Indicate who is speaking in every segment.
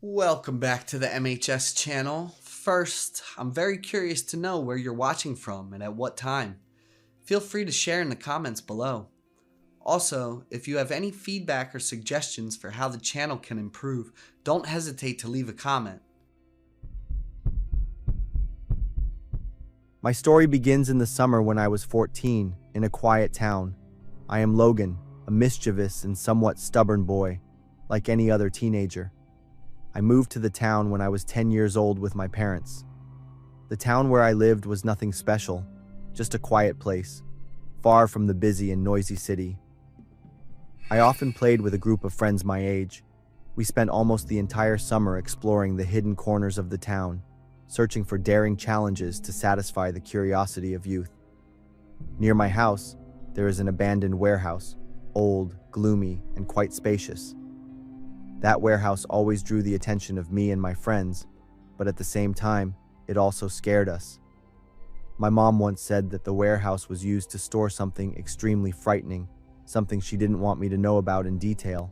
Speaker 1: Welcome back to the MHS channel. First, I'm very curious to know where you're watching from and at what time. Feel free to share in the comments below. Also, if you have any feedback or suggestions for how the channel can improve, don't hesitate to leave a comment.
Speaker 2: My story begins in the summer when I was 14, in a quiet town. I am Logan, a mischievous and somewhat stubborn boy, like any other teenager. I moved to the town when I was 10 years old with my parents. The town where I lived was nothing special, just a quiet place, far from the busy and noisy city. I often played with a group of friends my age. We spent almost the entire summer exploring the hidden corners of the town, searching for daring challenges to satisfy the curiosity of youth. Near my house, there is an abandoned warehouse, old, gloomy, and quite spacious. That warehouse always drew the attention of me and my friends, but at the same time, it also scared us. My mom once said that the warehouse was used to store something extremely frightening, something she didn't want me to know about in detail.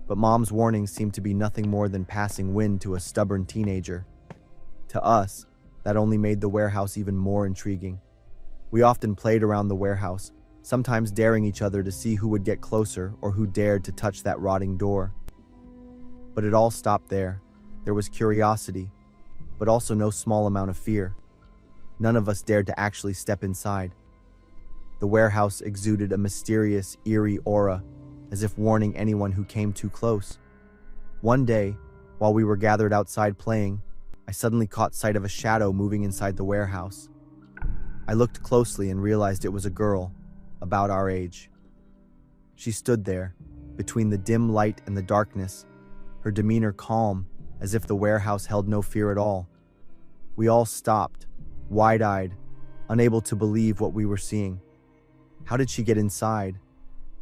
Speaker 2: But Mom's warnings seemed to be nothing more than passing wind to a stubborn teenager. To us, that only made the warehouse even more intriguing. We often played around the warehouse, sometimes daring each other to see who would get closer or who dared to touch that rotting door. But it all stopped there. There was curiosity, but also no small amount of fear. None of us dared to actually step inside. The warehouse exuded a mysterious, eerie aura, as if warning anyone who came too close. One day, while we were gathered outside playing, I suddenly caught sight of a shadow moving inside the warehouse. I looked closely and realized it was a girl, about our age. She stood there, between the dim light and the darkness, her demeanor calm, as if the warehouse held no fear at all. We all stopped, wide-eyed, unable to believe what we were seeing. How did she get inside?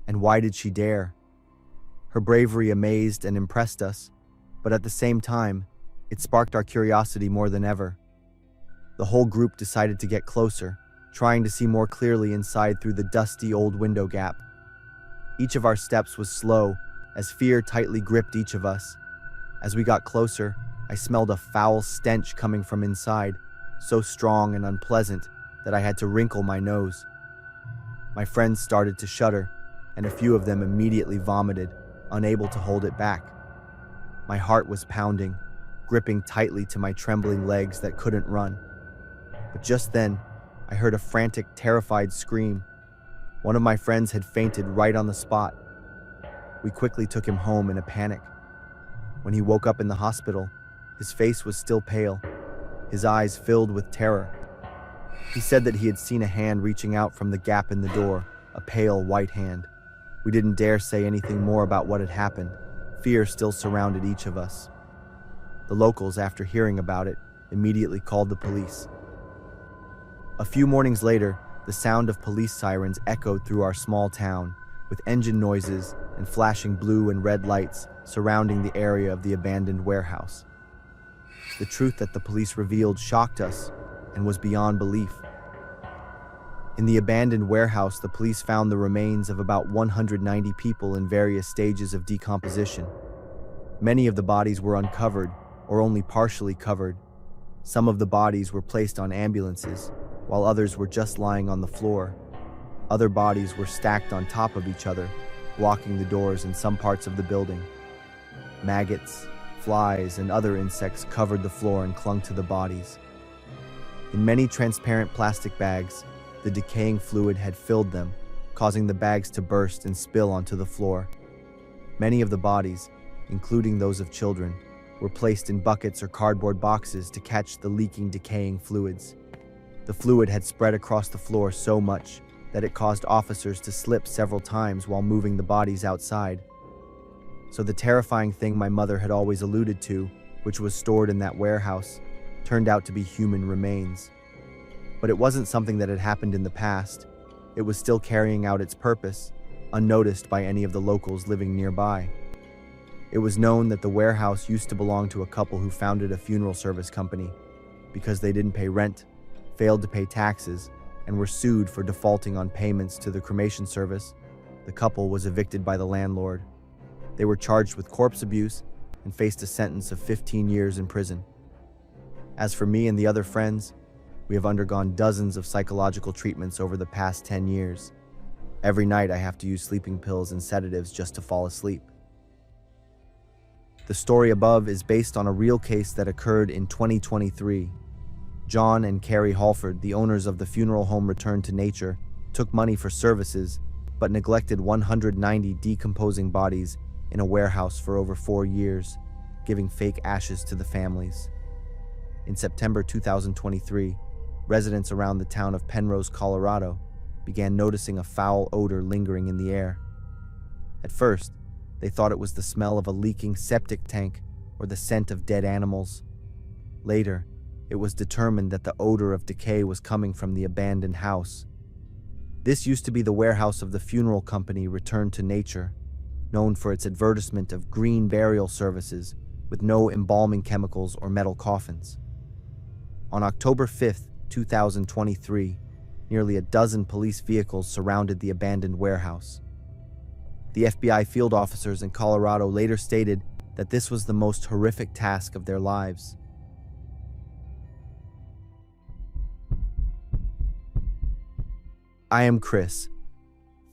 Speaker 2: And why did she dare? Her bravery amazed and impressed us, but at the same time, it sparked our curiosity more than ever. The whole group decided to get closer, trying to see more clearly inside through the dusty old window gap. Each of our steps was slow, as fear tightly gripped each of us. As we got closer, I smelled a foul stench coming from inside, so strong and unpleasant that I had to wrinkle my nose. My friends started to shudder, and a few of them immediately vomited, unable to hold it back. My heart was pounding, gripping tightly to my trembling legs that couldn't run. But just then, I heard a frantic, terrified scream. One of my friends had fainted right on the spot. We quickly took him home in a panic. When he woke up in the hospital, his face was still pale, his eyes filled with terror. He said that he had seen a hand reaching out from the gap in the door, a pale white hand. We didn't dare say anything more about what had happened. Fear still surrounded each of us. The locals, after hearing about it, immediately called the police. A few mornings later, the sound of police sirens echoed through our small town, with engine noises and flashing blue and red lights surrounding the area of the abandoned warehouse. The truth that the police revealed shocked us and was beyond belief. In the abandoned warehouse, the police found the remains of about 190 people in various stages of decomposition. Many of the bodies were uncovered or only partially covered. Some of the bodies were placed on ambulances, while others were just lying on the floor. Other bodies were stacked on top of each other, blocking the doors in some parts of the building. Maggots, flies, and other insects covered the floor and clung to the bodies. In many transparent plastic bags, the decaying fluid had filled them, causing the bags to burst and spill onto the floor. Many of the bodies, including those of children, were placed in buckets or cardboard boxes to catch the leaking, decaying fluids. The fluid had spread across the floor so much that it caused officers to slip several times while moving the bodies outside. So the terrifying thing my mother had always alluded to, which was stored in that warehouse, turned out to be human remains. But it wasn't something that had happened in the past. It was still carrying out its purpose, unnoticed by any of the locals living nearby. It was known that the warehouse used to belong to a couple who founded a funeral service company. Because they didn't pay rent, failed to pay taxes, and were sued for defaulting on payments to the cremation service, the couple was evicted by the landlord. They were charged with corpse abuse and faced a sentence of 15 years in prison. As for me and the other friends, we have undergone dozens of psychological treatments over the past 10 years. Every night I have to use sleeping pills and sedatives just to fall asleep. The story above is based on a real case that occurred in 2023. John and Carrie Halford, the owners of the funeral home Return to Nature, took money for services but neglected 190 decomposing bodies in a warehouse for over 4 years, giving fake ashes to the families. In September 2023, residents around the town of Penrose, Colorado, began noticing a foul odor lingering in the air. At first, they thought it was the smell of a leaking septic tank or the scent of dead animals. Later, it was determined that the odor of decay was coming from the abandoned house. This used to be the warehouse of the funeral company Return to Nature, known for its advertisement of green burial services with no embalming chemicals or metal coffins. On October 5, 2023, nearly a dozen police vehicles surrounded the abandoned warehouse. The FBI field officers in Colorado later stated that this was the most horrific task of their lives. I am Chris,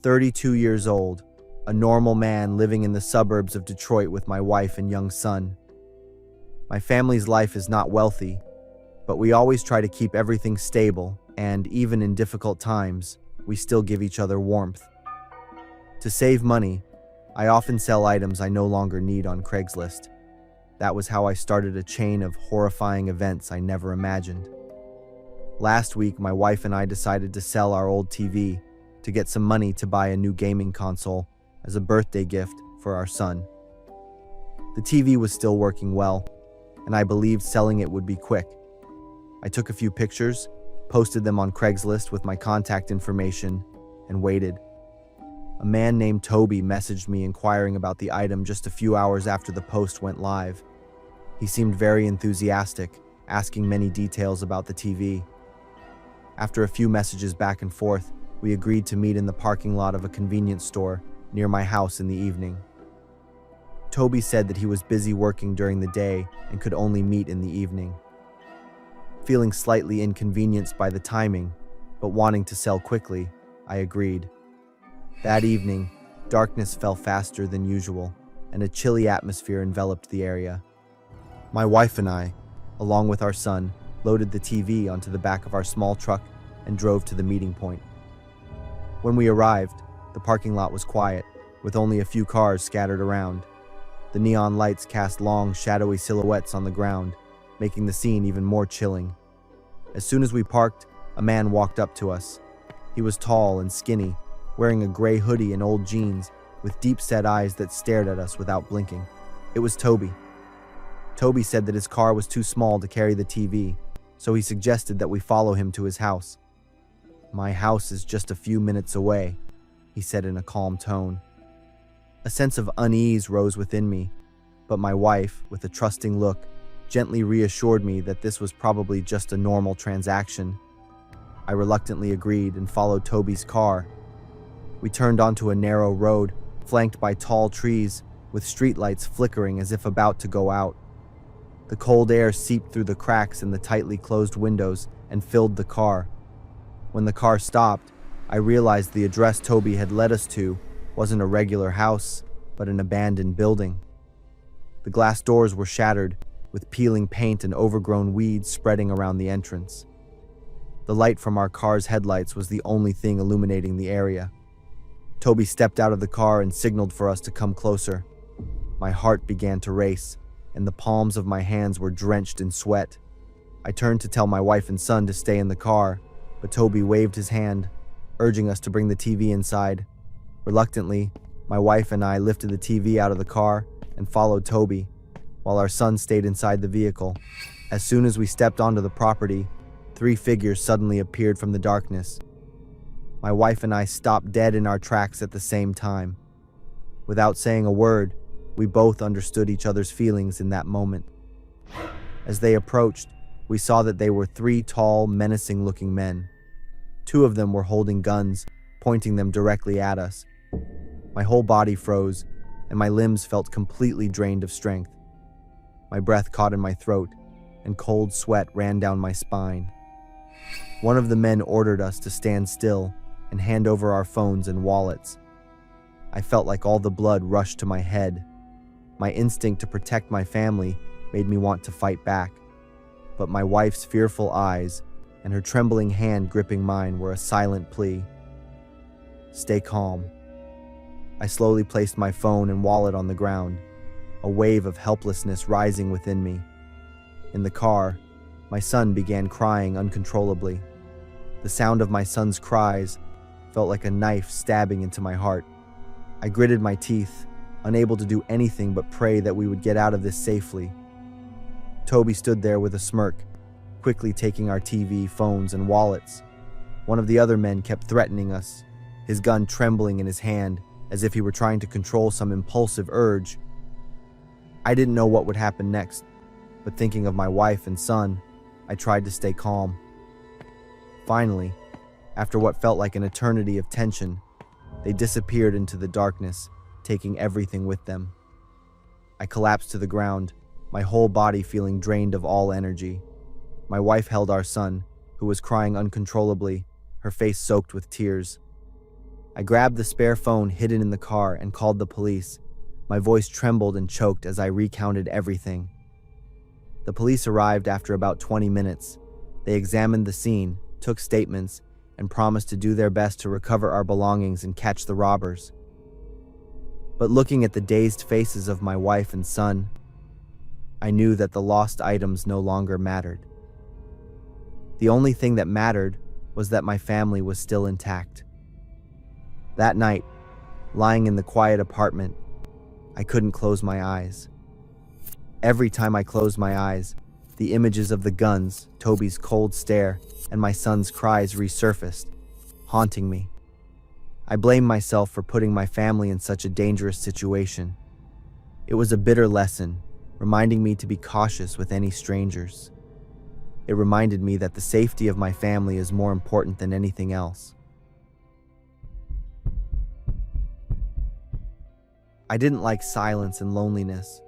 Speaker 2: 32 years old, a normal man living in the suburbs of Detroit with my wife and young son. My family's life is not wealthy, but we always try to keep everything stable, and even in difficult times, we still give each other warmth. To save money, I often sell items I no longer need on Craigslist. That was how I started a chain of horrifying events I never imagined. Last week, my wife and I decided to sell our old TV to get some money to buy a new gaming console as a birthday gift for our son. The TV was still working well, and I believed selling it would be quick. I took a few pictures, posted them on Craigslist with my contact information, and waited. A man named Toby messaged me inquiring about the item just a few hours after the post went live. He seemed very enthusiastic, asking many details about the TV. After a few messages back and forth, we agreed to meet in the parking lot of a convenience store near my house in the evening. Toby said that he was busy working during the day and could only meet in the evening. Feeling slightly inconvenienced by the timing, but wanting to sell quickly, I agreed. That evening, darkness fell faster than usual, and a chilly atmosphere enveloped the area. My wife and I, along with our son, loaded the TV onto the back of our small truck and drove to the meeting point. When we arrived, the parking lot was quiet, with only a few cars scattered around. The neon lights cast long, shadowy silhouettes on the ground, making the scene even more chilling. As soon as we parked, a man walked up to us. He was tall and skinny, wearing a gray hoodie and old jeans, with deep-set eyes that stared at us without blinking. It was Toby. Toby said that his car was too small to carry the TV, so he suggested that we follow him to his house. "My house is just a few minutes away," he said in a calm tone. A sense of unease rose within me, but my wife, with a trusting look, gently reassured me that this was probably just a normal transaction. I reluctantly agreed and followed Toby's car. We turned onto a narrow road, flanked by tall trees, with streetlights flickering as if about to go out. The cold air seeped through the cracks in the tightly closed windows and filled the car. When the car stopped, I realized the address Toby had led us to wasn't a regular house, but an abandoned building. The glass doors were shattered, with peeling paint and overgrown weeds spreading around the entrance. The light from our car's headlights was the only thing illuminating the area. Toby stepped out of the car and signaled for us to come closer. My heart began to race, and the palms of my hands were drenched in sweat. I turned to tell my wife and son to stay in the car, but Toby waved his hand, urging us to bring the TV inside. Reluctantly, my wife and I lifted the TV out of the car and followed Toby, while our son stayed inside the vehicle. As soon as we stepped onto the property, 3 figures suddenly appeared from the darkness. My wife and I stopped dead in our tracks at the same time. Without saying a word, we both understood each other's feelings in that moment. As they approached, we saw that they were 3 tall, menacing-looking men. 2 of them were holding guns, pointing them directly at us. My whole body froze, and my limbs felt completely drained of strength. My breath caught in my throat, and cold sweat ran down my spine. One of the men ordered us to stand still and hand over our phones and wallets. I felt like all the blood rushed to my head. My instinct to protect my family made me want to fight back, but my wife's fearful eyes and her trembling hand gripping mine were a silent plea. Stay calm. I slowly placed my phone and wallet on the ground, a wave of helplessness rising within me. In the car, my son began crying uncontrollably. The sound of my son's cries felt like a knife stabbing into my heart. I gritted my teeth, unable to do anything but pray that we would get out of this safely. Toby stood there with a smirk, quickly taking our TV, phones, and wallets. One of the other men kept threatening us, his gun trembling in his hand as if he were trying to control some impulsive urge. I didn't know what would happen next, but thinking of my wife and son, I tried to stay calm. Finally, after what felt like an eternity of tension, they disappeared into the darkness, taking everything with them. I collapsed to the ground, my whole body feeling drained of all energy. My wife held our son, who was crying uncontrollably, her face soaked with tears. I grabbed the spare phone hidden in the car and called the police. My voice trembled and choked as I recounted everything. The police arrived after about 20 minutes. They examined the scene, took statements, and promised to do their best to recover our belongings and catch the robbers. But looking at the dazed faces of my wife and son, I knew that the lost items no longer mattered. The only thing that mattered was that my family was still intact. That night, lying in the quiet apartment, I couldn't close my eyes. Every time I closed my eyes, the images of the guns, Toby's cold stare, and my son's cries resurfaced, haunting me. I blamed myself for putting my family in such a dangerous situation. It was a bitter lesson, reminding me to be cautious with any strangers. It reminded me that the safety of my family is more important than anything else. I didn't like silence and loneliness.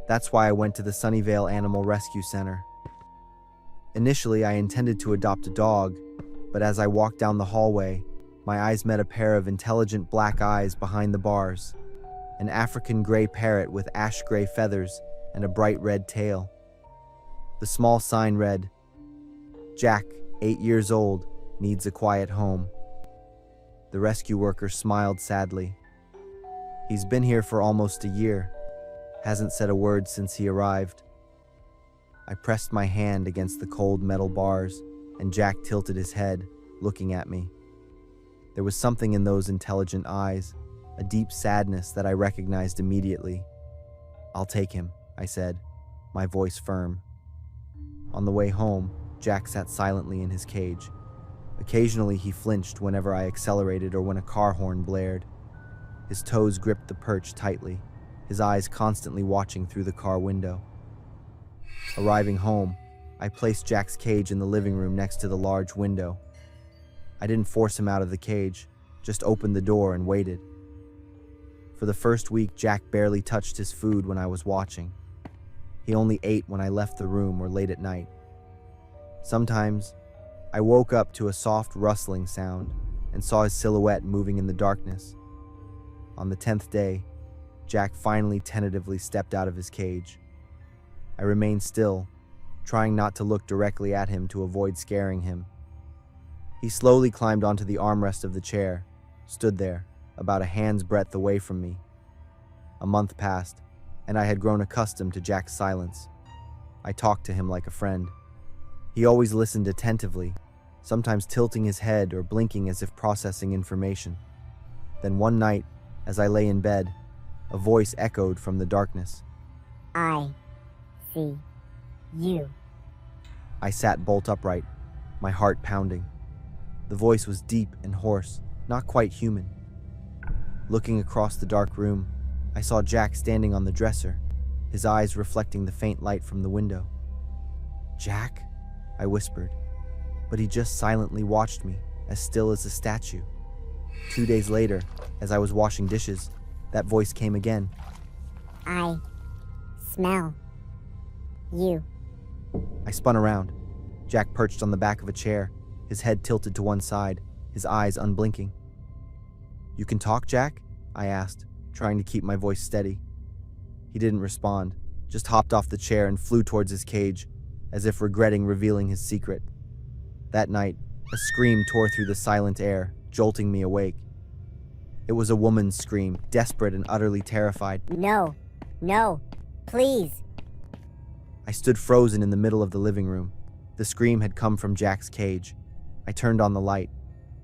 Speaker 2: That's why I went to the Sunnyvale Animal Rescue Center. Initially, I intended to adopt a dog, but as I walked down the hallway, my eyes met a pair of intelligent black eyes behind the bars, an African gray parrot with ash gray feathers and a bright red tail. The small sign read, "Jack, 8 years old, needs a quiet home." The rescue worker smiled sadly. "He's been here for almost a year. Hasn't said a word since he arrived." I pressed my hand against the cold metal bars, and Jack tilted his head, looking at me. There was something in those intelligent eyes, a deep sadness that I recognized immediately. "I'll take him," I said, my voice firm. On the way home, Jack sat silently in his cage. Occasionally he flinched whenever I accelerated or when a car horn blared. His toes gripped the perch tightly, his eyes constantly watching through the car window. Arriving home, I placed Jack's cage in the living room next to the large window. I didn't force him out of the cage, just opened the door and waited. For the first week, Jack barely touched his food when I was watching. He only ate when I left the room or late at night. Sometimes, I woke up to a soft rustling sound and saw his silhouette moving in the darkness. On the 10th day, Jack finally tentatively stepped out of his cage. I remained still, trying not to look directly at him to avoid scaring him. He slowly climbed onto the armrest of the chair, stood there, about a hand's breadth away from me. A month passed, and I had grown accustomed to Jack's silence. I talked to him like a friend. He always listened attentively, sometimes tilting his head or blinking as if processing information. Then one night, as I lay in bed, a voice echoed from the darkness.
Speaker 3: "I see you."
Speaker 2: I sat bolt upright, my heart pounding. The voice was deep and hoarse, not quite human. Looking across the dark room, I saw Jack standing on the dresser, his eyes reflecting the faint light from the window. "Jack?" I whispered, but he just silently watched me, as still as a statue. 2 days later, as I was washing dishes, that voice came again.
Speaker 3: "I smell You.
Speaker 2: I spun around. Jack perched on the back of a chair, his head tilted to one side, his eyes unblinking. "You can talk, Jack?" I asked, trying to keep my voice steady. He didn't respond, just hopped off the chair and flew towards his cage, as if regretting revealing his secret. That night, a scream tore through the silent air, jolting me awake. It was a woman's scream, desperate and utterly terrified.
Speaker 3: No. No. Please.
Speaker 2: I stood frozen in the middle of the living room. The scream had come from Jack's cage. I turned on the light.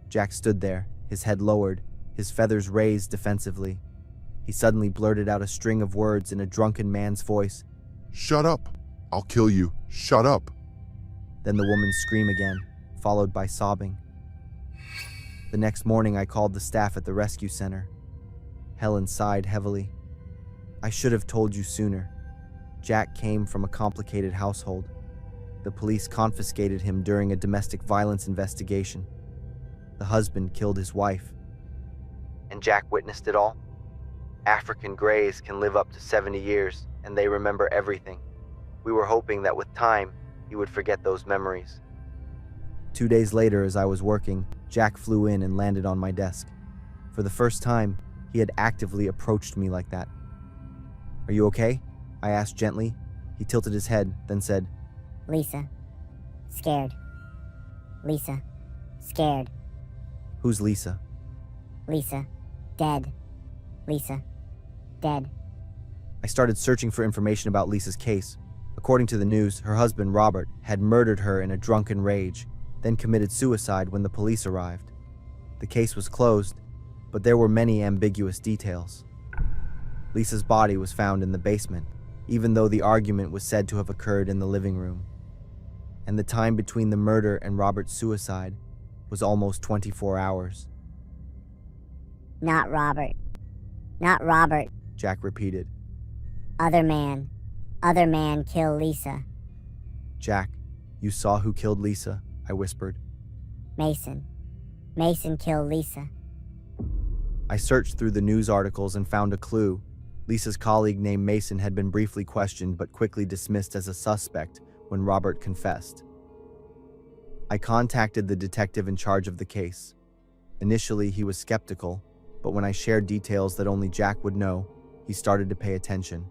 Speaker 2: Jack stood there, his head lowered, his feathers raised defensively. He suddenly blurted out a string of words in a drunken man's voice.
Speaker 4: "Shut up! I'll kill you! Shut up!"
Speaker 2: Then the woman's scream again, followed by sobbing. The next morning I called the staff at the rescue center. Helen sighed heavily. "I should have told you sooner. Jack came from a complicated household. The police confiscated him during a domestic violence investigation. The husband killed his wife. And Jack witnessed it all? African Greys can live up to 70 years, and they remember everything. We were hoping that with time, he would forget those memories." 2 days later, as I was working, Jack flew in and landed on my desk. For the first time, he had actively approached me like that. "Are you okay?" I asked gently. He tilted his head, then said,
Speaker 3: Lisa. Scared. Lisa. Scared.
Speaker 2: "Who's Lisa?"
Speaker 3: Lisa. Dead. Lisa. Dead.
Speaker 2: I started searching for information about Lisa's case. According to the news, her husband, Robert, had murdered her in a drunken rage, then committed suicide when the police arrived. The case was closed, but there were many ambiguous details. Lisa's body was found in the basement, even though the argument was said to have occurred in the living room. And the time between the murder and Robert's suicide was almost 24 hours.
Speaker 3: Not Robert. Not Robert.
Speaker 2: Jack repeated.
Speaker 3: Other man. Other man kill Lisa.
Speaker 2: "Jack, you saw who killed Lisa?" I whispered.
Speaker 3: Mason. Mason kill Lisa.
Speaker 2: I searched through the news articles and found a clue. Lisa's colleague named Mason had been briefly questioned but quickly dismissed as a suspect when Robert confessed. I contacted the detective in charge of the case. Initially, he was skeptical, but when I shared details that only Jack would know, he started to pay attention.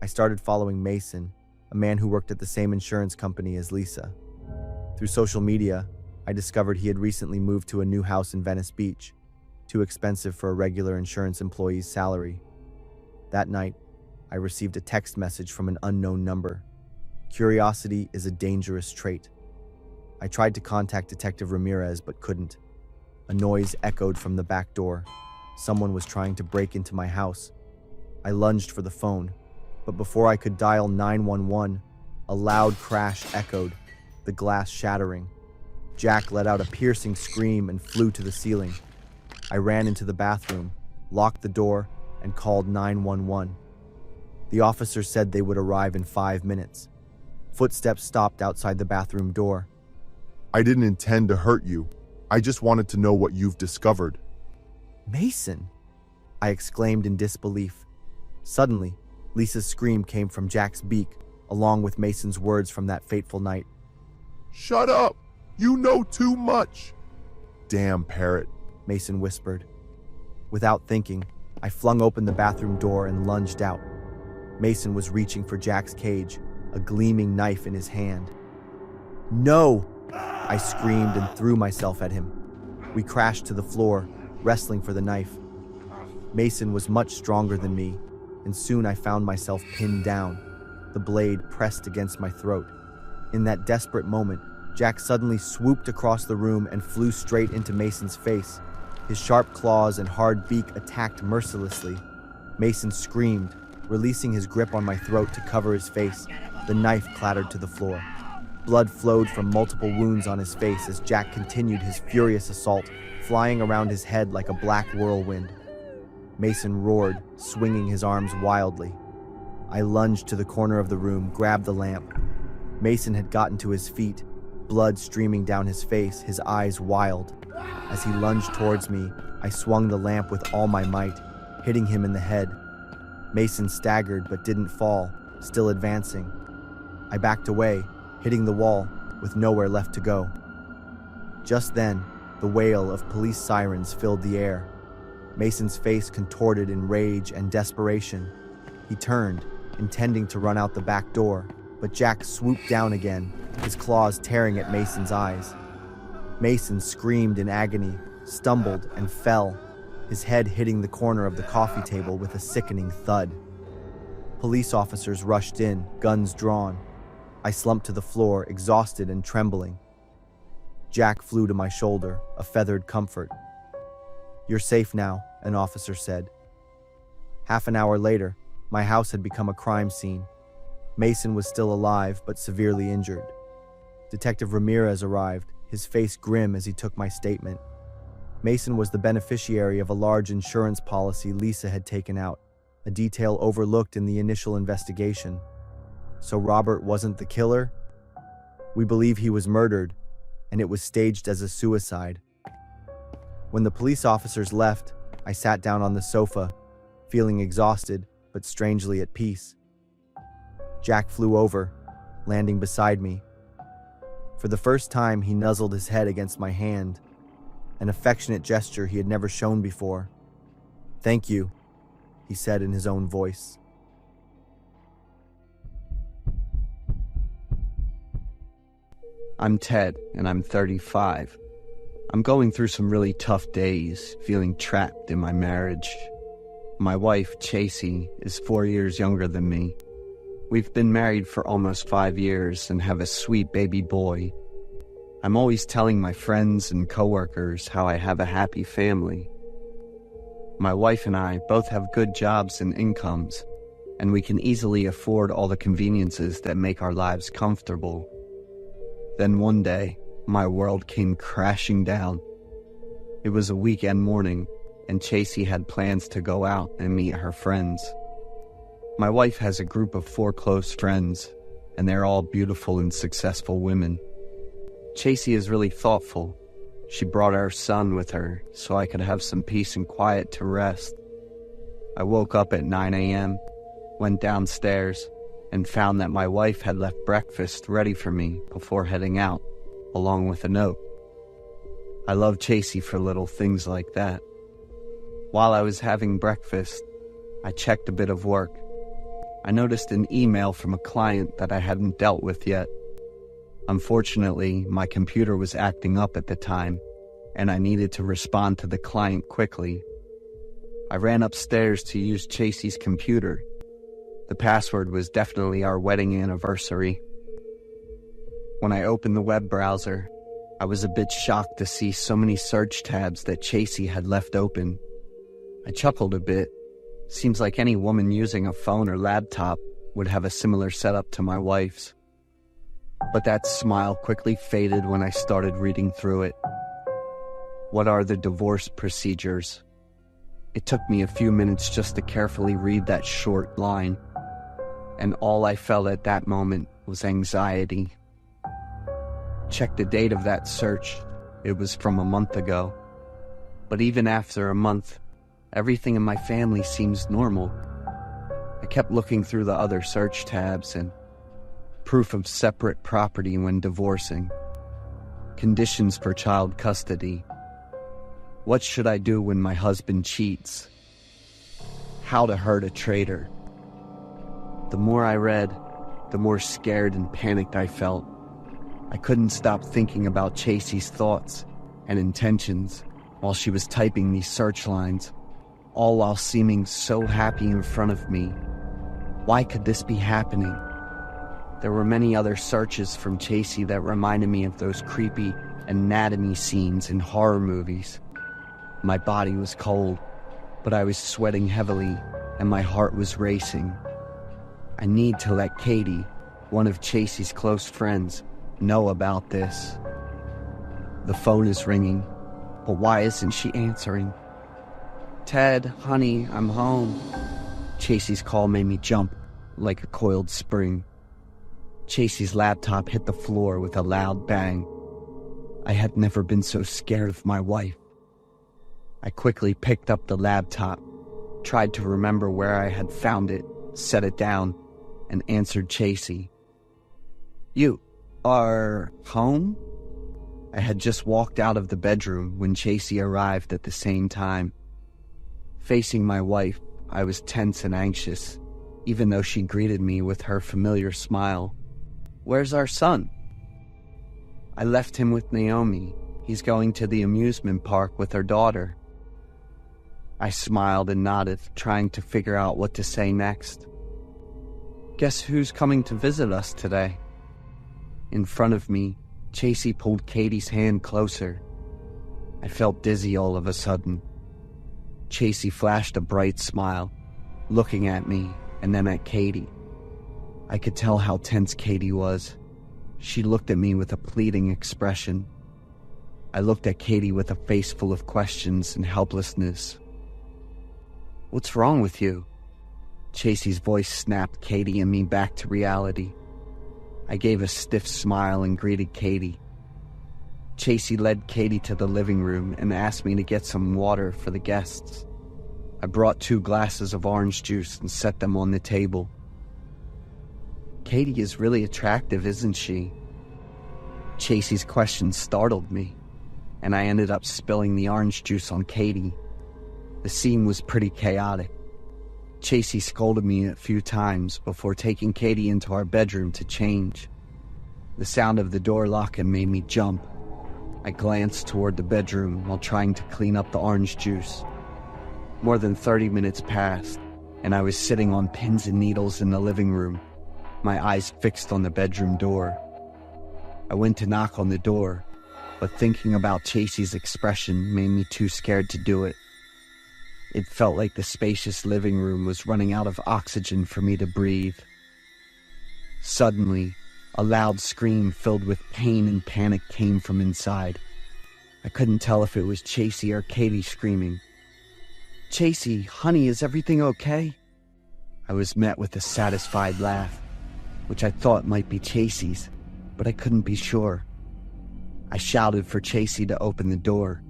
Speaker 2: I started following Mason, a man who worked at the same insurance company as Lisa. Through social media, I discovered he had recently moved to a new house in Venice Beach, too expensive for a regular insurance employee's salary. That night, I received a text message from an unknown number. Curiosity is a dangerous trait. I tried to contact Detective Ramirez but couldn't. A noise echoed from the back door. Someone was trying to break into my house. I lunged for the phone, but before I could dial 911, a loud crash echoed, the glass shattering. Jack let out a piercing scream and flew to the ceiling. I ran into the bathroom, locked the door, and called 911. The officer said they would arrive in 5 minutes. Footsteps stopped outside the bathroom door.
Speaker 4: "I didn't intend to hurt you. I just wanted to know what you've discovered."
Speaker 2: "Mason!" I exclaimed in disbelief. Suddenly, Lisa's scream came from Jack's beak, along with Mason's words from that fateful night.
Speaker 4: "Shut up! You know too much!" "Damn parrot,"
Speaker 2: Mason whispered. Without thinking, I flung open the bathroom door and lunged out. Mason was reaching for Jack's cage, a gleaming knife in his hand. "No!" I screamed and threw myself at him. We crashed to the floor, wrestling for the knife. Mason was much stronger than me, and soon I found myself pinned down, the blade pressed against my throat. In that desperate moment, Jack suddenly swooped across the room and flew straight into Mason's face. His sharp claws and hard beak attacked mercilessly. Mason screamed, releasing his grip on my throat to cover his face. The knife clattered to the floor. Blood flowed from multiple wounds on his face as Jack continued his furious assault, flying around his head like a black whirlwind. Mason roared, swinging his arms wildly. I lunged to the corner of the room, grabbed the lamp. Mason had gotten to his feet, blood streaming down his face, his eyes wild. As he lunged towards me, I swung the lamp with all my might, hitting him in the head. Mason staggered but didn't fall, still advancing. I backed away, hitting the wall, with nowhere left to go. Just then, the wail of police sirens filled the air. Mason's face contorted in rage and desperation. He turned, intending to run out the back door, but Jack swooped down again, his claws tearing at Mason's eyes. Mason screamed in agony, stumbled, and fell, his head hitting the corner of the coffee table with a sickening thud. Police officers rushed in, guns drawn. I slumped to the floor, exhausted and trembling. Jack flew to my shoulder, a feathered comfort. "You're safe now," an officer said. Half an hour later, my house had become a crime scene. Mason was still alive, but severely injured. Detective Ramirez arrived, his face grim as he took my statement. Mason was the beneficiary of a large insurance policy Lisa had taken out, a detail overlooked in the initial investigation. So Robert wasn't the killer? We believe he was murdered, and it was staged as a suicide. When the police officers left, I sat down on the sofa, feeling exhausted, but strangely at peace. Jack flew over, landing beside me. For the first time, he nuzzled his head against my hand, an affectionate gesture he had never shown before. "Thank you," he said in his own voice.
Speaker 1: I'm Ted, and I'm 35. I'm going through some really tough days, feeling trapped in my marriage. My wife, Chasey, is 4 years younger than me. We've been married for almost 5 years and have a sweet baby boy. I'm always telling my friends and coworkers how I have a happy family. My wife and I both have good jobs and incomes, and we can easily afford all the conveniences that make our lives comfortable. Then one day, my world came crashing down. It was a weekend morning, and Chasey had plans to go out and meet her friends. My wife has a group of 4 close friends, and they're all beautiful and successful women. Chasey is really thoughtful. She brought our son with her so I could have some peace and quiet to rest. I woke up at 9 a.m., went downstairs, and found that my wife had left breakfast ready for me before heading out, along with a note. I love Chasey for little things like that. While I was having breakfast, I checked a bit of work. I noticed an email from a client that I hadn't dealt with yet. Unfortunately, my computer was acting up at the time, and I needed to respond to the client quickly. I ran upstairs to use Chasey's computer. The password was definitely our wedding anniversary. When I opened the web browser, I was a bit shocked to see so many search tabs that Chasey had left open. I chuckled a bit. Seems like any woman using a phone or laptop would have a similar setup to my wife's. But that smile quickly faded when I started reading through it. What are the divorce procedures? It took me a few minutes just to carefully read that short line, and all I felt at that moment was anxiety. Check the date of that search. It was from a month ago. But even after a month, everything in my family seems normal. I kept looking through the other search tabs and proof of separate property when divorcing, conditions for child custody, what should I do when my husband cheats, how to hurt a traitor. The more I read, the more scared and panicked I felt. I couldn't stop thinking about Chasey's thoughts and intentions while she was typing these search lines, all while seeming so happy in front of me. Why could this be happening? There were many other searches from Chasey that reminded me of those creepy anatomy scenes in horror movies. My body was cold, but I was sweating heavily and my heart was racing. I need to let Katie, one of Chasey's close friends, know about this. The phone is ringing, but why isn't she answering? "Ted, honey, I'm home." Chasey's call made me jump like a coiled spring. Chasey's laptop hit the floor with a loud bang. I had never been so scared of my wife. I quickly picked up the laptop, tried to remember where I had found it, set it down, and answered Chasey.
Speaker 2: You are home? I had just walked out of the bedroom when Chasey arrived at the same time. Facing my wife, I was tense and anxious, even though she greeted me with her familiar smile. Where's our son? I left him with Naomi. He's going to the amusement park with her daughter. I smiled and nodded, trying to figure out what to say next. Guess who's coming to visit us today? In front of me, Chasey pulled Katie's hand closer. I felt dizzy all of a sudden. Chasey flashed a bright smile, looking at me and then at Katie. I could tell how tense Katie was. She looked at me with a pleading expression. I looked at Katie with a face full of questions and helplessness. What's wrong with you? Chasey's voice snapped Katie and me back to reality. I gave a stiff smile and greeted Katie. Chasey led Katie to the living room and asked me to get some water for the guests. I brought 2 glasses of orange juice and set them on the table. Katie is really attractive, isn't she? Chasey's question startled me, and I ended up spilling the orange juice on Katie. The scene was pretty chaotic. Chasey scolded me a few times before taking Katie into our bedroom to change. The sound of the door locking made me jump. I glanced toward the bedroom while trying to clean up the orange juice. More than 30 minutes passed, and I was sitting on pins and needles in the living room, my eyes fixed on the bedroom door. I went to knock on the door, but thinking about Chasey's expression made me too scared to do it. It felt like the spacious living room was running out of oxygen for me to breathe. Suddenly, a loud scream filled with pain and panic came from inside. I couldn't tell if it was Chasey or Katie screaming. Chasey, honey, is everything okay? I was met with a satisfied laugh, which I thought might be Chasey's, but I couldn't be sure. I shouted for Chasey to open the door.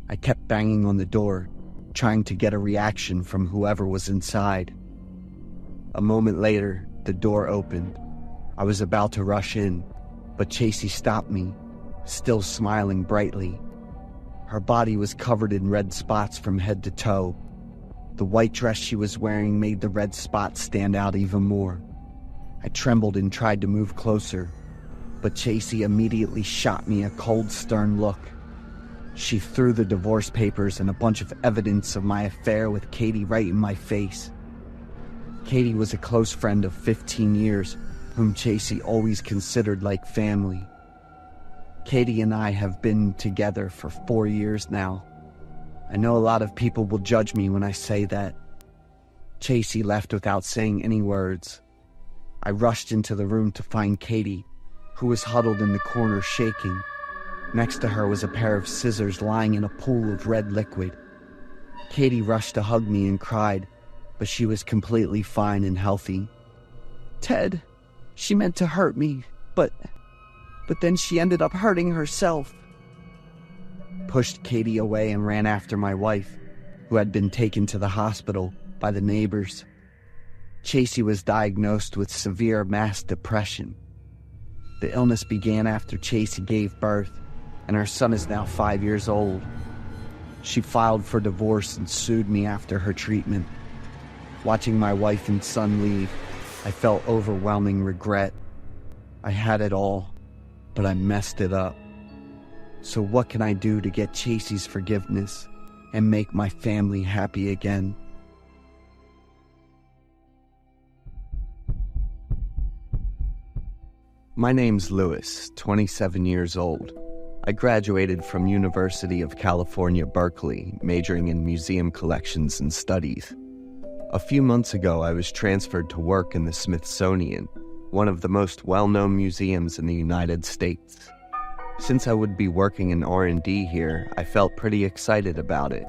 Speaker 2: I kept banging on the door, trying to get a reaction from whoever was inside. A moment later, the door opened. I was about to rush in, but Chasey stopped me, still smiling brightly. Her body was covered in red spots from head to toe. The white dress she was wearing made the red spots stand out even more. I trembled and tried to move closer, but Chasey immediately shot me a cold, stern look. She threw the divorce papers and a bunch of evidence of my affair with Katie right in my face. Katie was a close friend of 15 years, whom Chasey always considered like family. Katie and I have been together for 4 years now. I know a lot of people will judge me when I say that. Chasey left without saying any words. I rushed into the room to find Katie, who was huddled in the corner shaking. Next to her was a pair of scissors lying in a pool of red liquid. Katie rushed to hug me and cried, but she was completely fine and healthy. Ted, she meant to hurt me, but then she ended up hurting herself. Pushed Katie away and ran after my wife, who had been taken to the hospital by the neighbors. Chasey was diagnosed with severe mass depression. The illness began after Chasey gave birth, and her son is now 5 years old. She filed for divorce and sued me after her treatment. Watching my wife and son leave, I felt overwhelming regret. I had it all, but I messed it up. So what can I do to get Chasey's forgiveness and make my family happy again? My name's Lewis, 27 years old. I graduated from University of California, Berkeley, majoring in museum collections and studies. A few months ago, I was transferred to work in the Smithsonian, one of the most well-known museums in the United States. Since I would be working in R&D here, I felt pretty excited about it.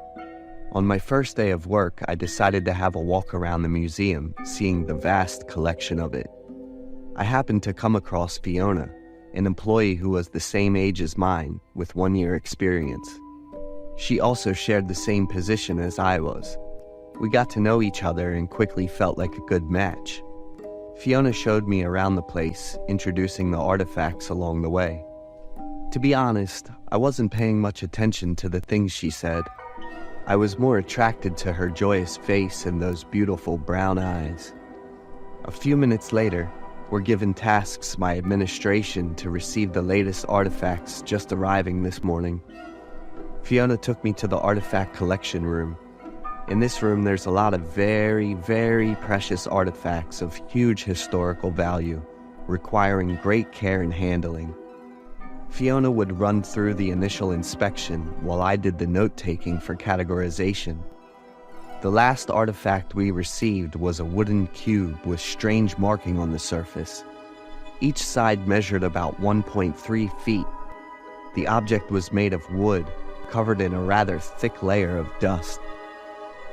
Speaker 2: On my first day of work, I decided to have a walk around the museum, seeing the vast collection of it. I happened to come across Fiona, an employee who was the same age as mine, with 1 year experience. She also shared the same position as I was. We got to know each other and quickly felt like a good match. Fiona showed me around the place, introducing the artifacts along the way. To be honest, I wasn't paying much attention to the things she said. I was more attracted to her joyous face and those beautiful brown eyes. A few minutes later, we're given tasks by administration to receive the latest artifacts just arriving this morning. Fiona took me to the artifact collection room. In this room, there's a lot of very, very precious artifacts of huge historical value, requiring great care and handling. Fiona would run through the initial inspection while I did the note-taking for categorization. The last artifact we received was a wooden cube with strange marking on the surface. Each side measured about 1.3 feet. The object was made of wood, covered in a rather thick layer of dust.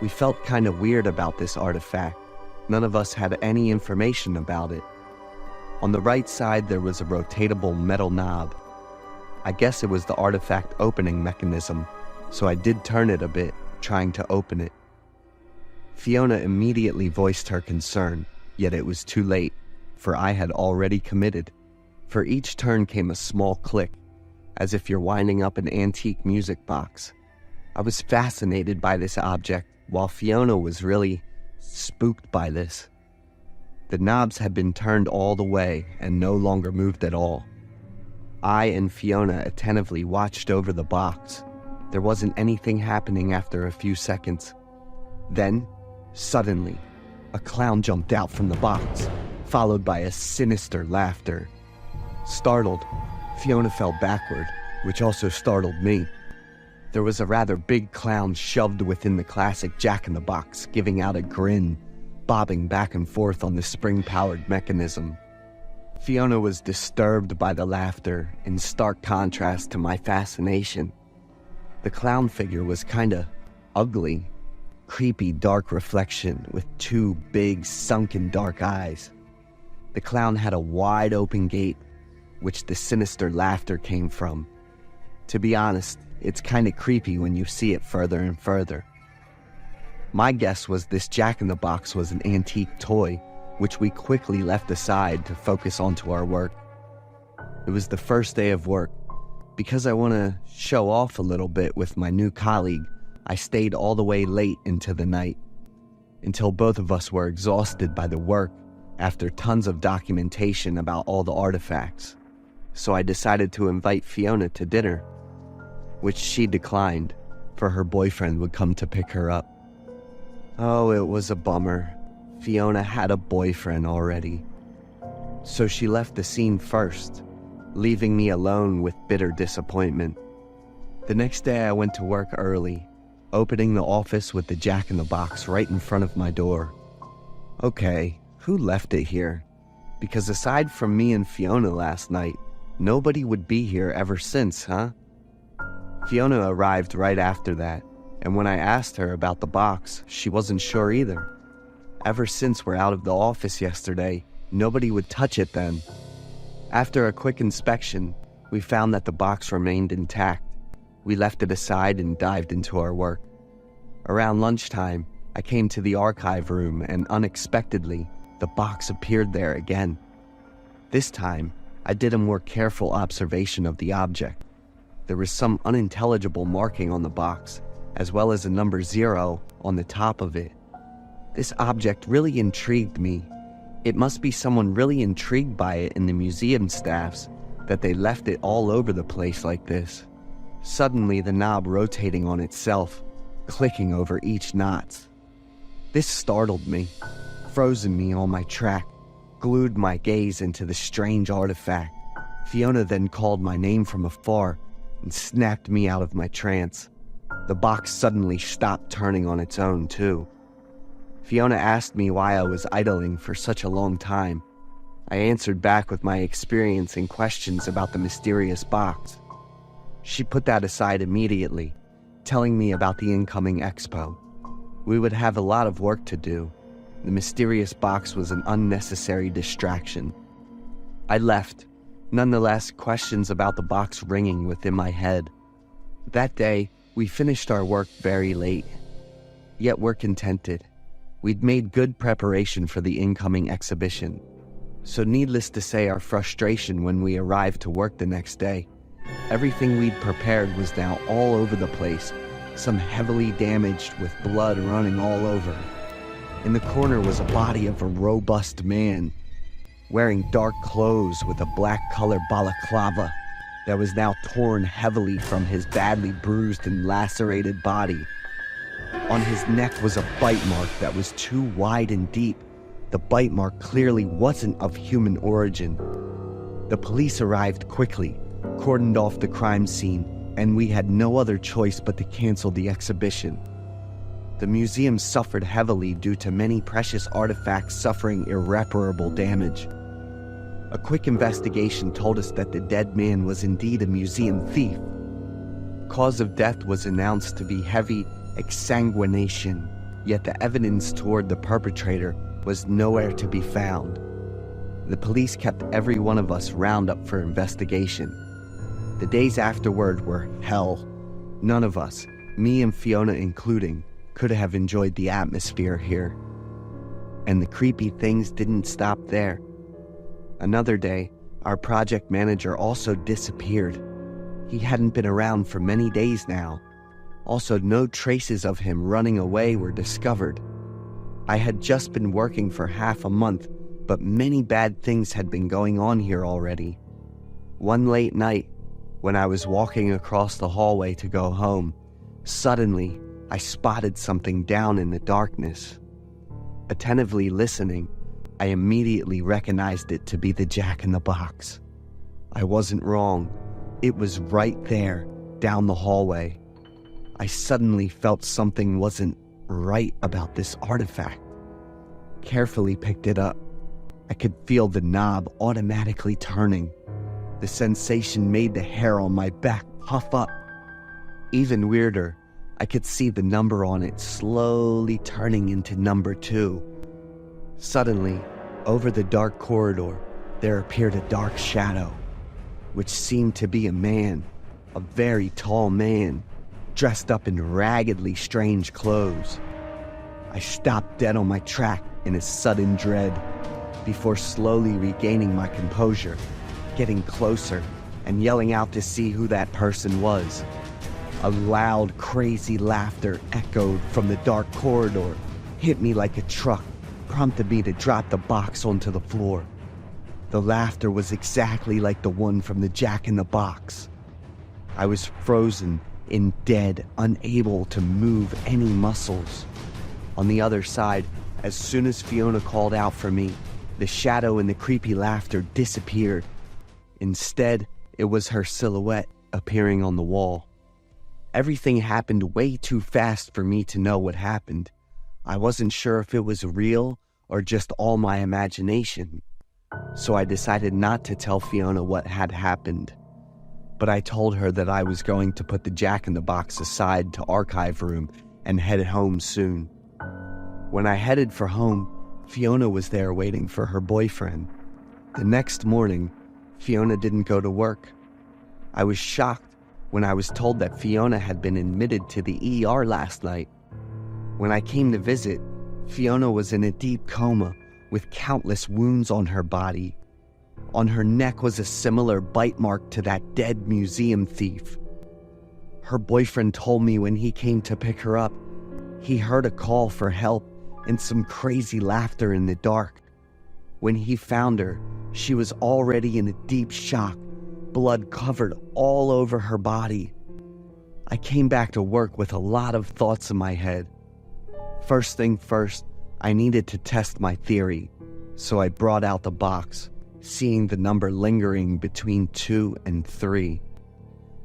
Speaker 2: We felt kind of weird about this artifact. None of us had any information about it. On the right side, there was a rotatable metal knob. I guess it was the artifact opening mechanism, so I did turn it a bit, trying to open it. Fiona immediately voiced her concern, yet it was too late, for I had already committed. For each turn came a small click, as if you're winding up an antique music box. I was fascinated by this object, while Fiona was really spooked by this. The knobs had been turned all the way and no longer moved at all. I and Fiona attentively watched over the box. There wasn't anything happening after a few seconds. Then, suddenly, a clown jumped out from the box, followed by a sinister laughter. Startled, Fiona fell backward, which also startled me. There was a rather big clown shoved within the classic jack-in-the-box, giving out a grin, bobbing back and forth on the spring-powered mechanism. Fiona was disturbed by the laughter, in stark contrast to my fascination. The clown figure was kinda ugly, creepy dark reflection with two big sunken dark eyes. The clown had a wide open gate, which the sinister laughter came from. To be honest, it's kinda creepy when you see it further and further. My guess was this jack-in-the-box was an antique toy, which we quickly left aside to focus onto our work. It was the first day of work. Because I want to show off a little bit with my new colleague, I stayed all the way late into the night, until both of us were exhausted by the work after tons of documentation about all the artifacts. So I decided to invite Fiona to dinner, which she declined, for her boyfriend would come to pick her up. Oh, it was a bummer. Fiona had a boyfriend already. So she left the scene first, leaving me alone with bitter disappointment. The next day I went to work early, opening the office with the jack-in-the-box right in front of my door. Okay, who left it here? Because aside from me and Fiona last night, nobody would be here ever since, huh? Fiona arrived right after that, and when I asked her about the box, she wasn't sure either. Ever since we're out of the office yesterday, nobody would touch it then. After a quick inspection, we found that the box remained intact. We left it aside and dived into our work. Around lunchtime, I came to the archive room and unexpectedly, the box appeared there again. This time, I did a more careful observation of the object. There was some unintelligible marking on the box, as well as a number 0 on the top of it. This object really intrigued me. It must be someone really intrigued by it in the museum staffs that they left it all over the place like this. Suddenly, the knob rotating on itself, clicking over each knot. This startled me, frozen me on my track, glued my gaze into the strange artifact. Fiona then called my name from afar and snapped me out of my trance. The box suddenly stopped turning on its own, too. Fiona asked me why I was idling for such a long time. I answered back with my experience and questions about the mysterious box. She put that aside immediately, telling me about the incoming expo. We would have a lot of work to do. The mysterious box was an unnecessary distraction. I left, nonetheless, questions about the box ringing within my head. That day, we finished our work very late. Yet we're contented. We'd made good preparation for the incoming exhibition. So needless to say, our frustration when we arrived to work the next day. Everything we'd prepared was now all over the place, some heavily damaged with blood running all over. In the corner was a body of a robust man, wearing dark clothes with a black-colored balaclava that was now torn heavily from his badly bruised and lacerated body. On his neck was a bite mark that was too wide and deep. The bite mark clearly wasn't of human origin. The police arrived quickly, cordoned off the crime scene, and we had no other choice but to cancel the exhibition. The museum suffered heavily due to many precious artifacts suffering irreparable damage. A quick investigation told us that the dead man was indeed a museum thief. Cause of death was announced to be heavy exsanguination, yet the evidence toward the perpetrator was nowhere to be found. The police kept every one of us round up for investigation. The days afterward were hell. None of us, me and Fiona including, could have enjoyed the atmosphere here. And the creepy things didn't stop there. Another day, our project manager also disappeared. He hadn't been around for many days now. Also, no traces of him running away were discovered. I had just been working for half a month, but many bad things had been going on here already. One late night, when I was walking across the hallway to go home, suddenly I spotted something down in the darkness. Attentively listening, I immediately recognized it to be the Jack-in-the-Box. I wasn't wrong. It was right there, down the hallway. I suddenly felt something wasn't right about this artifact. Carefully picked it up. I could feel the knob automatically turning. The sensation made the hair on my back puff up. Even weirder, I could see the number on it slowly turning into number 2. Suddenly, over the dark corridor, there appeared a dark shadow, which seemed to be a man, a very tall man, dressed up in raggedly strange clothes. I stopped dead on my track in a sudden dread, before slowly regaining my composure, getting closer, and yelling out to see who that person was. A loud, crazy laughter echoed from the dark corridor, hit me like a truck, prompted me to drop the box onto the floor. The laughter was exactly like the one from the Jack-in-the-Box. I was frozen and dead, unable to move any muscles. On the other side, as soon as Fiona called out for me, the shadow and the creepy laughter disappeared. Instead, it was her silhouette appearing on the wall. Everything happened way too fast for me to know what happened. I wasn't sure if it was real or just all my imagination. So I decided not to tell Fiona what had happened. But I told her that I was going to put the Jack-in-the-Box aside to archive room and head home soon. When I headed for home, Fiona was there waiting for her boyfriend. The next morning, Fiona didn't go to work. I was shocked when I was told that Fiona had been admitted to the ER last night. When I came to visit, Fiona was in a deep coma with countless wounds on her body. On her neck was a similar bite mark to that dead museum thief. Her boyfriend told me when he came to pick her up, he heard a call for help and some crazy laughter in the dark. When he found her, she was already in a deep shock, blood covered all over her body. I came back to work with a lot of thoughts in my head. First thing first, I needed to test my theory, so I brought out the box, seeing the number lingering between 2 and 3.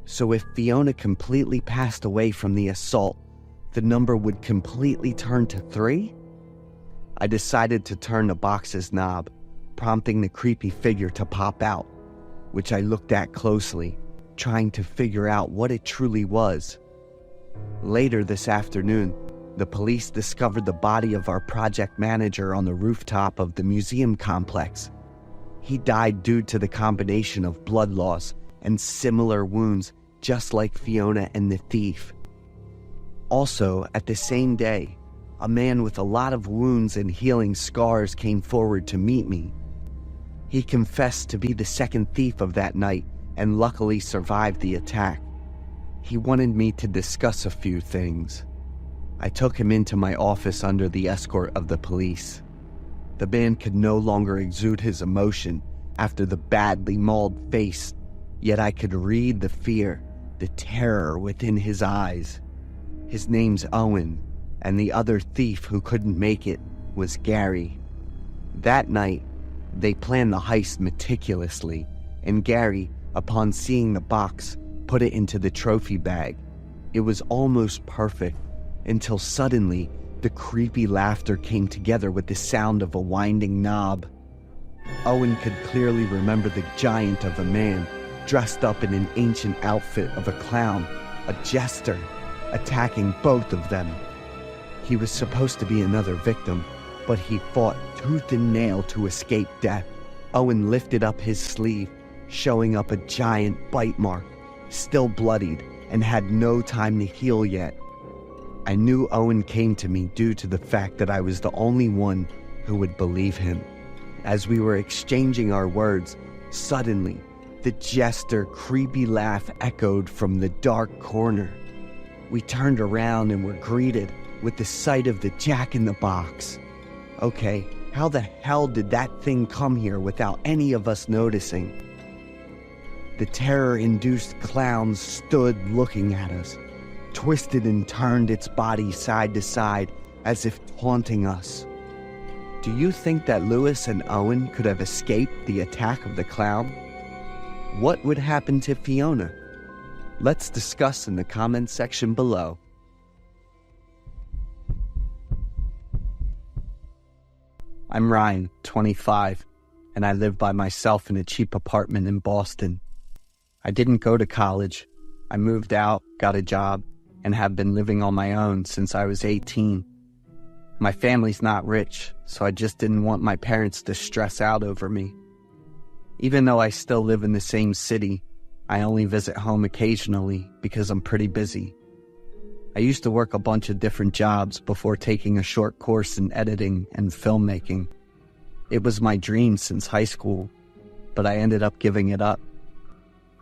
Speaker 2: So if Fiona completely passed away from the assault, the number would completely turn to 3? I decided to turn the box's knob, prompting the creepy figure to pop out, which I looked at closely, trying to figure out what it truly was. Later this afternoon, the police discovered the body of our project manager on the rooftop of the museum complex. He died due to the combination of blood loss and similar wounds, just like Fiona and the thief. Also, at the same day, a man with a lot of wounds and healing scars came forward to meet me.
Speaker 5: He confessed to be the second thief of that night and luckily survived the attack. He wanted me to discuss a few things. I took him into my office under the escort of the police. The man could no longer exude his emotion after the badly mauled face, yet I could read the fear, the terror within his eyes. His name's Owen, and the other thief who couldn't make it was Gary. That night, they planned the heist meticulously, and Gary, upon seeing the box, put it into the trophy bag. It was almost perfect, until suddenly, the creepy laughter came together with the sound of a winding knob. Owen could clearly remember the giant of a man, dressed up in an ancient outfit of a clown, a jester, attacking both of them. He was supposed to be another victim, but he fought tooth and nail to escape death. Owen lifted up his sleeve, showing up a giant bite mark, still bloodied, and had no time to heal yet. I knew Owen came to me due to the fact that I was the only one who would believe him. As we were exchanging our words, suddenly, the jester creepy laugh echoed from the dark corner. We turned around and were greeted with the sight of the Jack-in-the-Box. Okay, how the hell did that thing come here without any of us noticing? The terror-induced clown stood looking at us, twisted and turned its body side to side as if taunting us. Do you think that Lewis and Owen could have escaped the attack of the clown? What would happen to Fiona? Let's discuss in the comments section below. I'm Ryan, 25, and I live by myself in a cheap apartment in Boston. I didn't go to college. I moved out, got a job, and have been living on my own since I was 18. My family's not rich, so I just didn't want my parents to stress out over me. Even though I still live in the same city, I only visit home occasionally because I'm pretty busy. I used to work a bunch of different jobs before taking a short course in editing and filmmaking. It was my dream since high school, but I ended up giving it up.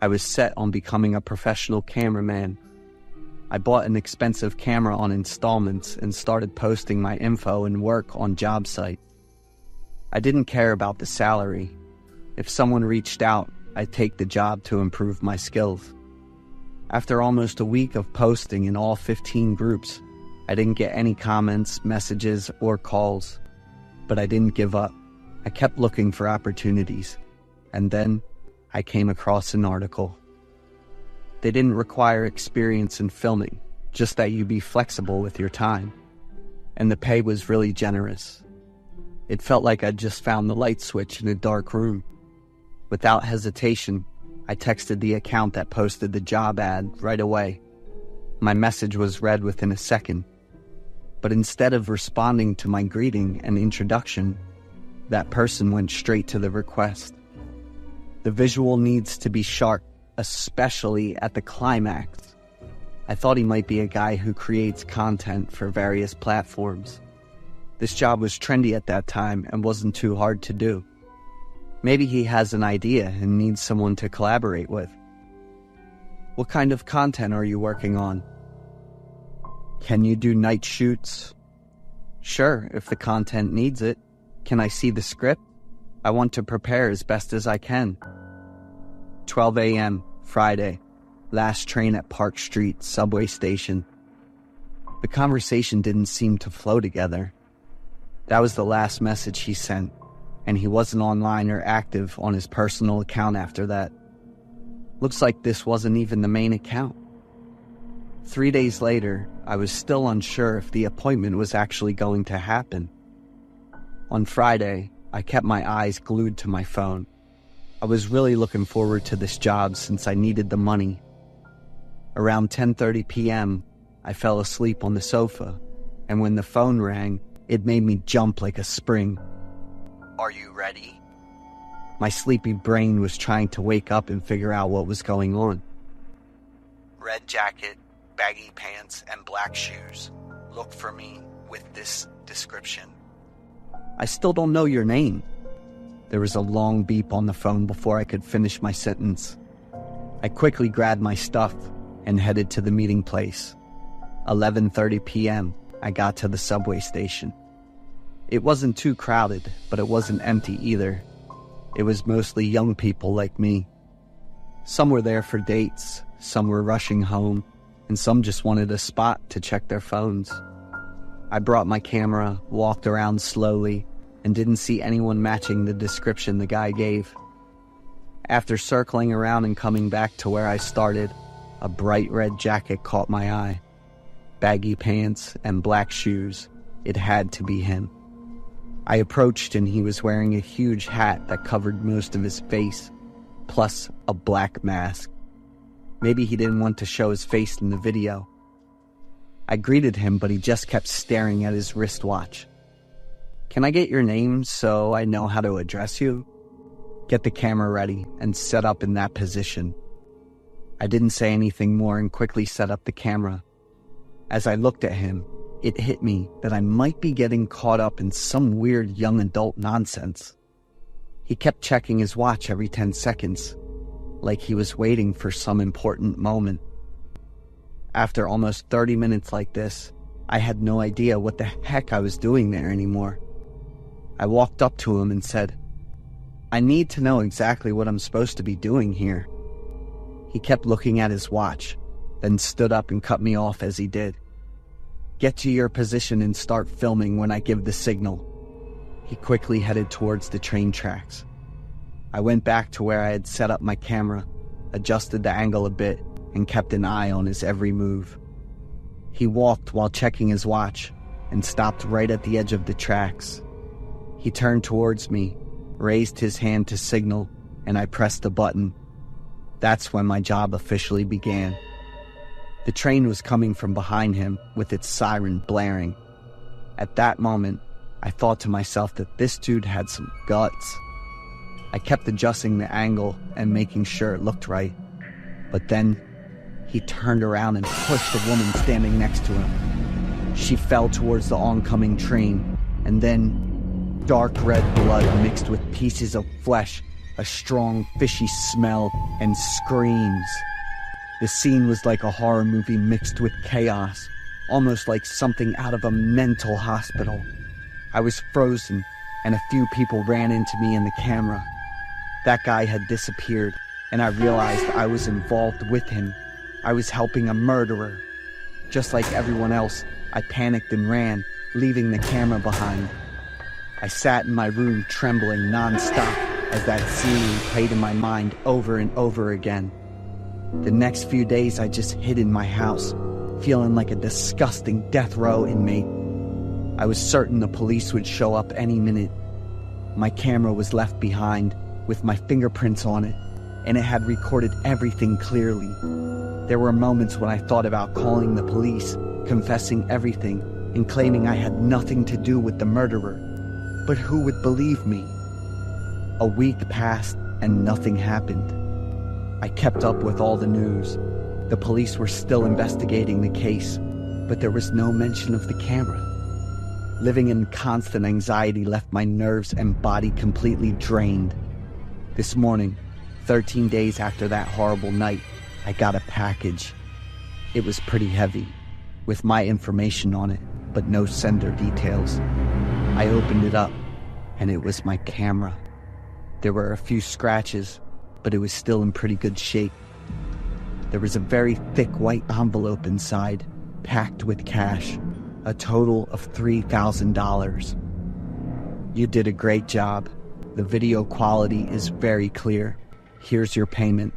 Speaker 5: I was set on becoming a professional cameraman. I bought an expensive camera on installments and started posting my info and work on job site. I didn't care about the salary. If someone reached out, I'd take the job to improve my skills. After almost a week of posting in all 15 groups, I didn't get any comments, messages, or calls. But I didn't give up. I kept looking for opportunities. And then I came across an article. They didn't require experience in filming, just that you be flexible with your time. And the pay was really generous. It felt like I'd just found the light switch in a dark room. Without hesitation, I texted the account that posted the job ad right away. My message was read within a second. But instead of responding to my greeting and introduction, that person went straight to the request. The visual needs to be sharp, especially at the climax. I thought he might be a guy who creates content for various platforms. This job was trendy at that time and wasn't too hard to do. Maybe he has an idea and needs someone to collaborate with. What kind of content are you working on? Can you do night shoots? Sure, if the content needs it. Can I see the script? I want to prepare as best as I can. 12 a.m., Friday. Last train at Park Street subway station. The conversation didn't seem to flow together. That was the last message he sent, and he wasn't online or active on his personal account after that. Looks like this wasn't even the main account. 3 days later, I was still unsure if the appointment was actually going to happen. On Friday, I kept my eyes glued to my phone. I was really looking forward to this job since I needed the money. Around 10:30 p.m., I fell asleep on the sofa, and when the phone rang, it made me jump like a spring. Are you ready? My sleepy brain was trying to wake up and figure out what was going on. Red jacket, baggy pants, and black shoes. Look for me with this description. I still don't know your name. There was a long beep on the phone before I could finish my sentence. I quickly grabbed my stuff and headed to the meeting place. 11:30 p.m., I got to the subway station. It wasn't too crowded, but it wasn't empty either. It was mostly young people like me. Some were there for dates, some were rushing home, and some just wanted a spot to check their phones. I brought my camera, walked around slowly, and didn't see anyone matching the description the guy gave. After circling around and coming back to where I started, a bright red jacket caught my eye. Baggy pants and black shoes. It had to be him. I approached and he was wearing a huge hat that covered most of his face, plus a black mask. Maybe he didn't want to show his face in the video. I greeted him, but he just kept staring at his wristwatch. "Can I get your name so I know how to address you?" "Get the camera ready and set up in that position." I didn't say anything more and quickly set up the camera. As I looked at him, it hit me that I might be getting caught up in some weird young adult nonsense. He kept checking his watch every 10 seconds, like he was waiting for some important moment. After almost 30 minutes like this, I had no idea what the heck I was doing there anymore. I walked up to him and said, "I need to know exactly what I'm supposed to be doing here." He kept looking at his watch, then stood up and cut me off as he did. "Get to your position and start filming when I give the signal." He quickly headed towards the train tracks. I went back to where I had set up my camera, adjusted the angle a bit, and kept an eye on his every move. He walked while checking his watch and stopped right at the edge of the tracks. He turned towards me, raised his hand to signal, and I pressed the button. That's when my job officially began. The train was coming from behind him with its siren blaring. At that moment, I thought to myself that this dude had some guts. I kept adjusting the angle and making sure it looked right. But then, he turned around and pushed the woman standing next to him. She fell towards the oncoming train, and then dark red blood mixed with pieces of flesh, a strong fishy smell, and screams. The scene was like a horror movie mixed with chaos, almost like something out of a mental hospital. I was frozen, and a few people ran into me and the camera. That guy had disappeared, and I realized I was involved with him. I was helping a murderer. Just like everyone else, I panicked and ran, leaving the camera behind. I sat in my room trembling non-stop as that scene played in my mind over and over again. The next few days I just hid in my house, feeling like a disgusting death row inmate. I was certain the police would show up any minute. My camera was left behind, with my fingerprints on it, and it had recorded everything clearly. There were moments when I thought about calling the police, confessing everything, and claiming I had nothing to do with the murderer. But who would believe me? A week passed and nothing happened. I kept up with all the news. The police were still investigating the case, but there was no mention of the camera. Living in constant anxiety left my nerves and body completely drained. This morning, 13 days after that horrible night, I got a package. It was pretty heavy, with my information on it, but no sender details. I opened it up, and it was my camera. There were a few scratches, but it was still in pretty good shape. There was a very thick white envelope inside, packed with cash, a total of $3,000. "You did a great job. The video quality is very clear. Here's your payment.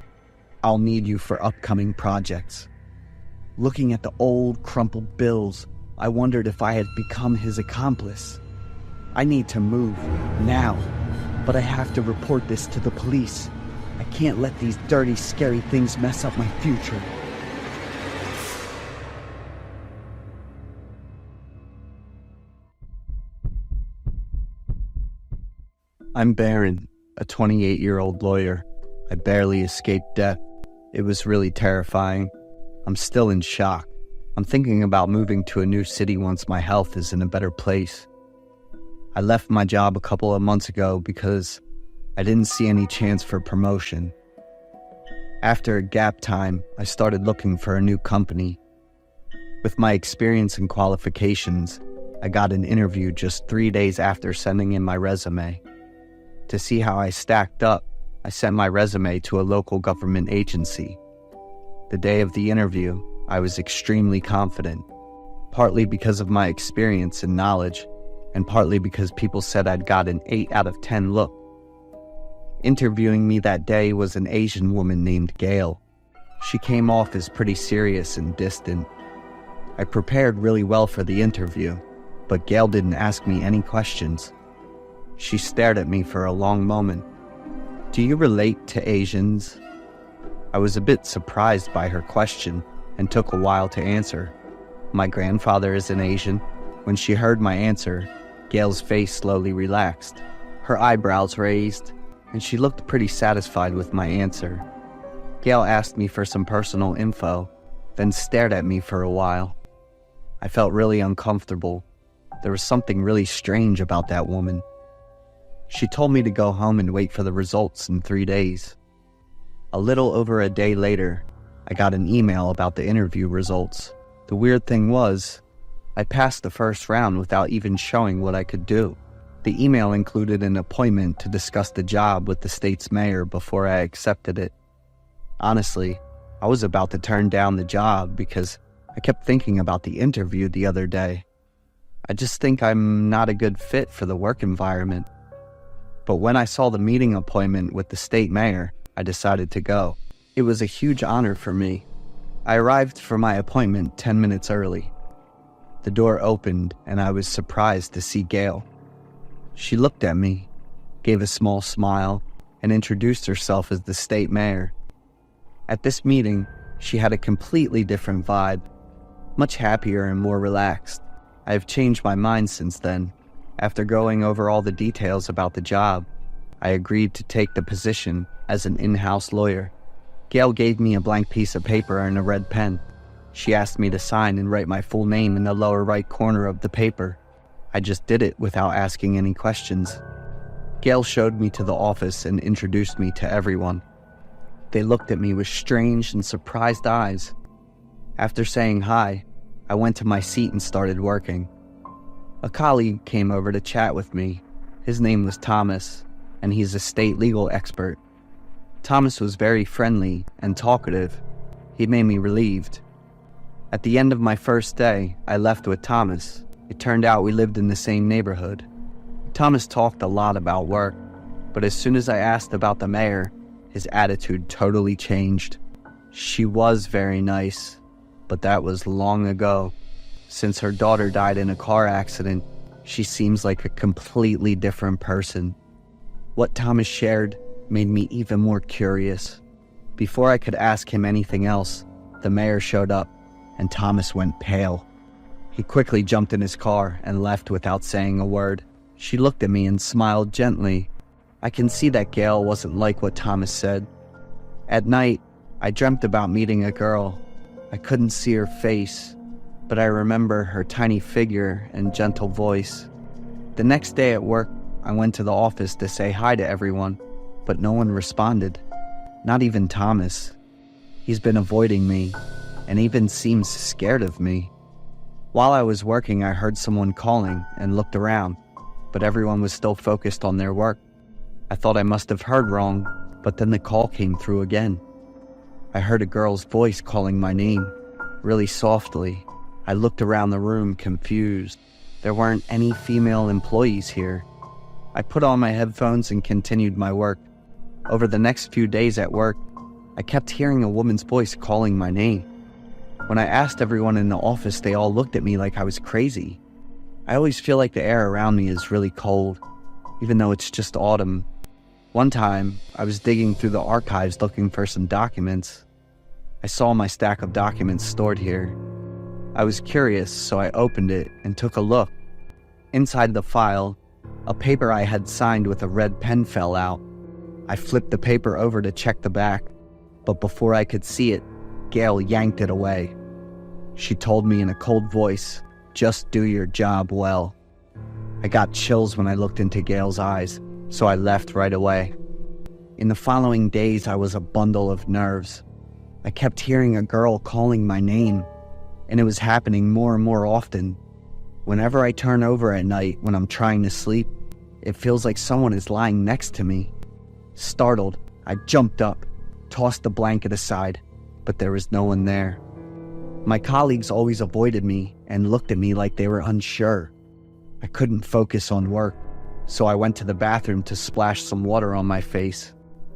Speaker 5: I'll need you for upcoming projects." Looking at the old, crumpled bills, I wondered if I had become his accomplice. I need to move, now, but I have to report this to the police. I can't let these dirty, scary things mess up my future. I'm Baron, a 28-year-old lawyer. I barely escaped death. It was really terrifying. I'm still in shock. I'm thinking about moving to a new city once my health is in a better place. I left my job a couple of months ago because I didn't see any chance for promotion. After a gap time, I started looking for a new company. With my experience and qualifications, I got an interview just 3 days after sending in my resume. To see how I stacked up, I sent my resume to a local government agency. The day of the interview, I was extremely confident, partly because of my experience and knowledge, and partly because people said I'd got an 8 out of 10 look. Interviewing me that day was an Asian woman named Gail. She came off as pretty serious and distant. I prepared really well for the interview, but Gail didn't ask me any questions. She stared at me for a long moment. "Do you relate to Asians?" I was a bit surprised by her question and took a while to answer. "My grandfather is an Asian." When she heard my answer, Gail's face slowly relaxed. Her eyebrows raised, and she looked pretty satisfied with my answer. Gail asked me for some personal info, then stared at me for a while. I felt really uncomfortable. There was something really strange about that woman. She told me to go home and wait for the results in 3 days. A little over a day later, I got an email about the interview results. The weird thing was, I passed the first round without even showing what I could do. The email included an appointment to discuss the job with the state's mayor before I accepted it. Honestly, I was about to turn down the job because I kept thinking about the interview the other day. I just think I'm not a good fit for the work environment. But when I saw the meeting appointment with the state mayor, I decided to go. It was a huge honor for me. I arrived for my appointment 10 minutes early. The door opened and I was surprised to see Gail. She looked at me, gave a small smile, and introduced herself as the state mayor. At this meeting, she had a completely different vibe, much happier and more relaxed. I have changed my mind since then. After going over all the details about the job, I agreed to take the position as an in-house lawyer. Gail gave me a blank piece of paper and a red pen. She asked me to sign and write my full name in the lower right corner of the paper. I just did it without asking any questions. Gail showed me to the office and introduced me to everyone. They looked at me with strange and surprised eyes. After saying hi, I went to my seat and started working. A colleague came over to chat with me. His name was Thomas, and he's a state legal expert. Thomas was very friendly and talkative. He made me relieved. At the end of my first day, I left with Thomas. It turned out we lived in the same neighborhood. Thomas talked a lot about work, but as soon as I asked about the mayor, his attitude totally changed. She was very nice, but that was long ago. Since her daughter died in a car accident, she seems like a completely different person. What Thomas shared made me even more curious. Before I could ask him anything else, the mayor showed up, and Thomas went pale. He quickly jumped in his car and left without saying a word. She looked at me and smiled gently. I can see that Gail wasn't like what Thomas said. At night, I dreamt about meeting a girl. I couldn't see her face, but I remember her tiny figure and gentle voice. The next day at work, I went to the office to say hi to everyone, but no one responded. Not even Thomas. He's been avoiding me, and even seems scared of me. While I was working, I heard someone calling and looked around, but everyone was still focused on their work. I thought I must have heard wrong, but then the call came through again. I heard a girl's voice calling my name, really softly. I looked around the room, confused. There weren't any female employees here. I put on my headphones and continued my work. Over the next few days at work, I kept hearing a woman's voice calling my name. When I asked everyone in the office, they all looked at me like I was crazy. I always feel like the air around me is really cold, even though it's just autumn. One time, I was digging through the archives looking for some documents. I saw my stack of documents stored here. I was curious, so I opened it and took a look. Inside the file, a paper I had signed with a red pen fell out. I flipped the paper over to check the back, but before I could see it, Gail yanked it away. She told me in a cold voice, "Just do your job well." I got chills when I looked into Gail's eyes, so I left right away. In the following days, I was a bundle of nerves. I kept hearing a girl calling my name, and it was happening more and more often. Whenever I turn over at night when I'm trying to sleep, it feels like someone is lying next to me. Startled, I jumped up, tossed the blanket aside, but there was no one there. My colleagues always avoided me and looked at me like they were unsure. I couldn't focus on work, so I went to the bathroom to splash some water on my face.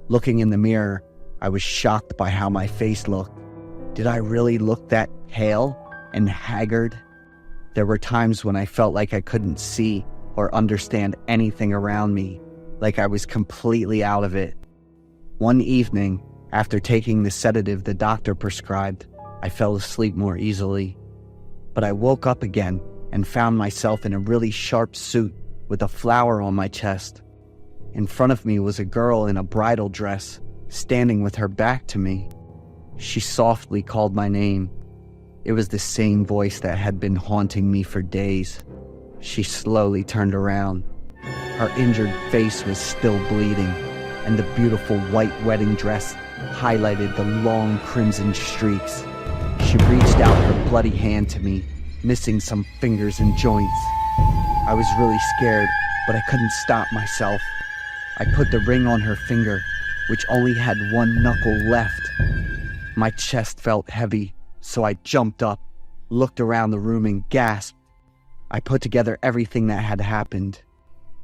Speaker 5: Looking in the mirror, I was shocked by how my face looked. Did I really look that pale and haggard? There were times when I felt like I couldn't see or understand anything around me, like I was completely out of it. One evening, after taking the sedative the doctor prescribed, I fell asleep more easily. But I woke up again and found myself in a really sharp suit with a flower on my chest. In front of me was a girl in a bridal dress, standing with her back to me. She softly called my name. It was the same voice that had been haunting me for days. She slowly turned around. Her injured face was still bleeding, and the beautiful white wedding dress highlighted the long crimson streaks. She reached out her bloody hand to me, missing some fingers and joints. I was really scared, but I couldn't stop myself. I put the ring on her finger, which only had one knuckle left. My chest felt heavy, so I jumped up, looked around the room and gasped. I put together everything that had happened.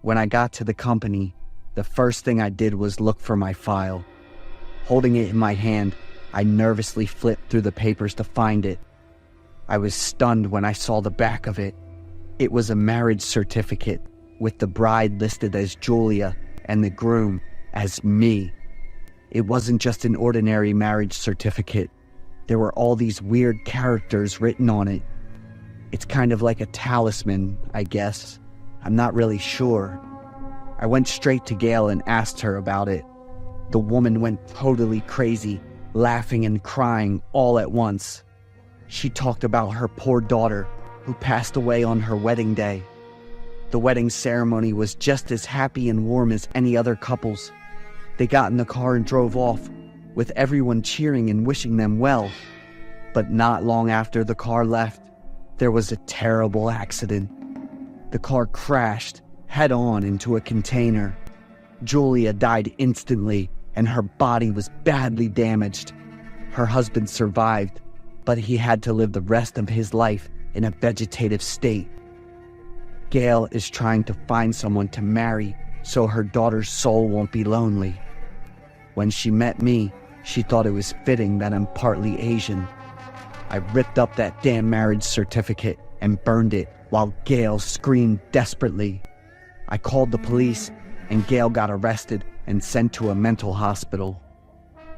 Speaker 5: When I got to the company, the first thing I did was look for my file. Holding it in my hand, I nervously flipped through the papers to find it. I was stunned when I saw the back of it. It was a marriage certificate, with the bride listed as Julia and the groom as me. It wasn't just an ordinary marriage certificate. There were all these weird characters written on it. It's kind of like a talisman, I guess. I'm not really sure. I went straight to Gail and asked her about it. The woman went totally crazy, laughing and crying all at once. She talked about her poor daughter, who passed away on her wedding day. The wedding ceremony was just as happy and warm as any other couple's. They got in the car and drove off, with everyone cheering and wishing them well. But not long after the car left, there was a terrible accident. The car crashed head-on into a container. Julia died instantly, and her body was badly damaged. Her husband survived, but he had to live the rest of his life in a vegetative state. Gail is trying to find someone to marry so her daughter's soul won't be lonely. When she met me, she thought it was fitting that I'm partly Asian. I ripped up that damn marriage certificate and burned it while Gail screamed desperately. I called the police, and Gail got arrested and sent to a mental hospital.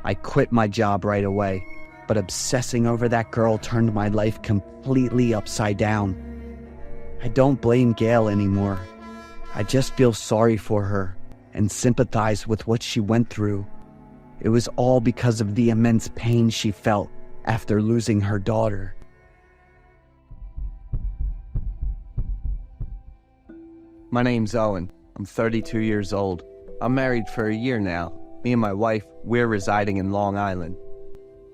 Speaker 5: I quit my job right away, but obsessing over that girl turned my life completely upside down. I don't blame Gail anymore. I just feel sorry for her and sympathize with what she went through. It was all because of the immense pain she felt after losing her daughter.
Speaker 6: My name's Owen. I'm 32 years old. I'm married for a year now. Me and my wife, we're residing in Long Island.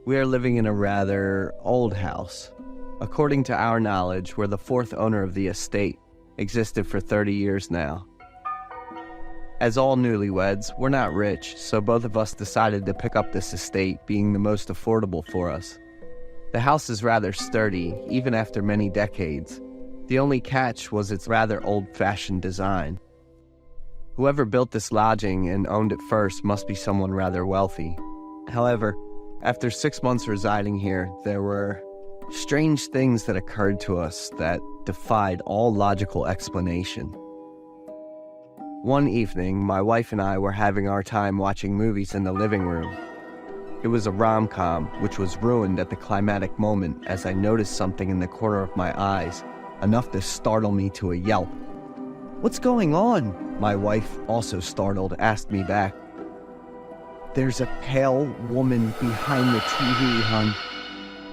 Speaker 6: We are living in a rather old house. According to our knowledge, we're the fourth owner of the estate, existed for 30 years now. As all newlyweds, we're not rich, so both of us decided to pick up this estate, being the most affordable for us. The house is rather sturdy, even after many decades. The only catch was its rather old-fashioned design. Whoever built this lodging and owned it first must be someone rather wealthy. However, after 6 months residing here, there were strange things that occurred to us that defied all logical explanation. One evening, my wife and I were having our time watching movies in the living room. It was a rom-com, which was ruined at the climatic moment as I noticed something in the corner of my eyes, enough to startle me to a yelp. "What's going on?" My wife, also startled, asked me back. "There's a pale woman behind the TV, hon."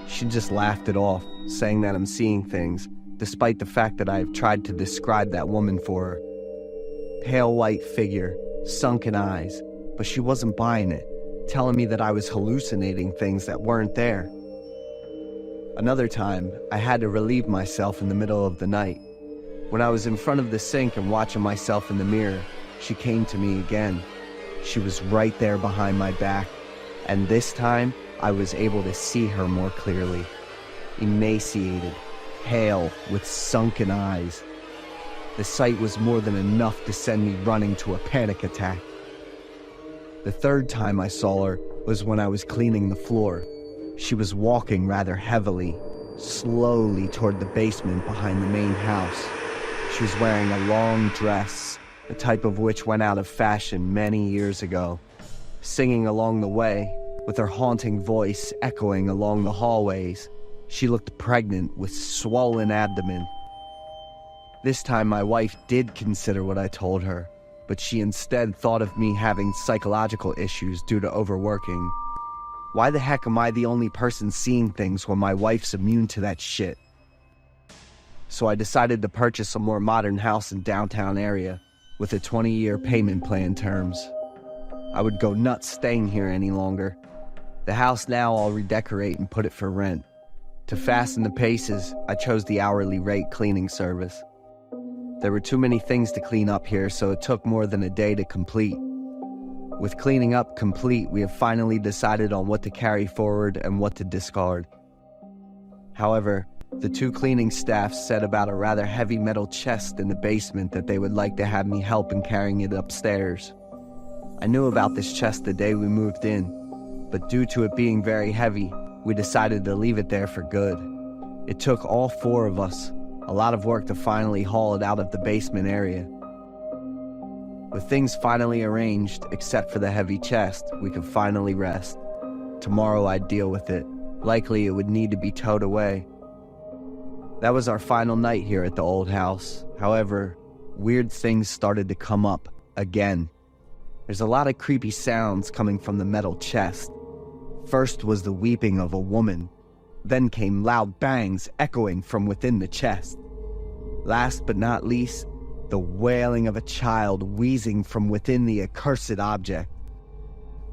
Speaker 6: She just laughed it off, saying that I'm seeing things, despite the fact that I've tried to describe that woman for her. Pale white figure, sunken eyes, but she wasn't buying it, telling me that I was hallucinating things that weren't there. Another time, I had to relieve myself in the middle of the night. When I was in front of the sink and watching myself in the mirror, she came to me again. She was right there behind my back, and this time I was able to see her more clearly. Emaciated, pale, with sunken eyes. The sight was more than enough to send me running to a panic attack. The third time I saw her was when I was cleaning the floor. She was walking rather heavily, slowly toward the basement behind the main house. She was wearing a long dress, the type of which went out of fashion many years ago, singing along the way, with her haunting voice echoing along the hallways. She looked pregnant with swollen abdomen. This time my wife did consider what I told her, but she instead thought of me having psychological issues due to overworking. Why the heck am I the only person seeing things when my wife's immune to that shit? So I decided to purchase a more modern house in downtown area with a 20-year payment plan terms. I would go nuts staying here any longer. The house now I'll redecorate and put it for rent. To fasten the paces, I chose the hourly rate cleaning service. There were too many things to clean up here, so it took more than a day to complete. With cleaning up complete, we have finally decided on what to carry forward and what to discard. However, the two cleaning staffs said about a rather heavy metal chest in the basement that they would like to have me help in carrying it upstairs. I knew about this chest the day we moved in, but due to it being very heavy, we decided to leave it there for good. It took all four of us a lot of work to finally haul it out of the basement area. With things finally arranged, except for the heavy chest, we could finally rest. Tomorrow I'd deal with it. Likely it would need to be towed away. That was our final night here at the old house. However, weird things started to come up again. There's a lot of creepy sounds coming from the metal chest. First was the weeping of a woman. Then came loud bangs echoing from within the chest. Last but not least, the wailing of a child wheezing from within the accursed object.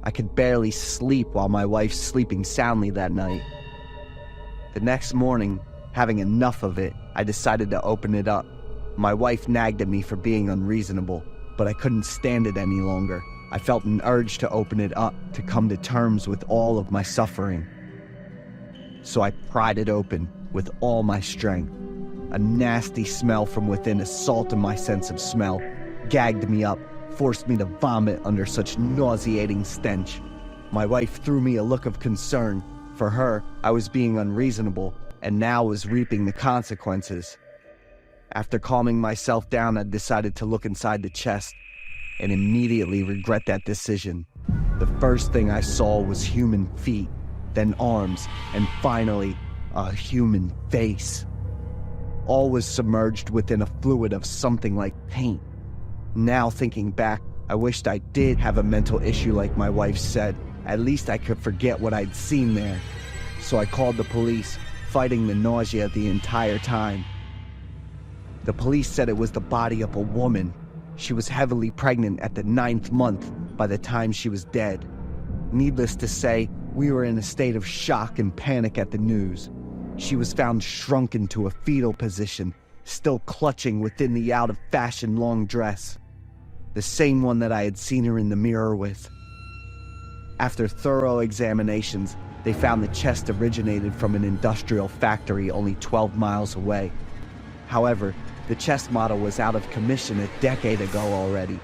Speaker 6: I could barely sleep while my wife's sleeping soundly that night. The next morning, having enough of it, I decided to open it up. My wife nagged at me for being unreasonable, but I couldn't stand it any longer. I felt an urge to open it up, to come to terms with all of my suffering. So I pried it open with all my strength. A nasty smell from within assaulted my sense of smell, gagged me up, forced me to vomit under such nauseating stench. My wife threw me a look of concern. For her, I was being unreasonable, and now was reaping the consequences. After calming myself down, I decided to look inside the chest, and immediately regret that decision. The first thing I saw was human feet, then arms, and finally, a human face. All was submerged within a fluid of something like paint. Now thinking back, I wished I did have a mental issue like my wife said. At least I could forget what I'd seen there. So I called the police, fighting the nausea the entire time. The police said it was the body of a woman. She was heavily pregnant at the 9th month by the time she was dead. Needless to say, we were in a state of shock and panic at the news. She was found shrunken to a fetal position, still clutching within the out-of-fashion long dress. The same one that I had seen her in the mirror with. After thorough examinations, they found the chest originated from an industrial factory only 12 miles away. However, the chest model was out of commission a decade ago already.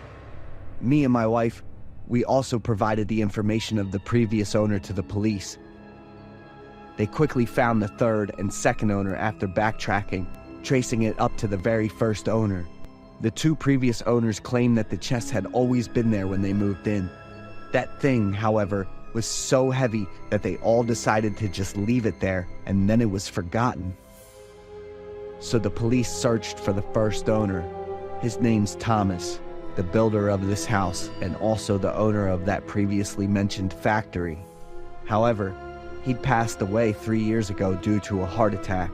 Speaker 6: Me and my wife, we also provided the information of the previous owner to the police. They quickly found the third and second owner after backtracking, tracing it up to the very first owner. The two previous owners claimed that the chest had always been there when they moved in. That thing, however, was so heavy that they all decided to just leave it there, and then it was forgotten. So the police searched for the first owner. His name's Thomas, the builder of this house, and also the owner of that previously mentioned factory. However, he'd passed away 3 years ago due to a heart attack.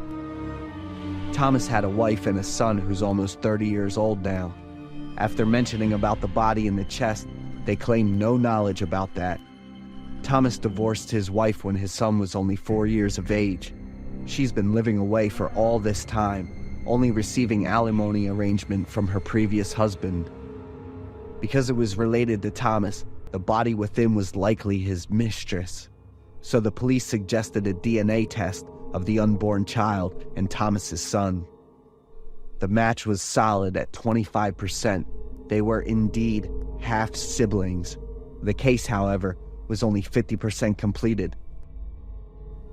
Speaker 6: Thomas had a wife and a son who's almost 30 years old now. After mentioning about the body in the chest, They claim no knowledge about that. Thomas divorced his wife when his son was only 4 years of age. She's been living away for all this time, only receiving alimony arrangement from her previous husband. Because it was related to Thomas, the body within was likely his mistress. So the police suggested a DNA test of the unborn child and Thomas's son. The match was solid at 25%. They were indeed half-siblings. The case, however, was only 50% completed.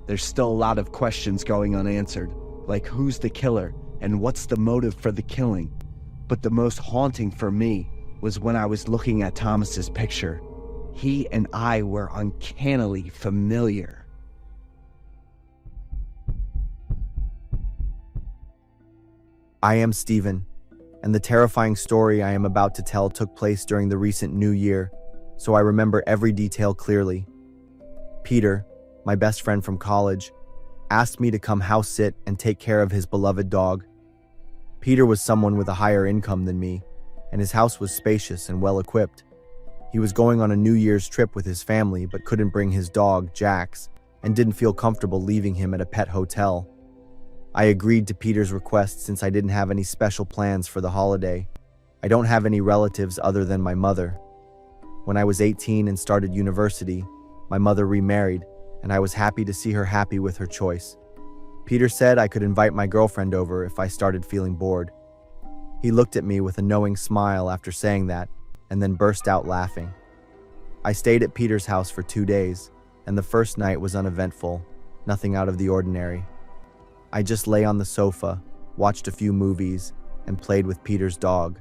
Speaker 6: There's still a lot of questions going unanswered, like who's the killer and what's the motive for the killing. But the most haunting for me was when I was looking at Thomas's picture. He and I were uncannily familiar.
Speaker 2: I am Stephen, and the terrifying story I am about to tell took place during the recent New Year, so I remember every detail clearly. Peter, my best friend from college, asked me to come house sit and take care of his beloved dog. Peter was someone with a higher income than me, and his house was spacious and well equipped. He was going on a New Year's trip with his family but couldn't bring his dog, Jax, and didn't feel comfortable leaving him at a pet hotel. I agreed to Peter's request since I didn't have any special plans for the holiday. I don't have any relatives other than my mother. When I was 18 and started university, my mother remarried, and I was happy to see her happy with her choice. Peter said I could invite my girlfriend over if I started feeling bored. He looked at me with a knowing smile after saying that, and then burst out laughing. I stayed at Peter's house for 2 days, and the first night was uneventful, nothing out of the ordinary. I just lay on the sofa, watched a few movies, and played with Peter's dog.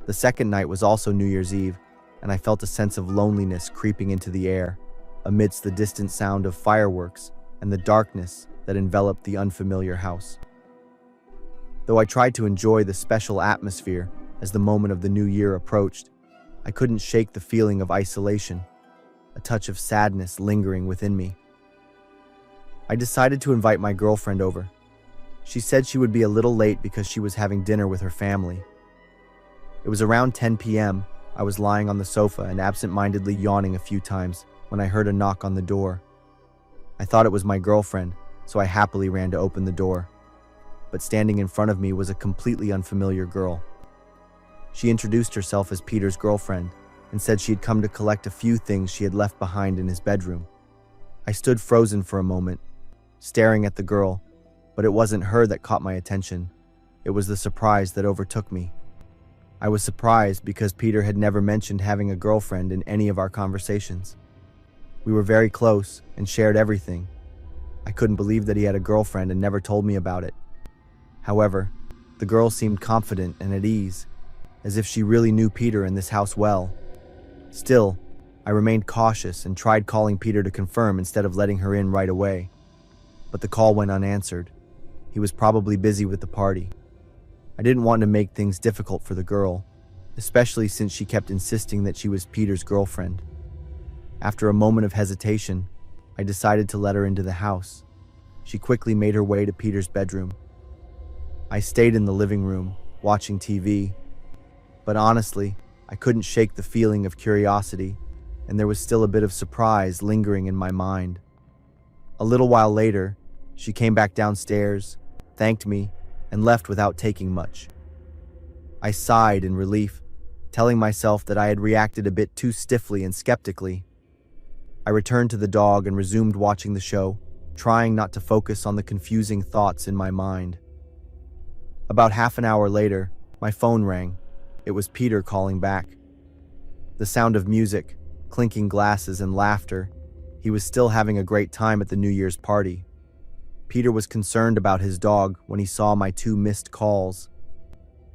Speaker 2: The second night was also New Year's Eve, and I felt a sense of loneliness creeping into the air, amidst the distant sound of fireworks and the darkness that enveloped the unfamiliar house. Though I tried to enjoy the special atmosphere as the moment of the new year approached, I couldn't shake the feeling of isolation, a touch of sadness lingering within me. I decided to invite my girlfriend over. She said she would be a little late because she was having dinner with her family. It was around 10 p.m. I was lying on the sofa and absent-mindedly yawning a few times when I heard a knock on the door. I thought it was my girlfriend, so I happily ran to open the door. But standing in front of me was a completely unfamiliar girl. She introduced herself as Peter's girlfriend and said she had come to collect a few things she had left behind in his bedroom. I stood frozen for a moment, staring at the girl, but it wasn't her that caught my attention. It was the surprise that overtook me. I was surprised because Peter had never mentioned having a girlfriend in any of our conversations. We were very close and shared everything. I couldn't believe that he had a girlfriend and never told me about it. However, the girl seemed confident and at ease, as if she really knew Peter and this house well. Still, I remained cautious and tried calling Peter to confirm instead of letting her in right away. But the call went unanswered. He was probably busy with the party. I didn't want to make things difficult for the girl, especially since she kept insisting that she was Peter's girlfriend. After a moment of hesitation, I decided to let her into the house. She quickly made her way to Peter's bedroom. I stayed in the living room, watching TV. But honestly, I couldn't shake the feeling of curiosity, and there was still a bit of surprise lingering in my mind. A little while later, she came back downstairs, thanked me, and left without taking much. I sighed in relief, telling myself that I had reacted a bit too stiffly and skeptically. I returned to the dog and resumed watching the show, trying not to focus on the confusing thoughts in my mind. About half an hour later, my phone rang. It was Peter calling back. The sound of music, clinking glasses, and laughter. He was still having a great time at the New Year's party. Peter was concerned about his dog when he saw my 2 missed calls.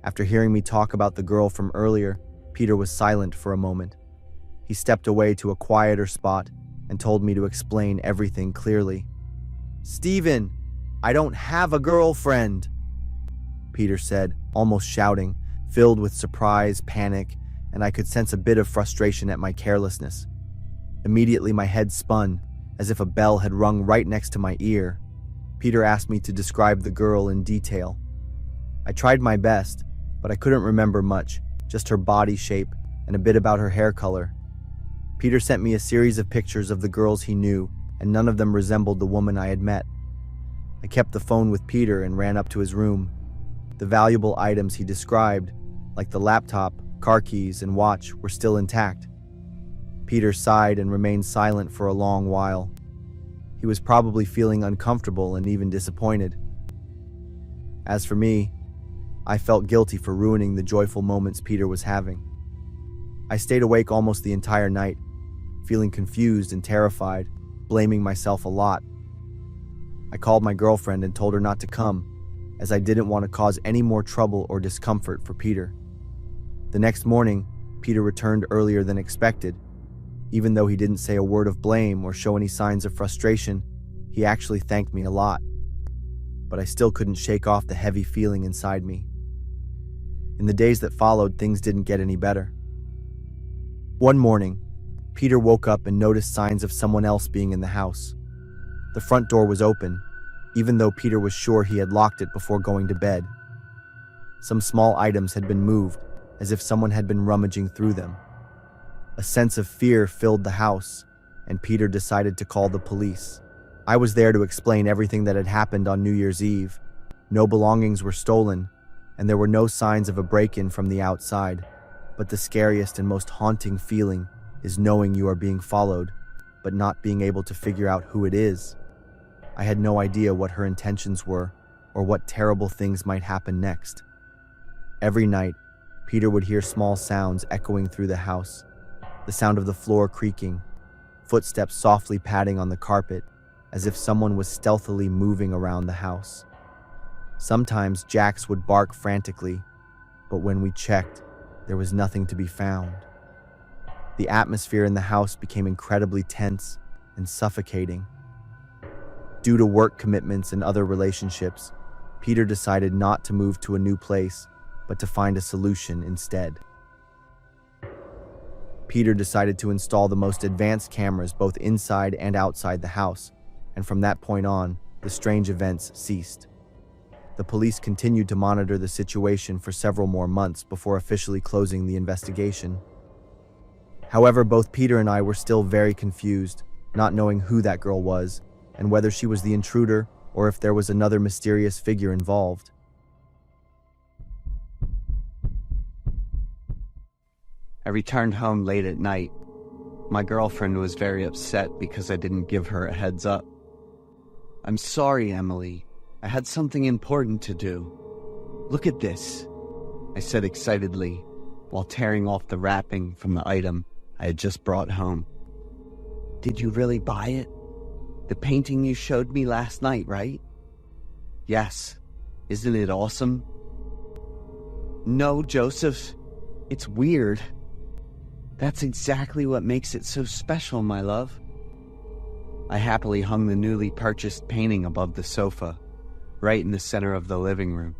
Speaker 2: After hearing me talk about the girl from earlier, Peter was silent for a moment. He stepped away to a quieter spot and told me to explain everything clearly. "Stephen, I don't have a girlfriend," Peter said, almost shouting, filled with surprise, panic, and I could sense a bit of frustration at my carelessness. Immediately my head spun, as if a bell had rung right next to my ear. Peter asked me to describe the girl in detail. I tried my best, but I couldn't remember much, just her body shape and a bit about her hair color. Peter sent me a series of pictures of the girls he knew, and none of them resembled the woman I had met. I kept the phone with Peter and ran up to his room. The valuable items he described, like the laptop, car keys, and watch, were still intact. Peter sighed and remained silent for a long while. He was probably feeling uncomfortable and even disappointed. As for me, I felt guilty for ruining the joyful moments Peter was having. I stayed awake almost the entire night, feeling confused and terrified, blaming myself a lot. I called my girlfriend and told her not to come, as I didn't want to cause any more trouble or discomfort for Peter. The next morning, Peter returned earlier than expected. Even though he didn't say a word of blame or show any signs of frustration, he actually thanked me a lot. But I still couldn't shake off the heavy feeling inside me. In the days that followed, things didn't get any better. One morning, Peter woke up and noticed signs of someone else being in the house. The front door was open, even though Peter was sure he had locked it before going to bed. Some small items had been moved, as if someone had been rummaging through them. A sense of fear filled the house, and Peter decided to call the police. I was there to explain everything that had happened on New Year's Eve. No belongings were stolen, and there were no signs of a break-in from the outside. But the scariest and most haunting feeling is knowing you are being followed, but not being able to figure out who it is. I had no idea what her intentions were, or what terrible things might happen next. Every night, Peter would hear small sounds echoing through the house. The sound of the floor creaking, footsteps softly padding on the carpet, as if someone was stealthily moving around the house. Sometimes Jax would bark frantically, but when we checked, there was nothing to be found. The atmosphere in the house became incredibly tense and suffocating. Due to work commitments and other relationships, Peter decided not to move to a new place, but to find a solution instead. Peter decided to install the most advanced cameras both inside and outside the house, and from that point on, the strange events ceased. The police continued to monitor the situation for several more months before officially closing the investigation. However, both Peter and I were still very confused, not knowing who that girl was, and whether she was the intruder or if there was another mysterious figure involved.
Speaker 5: I returned home late at night. My girlfriend was very upset because I didn't give her a heads up. "I'm sorry, Emily. I had something important to do. Look at this," I said excitedly, while tearing off the wrapping from the item I had just brought home. "Did you really buy it? The painting you showed me last night, right?" "Yes. Isn't it awesome?" "No, Joseph. It's weird. That's exactly what makes it so special, my love." I happily hung the newly purchased painting above the sofa, right in the center of the living room.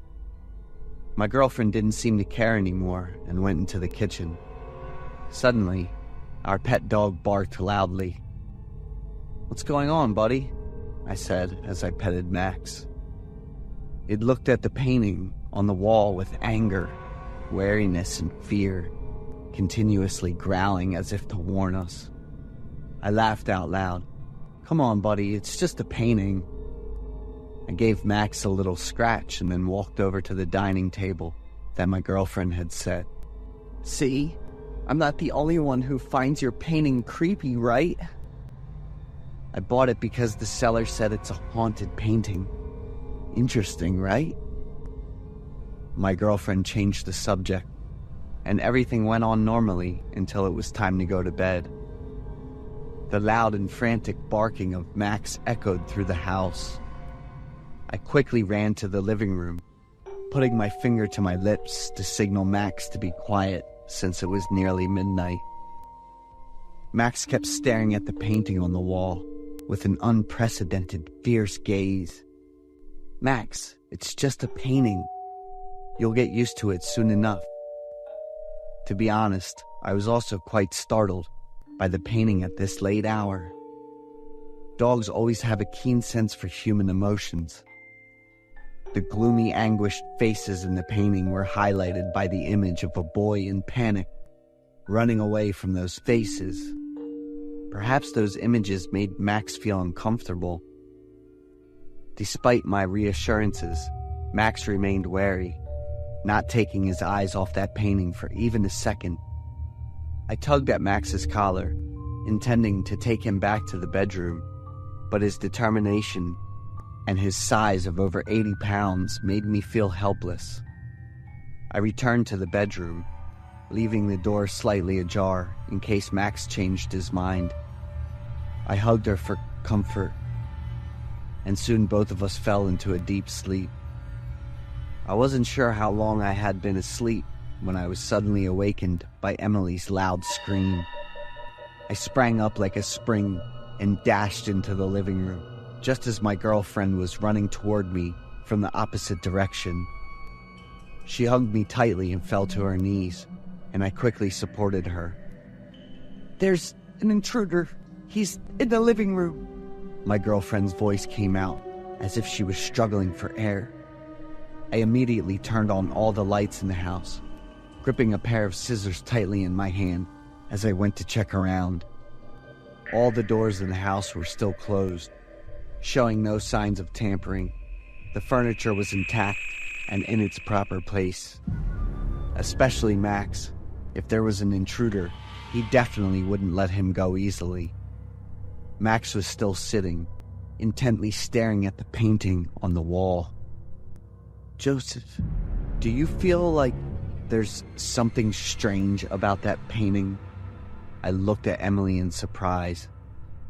Speaker 5: My girlfriend didn't seem to care anymore and went into the kitchen. Suddenly, our pet dog barked loudly. "What's going on, buddy?" I said as I petted Max. It looked at the painting on the wall with anger, wariness, and fear, continuously growling as if to warn us. I laughed out loud. "Come on, buddy, it's just a painting." I gave Max a little scratch and then walked over to the dining table that my girlfriend had set. "See? I'm not the only one who finds your painting creepy, right? I bought it because the seller said it's a haunted painting. Interesting, right?" My girlfriend changed the subject, and everything went on normally until it was time to go to bed. The loud and frantic barking of Max echoed through the house. I quickly ran to the living room, putting my finger to my lips to signal Max to be quiet since it was nearly midnight. Max kept staring at the painting on the wall with an unprecedented, fierce gaze. "Max, it's just a painting. You'll get used to it soon enough." To be honest, I was also quite startled by the painting at this late hour. Dogs always have a keen sense for human emotions. The gloomy, anguished faces in the painting were highlighted by the image of a boy in panic, running away from those faces. Perhaps those images made Max feel uncomfortable. Despite my reassurances, Max remained wary, not taking his eyes off that painting for even a second. I tugged at Max's collar, intending to take him back to the bedroom, but his determination and his size of over 80 pounds made me feel helpless. I returned to the bedroom, leaving the door slightly ajar in case Max changed his mind. I hugged her for comfort, and soon both of us fell into a deep sleep. I wasn't sure how long I had been asleep when I was suddenly awakened by Emily's loud scream. I sprang up like a spring and dashed into the living room, just as my girlfriend was running toward me from the opposite direction. She hugged me tightly and fell to her knees, and I quickly supported her. "There's an intruder. He's in the living room." My girlfriend's voice came out as if she was struggling for air. I immediately turned on all the lights in the house, gripping a pair of scissors tightly in my hand as I went to check around. All the doors in the house were still closed, showing no signs of tampering. The furniture was intact and in its proper place. Especially Max. If there was an intruder, he definitely wouldn't let him go easily. Max was still sitting, intently staring at the painting on the wall. "Joseph, do you feel like there's something strange about that painting?" I looked at Emily in surprise,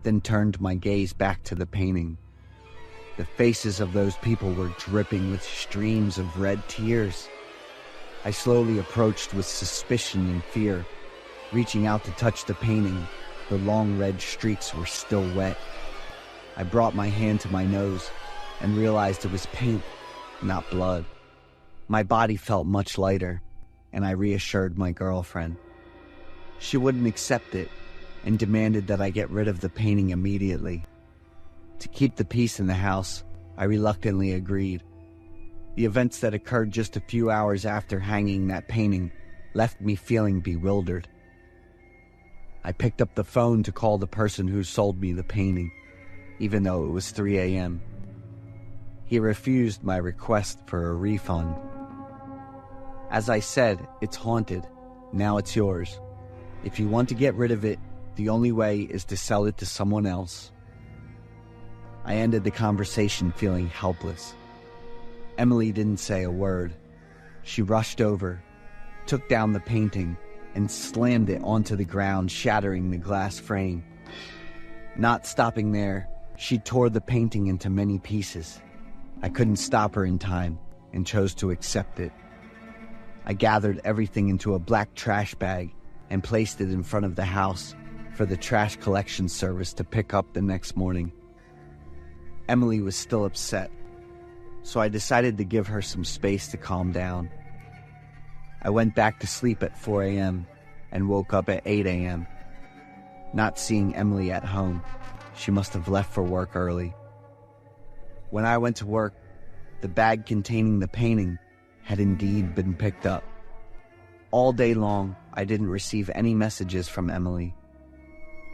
Speaker 5: then turned my gaze back to the painting. The faces of those people were dripping with streams of red tears. I slowly approached with suspicion and fear. Reaching out to touch the painting, the long red streaks were still wet. I brought my hand to my nose and realized it was paint, not blood. My body felt much lighter, and I reassured my girlfriend. She wouldn't accept it and demanded that I get rid of the painting immediately. To keep the peace in the house, I reluctantly agreed. The events that occurred just a few hours after hanging that painting left me feeling bewildered. I picked up the phone to call the person who sold me the painting, even though it was 3 a.m. He refused my request for a refund. "As I said, it's haunted. Now it's yours. If you want to get rid of it, the only way is to sell it to someone else." I ended the conversation feeling helpless. Emily didn't say a word. She rushed over, took down the painting, and slammed it onto the ground, shattering the glass frame. Not stopping there, she tore the painting into many pieces. I couldn't stop her in time and chose to accept it. I gathered everything into a black trash bag and placed it in front of the house for the trash collection service to pick up the next morning. Emily was still upset, so I decided to give her some space to calm down. I went back to sleep at 4 a.m. and woke up at 8 a.m. Not seeing Emily at home, she must have left for work early. When I went to work, the bag containing the painting had indeed been picked up. All day long, I didn't receive any messages from Emily.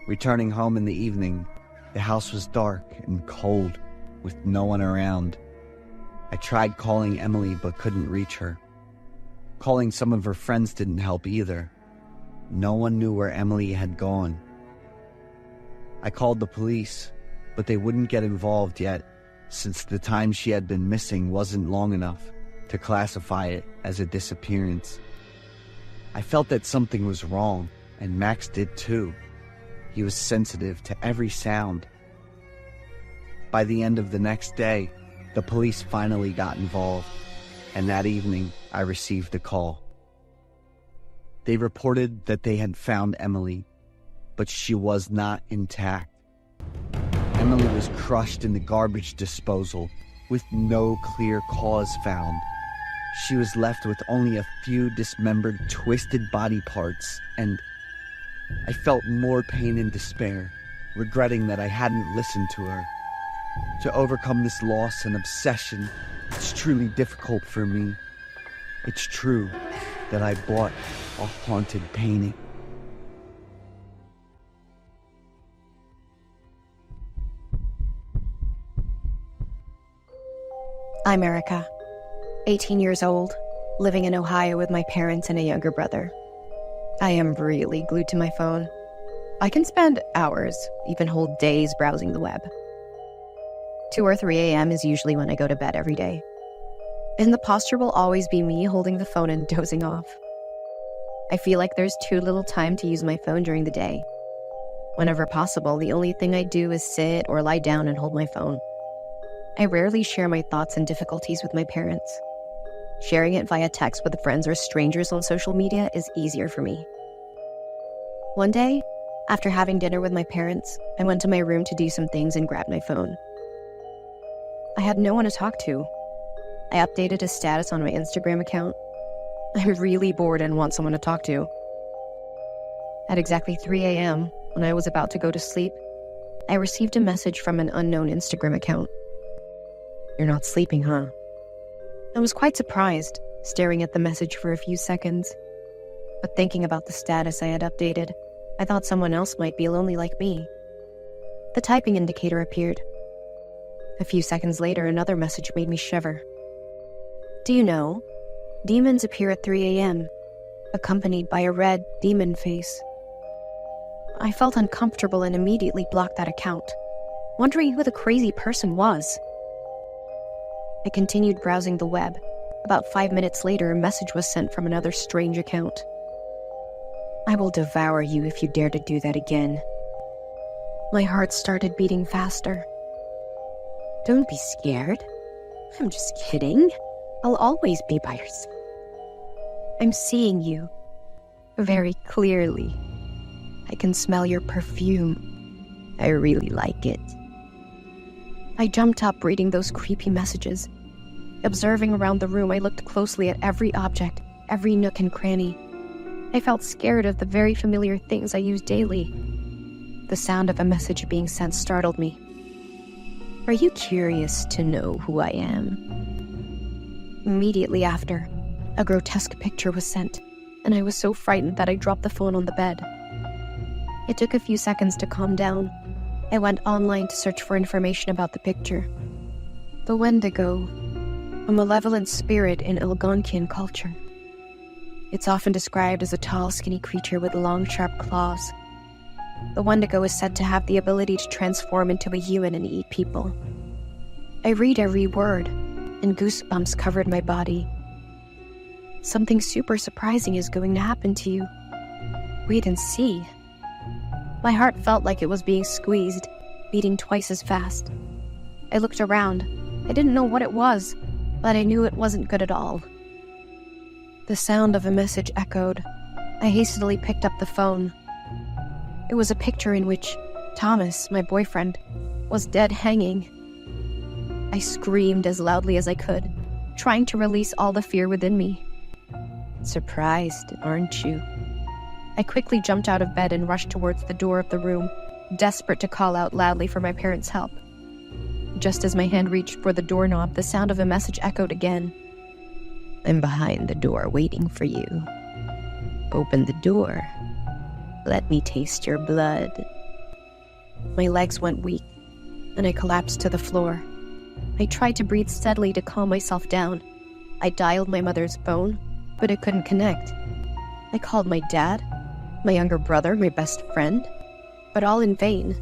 Speaker 5: Returning home in the evening, the house was dark and cold, with no one around. I tried calling Emily but couldn't reach her. Calling some of her friends didn't help either. No one knew where Emily had gone. I called the police, but they wouldn't get involved yet, since the time she had been missing wasn't long enough to classify it as a disappearance. I felt that something was wrong, and Max did too. He was sensitive to every sound. By the end of the next day, the police finally got involved, and that evening I received a call. They reported that they had found Emily, but she was not intact. Emily was crushed in the garbage disposal with no clear cause found. She was left with only a few dismembered, twisted body parts, and I felt more pain and despair, regretting that I hadn't listened to her. To overcome this loss and obsession, it's truly difficult for me. It's true that I bought a haunted painting.
Speaker 7: I'm Erica, 18 years old, living in Ohio with my parents and a younger brother. I am really glued to my phone. I can spend hours, even whole days browsing the web. 2 or 3 a.m. is usually when I go to bed every day. And the posture will always be me holding the phone and dozing off. I feel like there's too little time to use my phone during the day. Whenever possible, the only thing I do is sit or lie down and hold my phone. I rarely share my thoughts and difficulties with my parents. Sharing it via text with friends or strangers on social media is easier for me. One day, after having dinner with my parents, I went to my room to do some things and grabbed my phone. I had no one to talk to. I updated a status on my Instagram account. I'm really bored and want someone to talk to. At exactly 3 a.m., when I was about to go to sleep, I received a message from an unknown Instagram account. "You're not sleeping, huh?" I was quite surprised, staring at the message for a few seconds. But thinking about the status I had updated, I thought someone else might be lonely like me. The typing indicator appeared. A few seconds later, another message made me shiver. "Do you know, demons appear at 3 a.m., accompanied by a red demon face." I felt uncomfortable and immediately blocked that account, wondering who the crazy person was. I continued browsing the web. About 5 minutes later, a message was sent from another strange account. "I will devour you if you dare to do that again." My heart started beating faster. "Don't be scared. I'm just kidding. I'll always be by your side. I'm seeing you very clearly. I can smell your perfume. I really like it." I jumped up reading those creepy messages. Observing around the room, I looked closely at every object, every nook and cranny. I felt scared of the very familiar things I use daily. The sound of a message being sent startled me. "Are you curious to know who I am?" Immediately after, a grotesque picture was sent, and I was so frightened that I dropped the phone on the bed. It took a few seconds to calm down. I went online to search for information about the picture. The Wendigo, a malevolent spirit in Algonquian culture. It's often described as a tall, skinny creature with long, sharp claws. The Wendigo is said to have the ability to transform into a human and eat people. I read every word, and goosebumps covered my body. "Something super surprising is going to happen to you. Wait and see." My heart felt like it was being squeezed, beating twice as fast. I looked around. I didn't know what it was, but I knew it wasn't good at all. The sound of a message echoed. I hastily picked up the phone. It was a picture in which Thomas, my boyfriend, was dead hanging. I screamed as loudly as I could, trying to release all the fear within me. "Surprised, aren't you?" I quickly jumped out of bed and rushed towards the door of the room, desperate to call out loudly for my parents' help. Just as my hand reached for the doorknob, the sound of a message echoed again. "I'm behind the door waiting for you. Open the door. Let me taste your blood." My legs went weak, and I collapsed to the floor. I tried to breathe steadily to calm myself down. I dialed my mother's phone, but it couldn't connect. I called my dad, my younger brother, my best friend, but all in vain.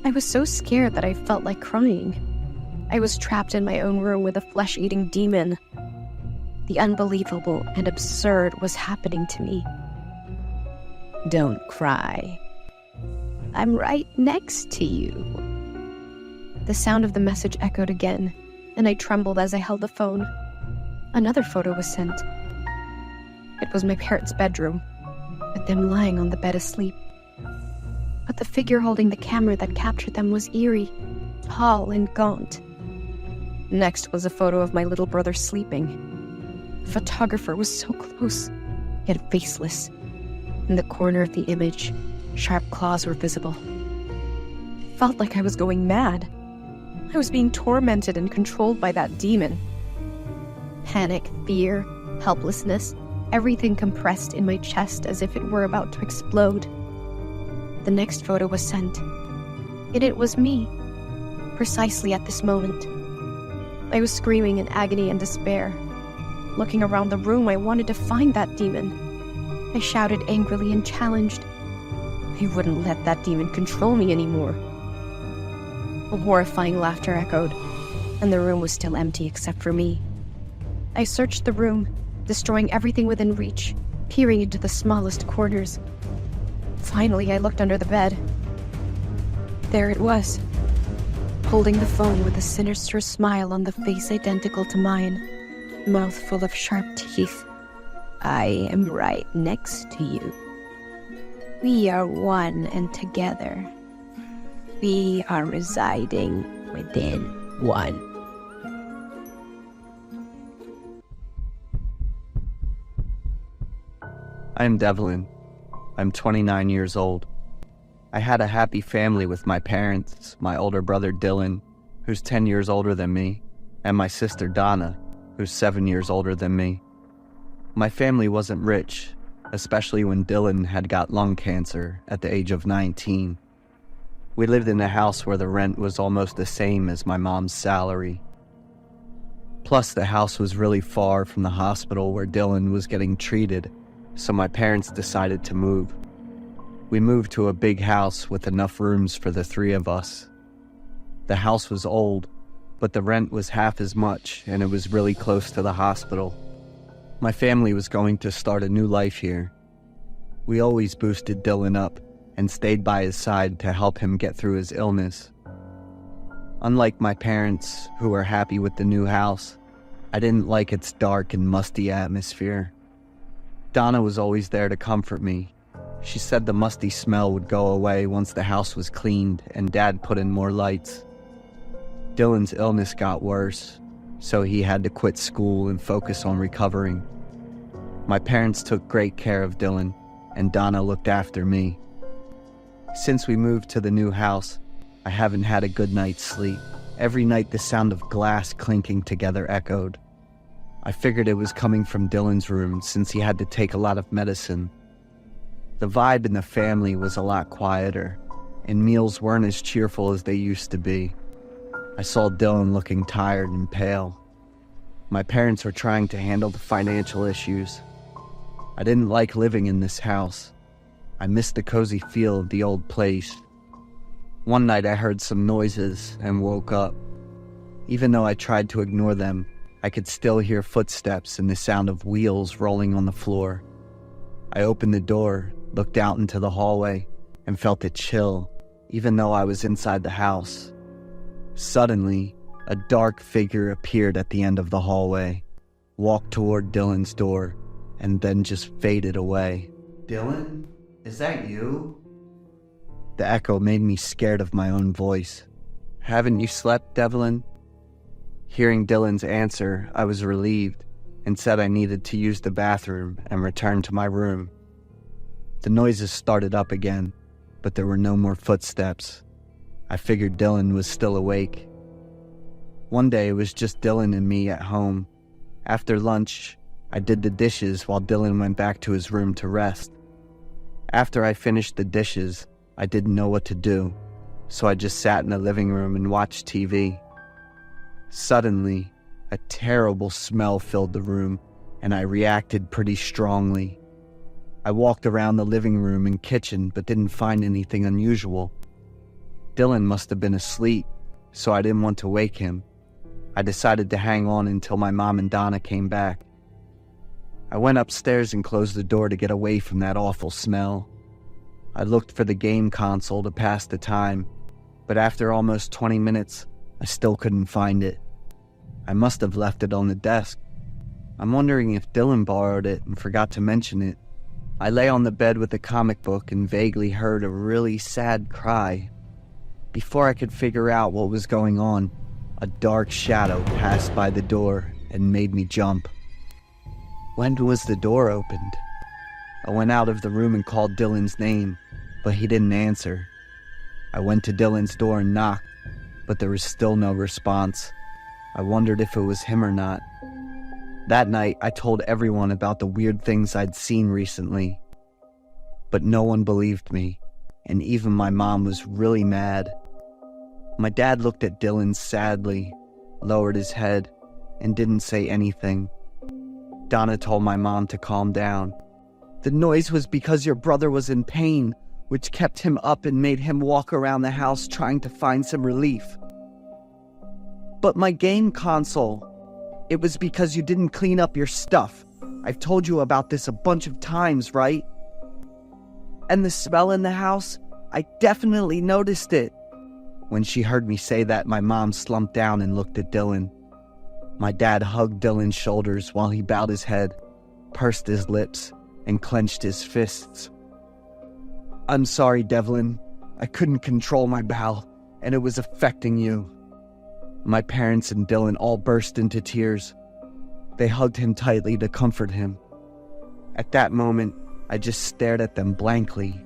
Speaker 7: I was so scared that I felt like crying. I was trapped in my own room with a flesh-eating demon. The unbelievable and absurd was happening to me. "Don't cry. I'm right next to you." The sound of the message echoed again, and I trembled as I held the phone. Another photo was sent. It was my parents' bedroom, with them lying on the bed asleep. But the figure holding the camera that captured them was eerie, tall and gaunt. Next was a photo of my little brother sleeping. The photographer was so close, yet faceless. In the corner of the image, sharp claws were visible. It felt like I was going mad. I was being tormented and controlled by that demon. Panic, fear, helplessness, everything compressed in my chest as if it were about to explode. The next photo was sent, and it was me, precisely at this moment. I was screaming in agony and despair. Looking around the room, I wanted to find that demon. I shouted angrily and challenged. I wouldn't let that demon control me anymore. A horrifying laughter echoed, and the room was still empty except for me. I searched the room, destroying everything within reach, peering into the smallest corners. Finally, I looked under the bed. There it was, holding the phone with a sinister smile on the face identical to mine, mouth full of sharp teeth. I am right next to you. We are one and together. We are residing within one.
Speaker 5: I am Devlin. I'm 29 years old. I had a happy family with my parents, my older brother Dylan, who's 10 years older than me, and my sister Donna, who's 7 years older than me. My family wasn't rich, especially when Dylan had got lung cancer at the age of 19. We lived in a house where the rent was almost the same as my mom's salary. Plus, the house was really far from the hospital where Dylan was getting treated, so my parents decided to move. We moved to a big house with enough rooms for the three of us. The house was old, but the rent was half as much, and it was really close to the hospital. My family was going to start a new life here. We always boosted Dylan up and stayed by his side to help him get through his illness. Unlike my parents, who were happy with the new house, I didn't like its dark and musty atmosphere. Donna was always there to comfort me. She said the musty smell would go away once the house was cleaned and Dad put in more lights. Dylan's illness got worse, so he had to quit school and focus on recovering. My parents took great care of Dylan, and Donna looked after me. Since we moved to the new house, I haven't had a good night's sleep. Every night the sound of glass clinking together echoed. I figured it was coming from Dylan's room since he had to take a lot of medicine. The vibe in the family was a lot quieter, and meals weren't as cheerful as they used to be. I saw Dylan looking tired and pale. My parents were trying to handle the financial issues. I didn't like living in this house. I missed the cozy feel of the old place. One night I heard some noises and woke up. Even though I tried to ignore them, I could still hear footsteps and the sound of wheels rolling on the floor. I opened the door, looked out into the hallway, and felt it chill, even though I was inside the house. Suddenly, a dark figure appeared at the end of the hallway, walked toward Dylan's door, and then just faded away.
Speaker 1: Dylan? Is that you?
Speaker 5: The echo made me scared of my own voice. Haven't you slept, Devlin? Hearing Dylan's answer, I was relieved and said I needed to use the bathroom and returned to my room. The noises started up again, but there were no more footsteps. I figured Dylan was still awake. One day it was just Dylan and me at home. After lunch, I did the dishes while Dylan went back to his room to rest. After I finished the dishes, I didn't know what to do, so I just sat in the living room and watched TV. Suddenly, a terrible smell filled the room, and I reacted pretty strongly. I walked around the living room and kitchen but didn't find anything unusual. Dylan must have been asleep, so I didn't want to wake him. I decided to hang on until my mom and Donna came back. I went upstairs and closed the door to get away from that awful smell. I looked for the game console to pass the time, but after almost 20 minutes, I still couldn't find it. I must have left it on the desk. I'm wondering if Dylan borrowed it and forgot to mention it. I lay on the bed with the comic book and vaguely heard a really sad cry. Before I could figure out what was going on, a dark shadow passed by the door and made me jump. When was the door opened? I went out of the room and called Dylan's name, but he didn't answer. I went to Dylan's door and knocked, but there was still no response. I wondered if it was him or not. That night, I told everyone about the weird things I'd seen recently. But no one believed me, and even my mom was really mad. My dad looked at Dylan sadly, lowered his head, and didn't say anything. Donna told my mom to calm down. The noise was because your brother was in pain, which kept him up and made him walk around the house trying to find some relief. But my game console, it was because you didn't clean up your stuff. I've told you about this a bunch of times, right? And the smell in the house, I definitely noticed it. When she heard me say that, my mom slumped down and looked at Dylan. My dad hugged Dylan's shoulders while he bowed his head, pursed his lips, and clenched his fists. I'm sorry, Devlin. I couldn't control my bowel, and it was affecting you. My parents and Dylan all burst into tears. They hugged him tightly to comfort him. At that moment, I just stared at them blankly.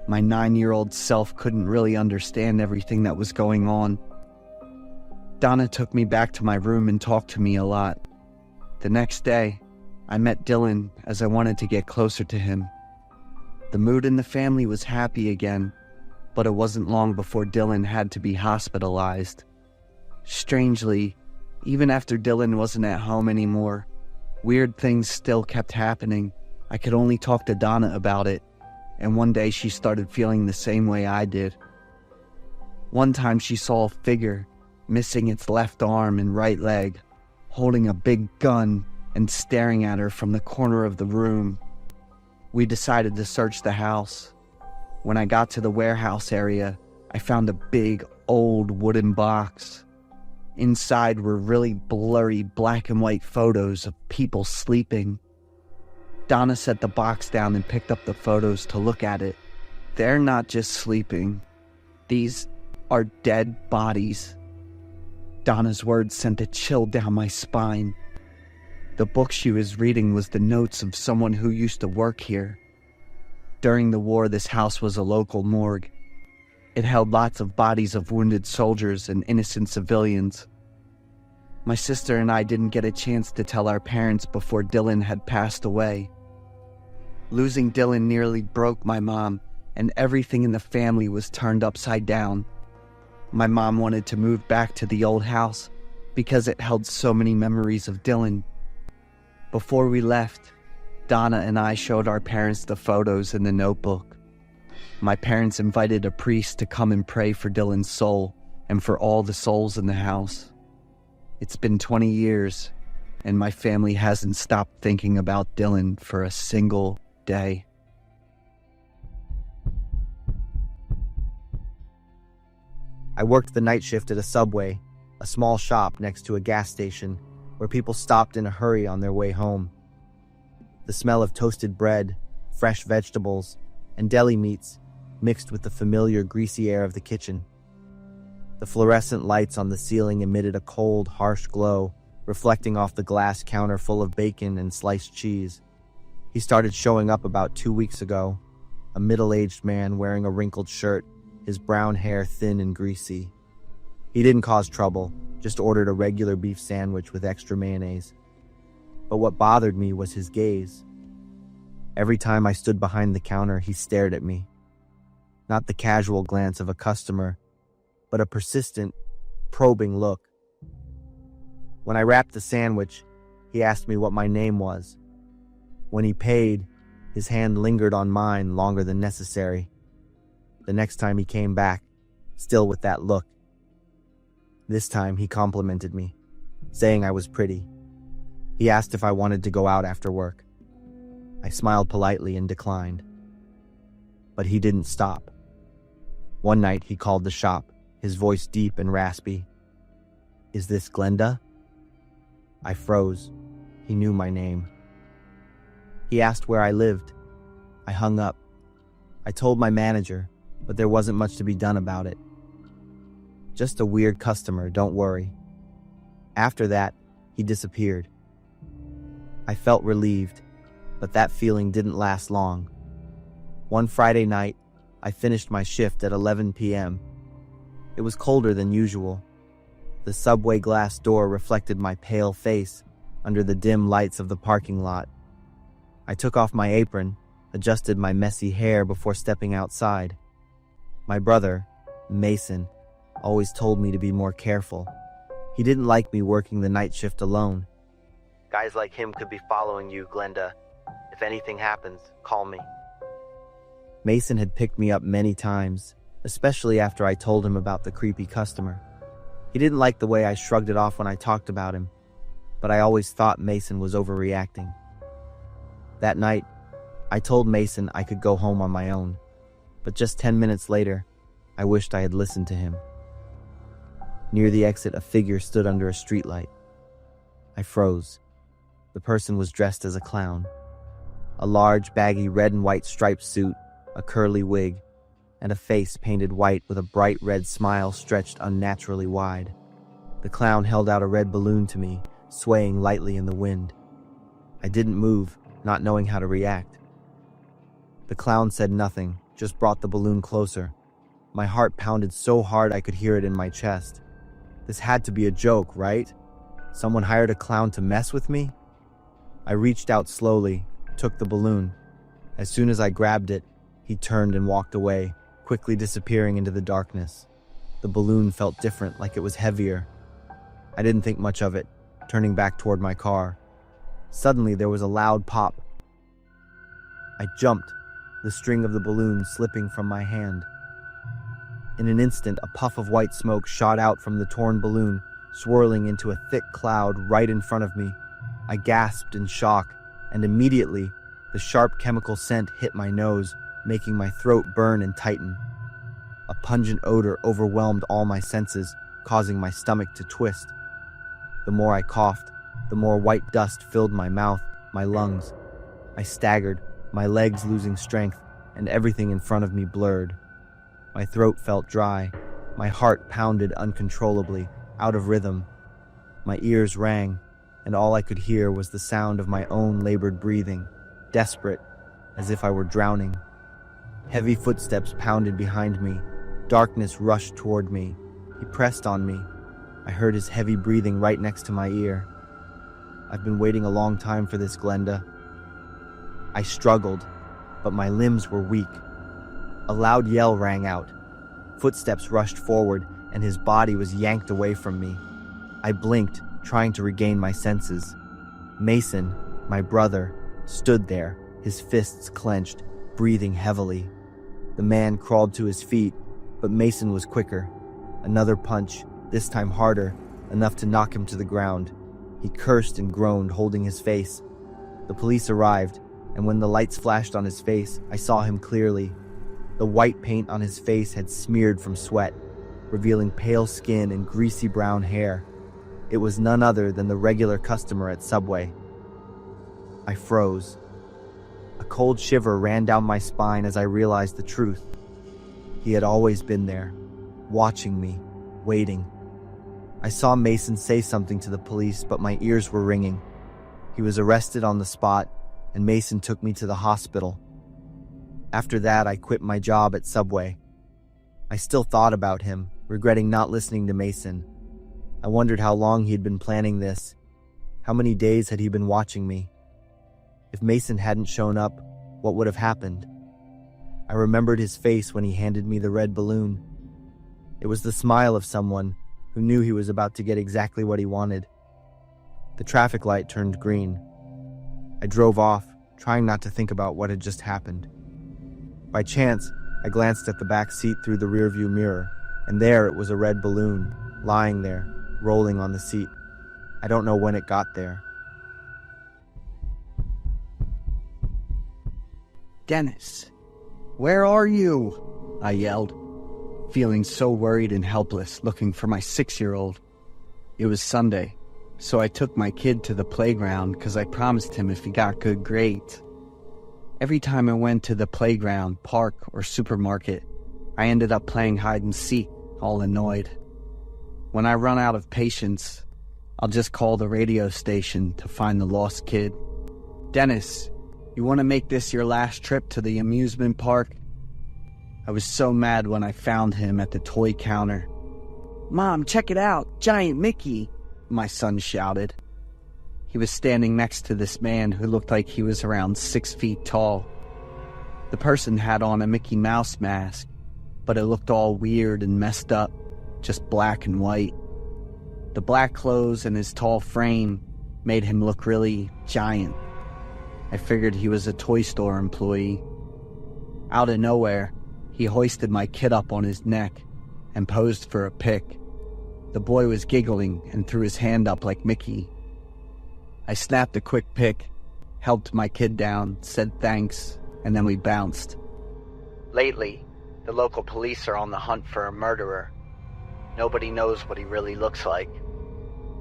Speaker 5: My 9-year-old self couldn't really understand everything that was going on. Donna took me back to my room and talked to me a lot. The next day, I met Dylan as I wanted to get closer to him. The mood in the family was happy again, but it wasn't long before Dylan had to be hospitalized. Strangely, even after Dylan wasn't at home anymore, weird things still kept happening. I could only talk to Donna about it, and one day she started feeling the same way I did. One time she saw a figure, missing its left arm and right leg, holding a big gun and staring at her from the corner of the room. We decided to search the house. When I got to the warehouse area, I found a big, old wooden box. Inside were really blurry black and white photos of people sleeping. Donna set the box down and picked up the photos to look at it. They're not just sleeping. These are dead bodies. Donna's words sent a chill down my spine. The book she was reading was the notes of someone who used to work here. During the war, this house was a local morgue. It held lots of bodies of wounded soldiers and innocent civilians. My sister and I didn't get a chance to tell our parents before Dylan had passed away. Losing Dylan nearly broke my mom, and everything in the family was turned upside down. My mom wanted to move back to the old house because it held so many memories of Dylan. Before we left, Donna and I showed our parents the photos in the notebook. My parents invited a priest to come and pray for Dylan's soul and for all the souls in the house. It's been 20 years, and my family hasn't stopped thinking about Dylan for a single day.
Speaker 2: I worked the night shift at a Subway, a small shop next to a gas station where people stopped in a hurry on their way home. The smell of toasted bread, fresh vegetables, and deli meats mixed with the familiar greasy air of the kitchen. The fluorescent lights on the ceiling emitted a cold, harsh glow, reflecting off the glass counter full of bacon and sliced cheese. He started showing up about 2 weeks ago, a middle-aged man wearing a wrinkled shirt, his brown hair thin and greasy. He didn't cause trouble, just ordered a regular beef sandwich with extra mayonnaise. But what bothered me was his gaze. Every time I stood behind the counter, he stared at me. Not the casual glance of a customer, but a persistent, probing look. When I wrapped the sandwich, he asked me what my name was. When he paid, his hand lingered on mine longer than necessary. The next time he came back, still with that look. This time he complimented me, saying I was pretty. He asked if I wanted to go out after work. I smiled politely and declined. But he didn't stop. One night he called the shop, his voice deep and raspy. "Is this Glenda?" I froze. He knew my name. He asked where I lived. I hung up. I told my manager, but there wasn't much to be done about it. Just a weird customer, don't worry. After that, he disappeared. I felt relieved, but that feeling didn't last long. One Friday night, I finished my shift at 11 p.m. It was colder than usual. The subway glass door reflected my pale face under the dim lights of the parking lot. I took off my apron, adjusted my messy hair before stepping outside. My brother, Mason, always told me to be more careful. He didn't like me working the night shift alone. Guys like him could be following you, Glenda. If anything happens, call me. Mason had picked me up many times, especially after I told him about the creepy customer. He didn't like the way I shrugged it off when I talked about him, but I always thought Mason was overreacting. That night, I told Mason I could go home on my own, but just 10 minutes later, I wished I had listened to him. Near the exit, a figure stood under a streetlight. I froze. The person was dressed as a clown. A large, baggy red and white striped suit, a curly wig, and a face painted white with a bright red smile stretched unnaturally wide. The clown held out a red balloon to me, swaying lightly in the wind. I didn't move, not knowing how to react. The clown said nothing, just brought the balloon closer. My heart pounded so hard I could hear it in my chest. This had to be a joke, right? Someone hired a clown to mess with me? I reached out slowly, took the balloon. As soon as I grabbed it, he turned and walked away, quickly disappearing into the darkness. The balloon felt different, like it was heavier. I didn't think much of it, turning back toward my car. Suddenly, there was a loud pop. I jumped, the string of the balloon slipping from my hand. In an instant, a puff of white smoke shot out from the torn balloon, swirling into a thick cloud right in front of me. I gasped in shock, and immediately, the sharp chemical scent hit my nose, making my throat burn and tighten. A pungent odor overwhelmed all my senses, causing my stomach to twist. The more I coughed, the more white dust filled my mouth, my lungs. I staggered, my legs losing strength, and everything in front of me blurred. My throat felt dry. My heart pounded uncontrollably, out of rhythm. My ears rang, and all I could hear was the sound of my own labored breathing, desperate, as if I were drowning. Heavy footsteps pounded behind me. Darkness rushed toward me. He pressed on me. I heard his heavy breathing right next to my ear. I've been waiting a long time for this, Glenda. I struggled, but my limbs were weak. A loud yell rang out. Footsteps rushed forward, and his body was yanked away from me. I blinked, trying to regain my senses. Mason, my brother, stood there, his fists clenched, breathing heavily. The man crawled to his feet, but Mason was quicker. Another punch, this time harder, enough to knock him to the ground. He cursed and groaned, holding his face. The police arrived, and when the lights flashed on his face, I saw him clearly. The white paint on his face had smeared from sweat, revealing pale skin and greasy brown hair. It was none other than the regular customer at Subway. I froze. A cold shiver ran down my spine as I realized the truth. He had always been there, watching me, waiting. I saw Mason say something to the police, but my ears were ringing. He was arrested on the spot, and Mason took me to the hospital. After that, I quit my job at Subway. I still thought about him, regretting not listening to Mason. I wondered how long he'd been planning this. How many days had he been watching me? If Mason hadn't shown up, what would have happened? I remembered his face when he handed me the red balloon. It was the smile of someone who knew he was about to get exactly what he wanted. The traffic light turned green. I drove off, trying not to think about what had just happened. By chance, I glanced at the back seat through the rearview mirror, and there it was a red balloon, lying there, rolling on the seat. I don't know when it got there.
Speaker 5: Dennis, where are you? I yelled, feeling so worried and helpless, looking for my 6-year-old. It was Sunday, so I took my kid to the playground because I promised him if he got good grades. Every time I went to the playground, park, or supermarket, I ended up playing hide and seek, all annoyed. When I run out of patience, I'll just call the radio station to find the lost kid. Dennis, you want to make this your last trip to the amusement park? I was so mad when I found him at the toy counter. Mom, check it out, Giant Mickey, my son shouted. He was standing next to this man who looked like he was around 6 feet tall. The person had on a Mickey Mouse mask, but it looked all weird and messed up, just black and white. The black clothes and his tall frame made him look really giant. I figured he was a toy store employee. Out of nowhere, he hoisted my kid up on his neck and posed for a pic. The boy was giggling and threw his hand up like Mickey. I snapped a quick pic, helped my kid down, said thanks, and then we bounced. Lately, the local police are on the hunt for a murderer. Nobody knows what he really looks like.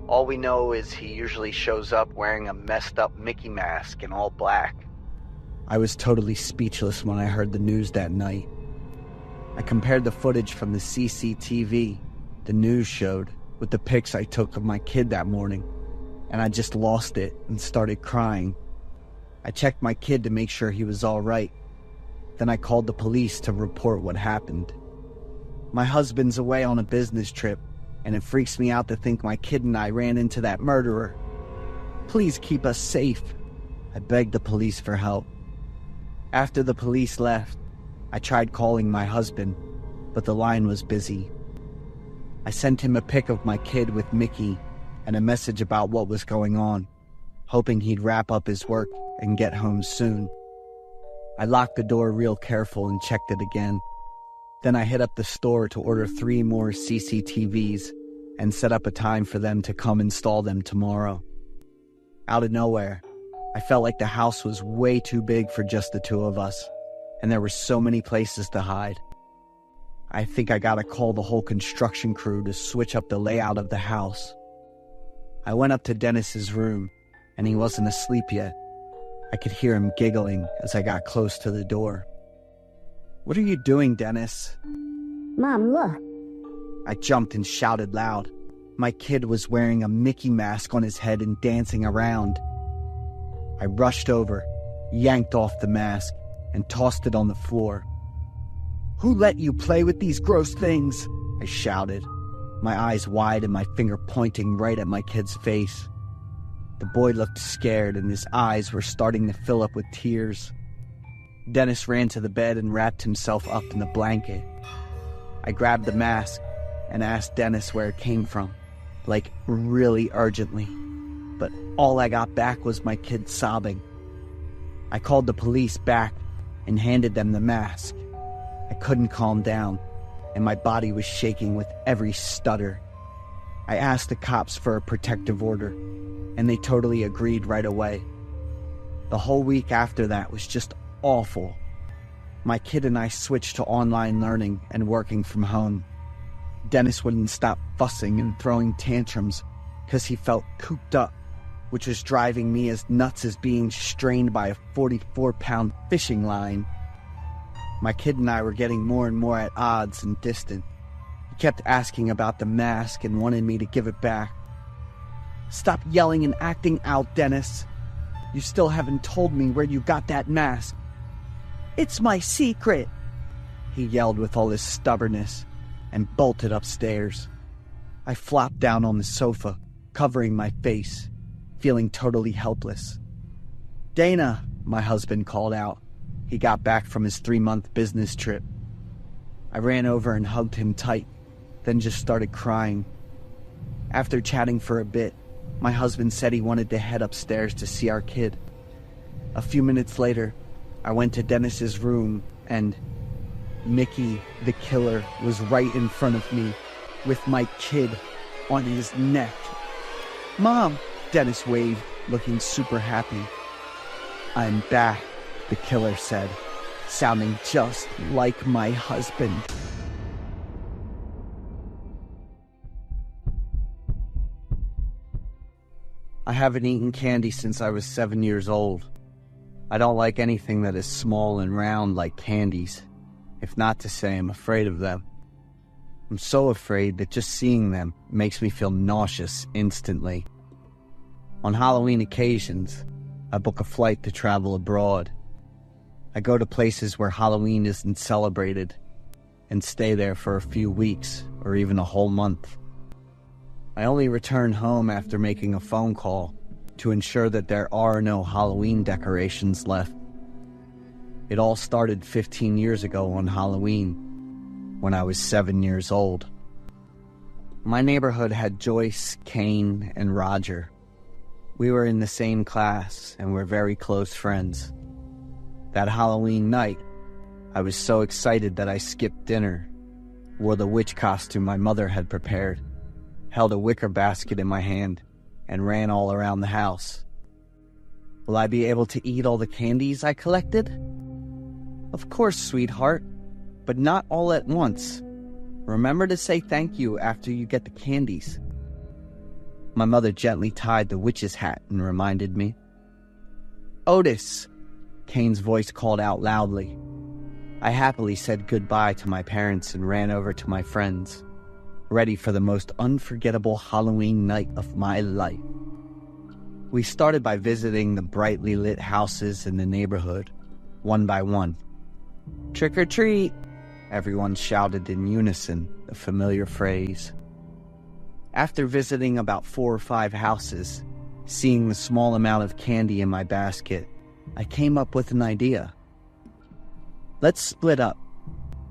Speaker 5: All we know is he usually shows up wearing a messed up Mickey mask in all black. I was totally speechless when I heard the news that night. I compared the footage from the CCTV the news showed with the pics I took of my kid that morning, and I just lost it and started crying. I checked my kid to make sure he was all right. Then I called the police to report what happened. My husband's away on a business trip, and it freaks me out to think my kid and I ran into that murderer. Please keep us safe. I begged the police for help. After the police left, I tried calling my husband, but the line was busy. I sent him a pic of my kid with Mickey and a message about what was going on, hoping he'd wrap up his work and get home soon. I locked the door real careful and checked it again. Then I hit up the store to order 3 more CCTVs and set up a time for them to come install them tomorrow. Out of nowhere, I felt like the house was way too big for just the 2 of us, and there were so many places to hide. I think I gotta call the whole construction crew to switch up the layout of the house. I went up to Dennis's room, and he wasn't asleep yet. I could hear him giggling as I got close to the door. "What are you doing, Dennis?"
Speaker 3: Mom, look.
Speaker 5: I jumped and shouted loud. My kid was wearing a Mickey mask on his head and dancing around. I rushed over, yanked off the mask, and tossed it on the floor. "Who let you play with these gross things?" I shouted, my eyes wide and my finger pointing right at my kid's face. The boy looked scared and his eyes were starting to fill up with tears. Dennis ran to the bed and wrapped himself up in the blanket. I grabbed the mask and asked Dennis where it came from, like really urgently, but all I got back was my kid sobbing. I called the police back and handed them the mask. I couldn't calm down, and my body was shaking with every stutter. I asked the cops for a protective order, and they totally agreed right away. The whole week after that was just awful. My kid and I switched to online learning and working from home. Dennis wouldn't stop fussing and throwing tantrums because he felt cooped up, which was driving me as nuts as being strained by a 44-pound fishing line. My kid and I were getting more and more at odds and distant. He kept asking about the mask and wanted me to give it back. "Stop yelling and acting out, Dennis. You still haven't told me where you got that mask." "It's my secret," he yelled with all his stubbornness and bolted upstairs. I flopped down on the sofa, covering my face, feeling totally helpless. "Dana," my husband called out. He got back from his 3-month business trip. I ran over and hugged him tight, then just started crying. After chatting for a bit, my husband said he wanted to head upstairs to see our kid. A few minutes later, I went to Dennis's room and Mickey, the killer, was right in front of me with my kid on his neck. "Mom," Dennis waved, looking super happy. "I'm back," the killer said, sounding just like my husband. I haven't eaten candy since I was 7 years old. I don't like anything that is small and round like candies, if not to say I'm afraid of them. I'm so afraid that just seeing them makes me feel nauseous instantly. On Halloween occasions, I book a flight to travel abroad. I go to places where Halloween isn't celebrated and stay there for a few weeks or even a whole month. I only return home after making a phone call to ensure that there are no Halloween decorations left. It all started 15 years ago on Halloween, when I was 7 years old. My neighborhood had Joyce, Kane, and Roger. We were in the same class and were very close friends. That Halloween night, I was so excited that I skipped dinner, wore the witch costume my mother had prepared, held a wicker basket in my hand, and ran all around the house. Will I be able to eat all the candies I collected? Of course, sweetheart, but not all at once. Remember to say thank you after you get the candies. My mother gently tied the witch's hat and reminded me. Otis, Kane's voice called out loudly. I happily said goodbye to my parents and ran over to my friends, ready for the most unforgettable Halloween night of my life. We started by visiting the brightly lit houses in the neighborhood, one by one. Trick or treat, everyone shouted in unison, a familiar phrase. After visiting about 4 or 5 houses, seeing the small amount of candy in my basket, I came up with an idea. Let's split up.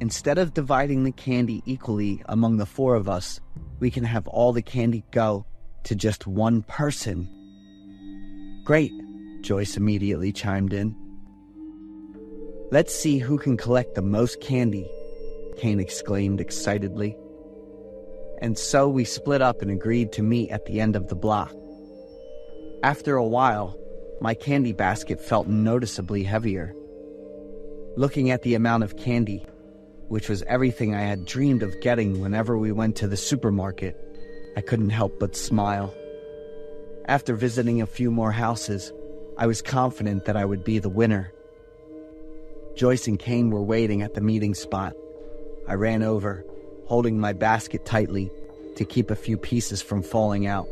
Speaker 5: Instead of dividing the candy equally among the 4 of us, we can have all the candy go to just one person. Great, Joyce immediately chimed in. Let's see who can collect the most candy, Kane exclaimed excitedly. And so we split up and agreed to meet at the end of the block. After a while, my candy basket felt noticeably heavier. Looking at the amount of candy, which was everything I had dreamed of getting whenever we went to the supermarket, I couldn't help but smile. After visiting a few more houses, I was confident that I would be the winner. Joyce and Kane were waiting at the meeting spot. I ran over, holding my basket tightly to keep a few pieces from falling out.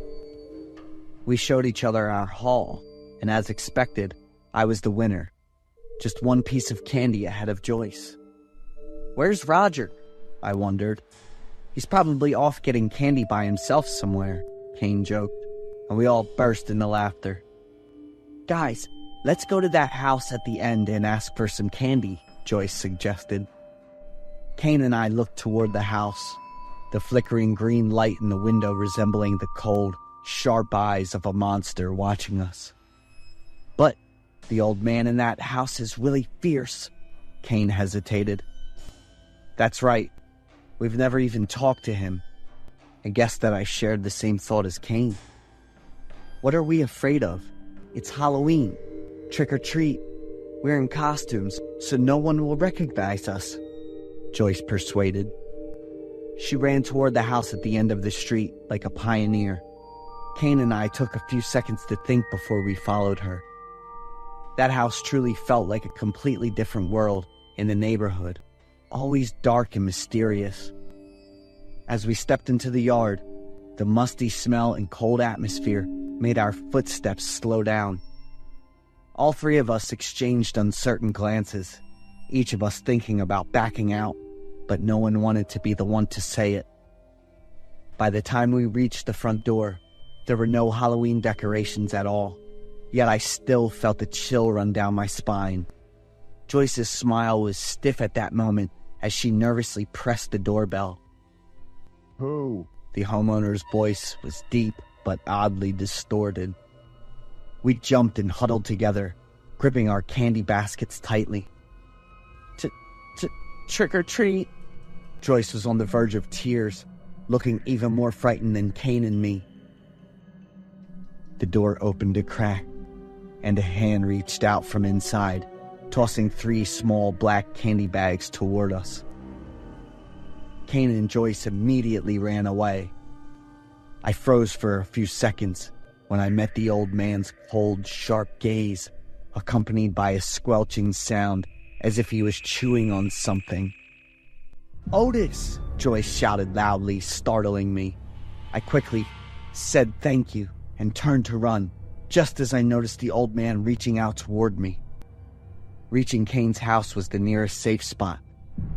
Speaker 5: We showed each other our haul, and as expected, I was the winner. Just one piece of candy ahead of Joyce. Where's Roger? I wondered. He's probably off getting candy by himself somewhere, Kane joked, and we all burst into laughter. Guys, let's go to that house at the end and ask for some candy, Joyce suggested. Kane and I looked toward the house, the flickering green light in the window resembling the cold, sharp eyes of a monster watching us. But the old man in that house is really fierce, Kane hesitated. That's right. We've never even talked to him. I guess that I shared the same thought as Kane. What are we afraid of? It's Halloween. Trick or treat. We're in costumes, so no one will recognize us, Joyce persuaded. She ran toward the house at the end of the street like a pioneer. Kane and I took a few seconds to think before we followed her. That house truly felt like a completely different world in the neighborhood, always dark and mysterious. As we stepped into the yard, the musty smell and cold atmosphere made our footsteps slow down. All 3 of us exchanged uncertain glances, each of us thinking about backing out, but no one wanted to be the one to say it. By the time we reached the front door, there were no Halloween decorations at all, yet I still felt a chill run down my spine. Joyce's smile was stiff at that moment as she nervously pressed the doorbell.
Speaker 4: Who?
Speaker 5: The homeowner's voice was deep but oddly distorted. We jumped and huddled together, gripping our candy baskets tightly. Trick or treat. Joyce was on the verge of tears, looking even more frightened than Kane and me. The door opened a crack, and a hand reached out from inside, tossing 3 small black candy bags toward us. Kane and Joyce immediately ran away. I froze for a few seconds when I met the old man's cold, sharp gaze, accompanied by a squelching sound as if he was chewing on something. Otis! Joyce shouted loudly, startling me. I quickly said thank you and turned to run, just as I noticed the old man reaching out toward me. Reaching Kane's house was the nearest safe spot,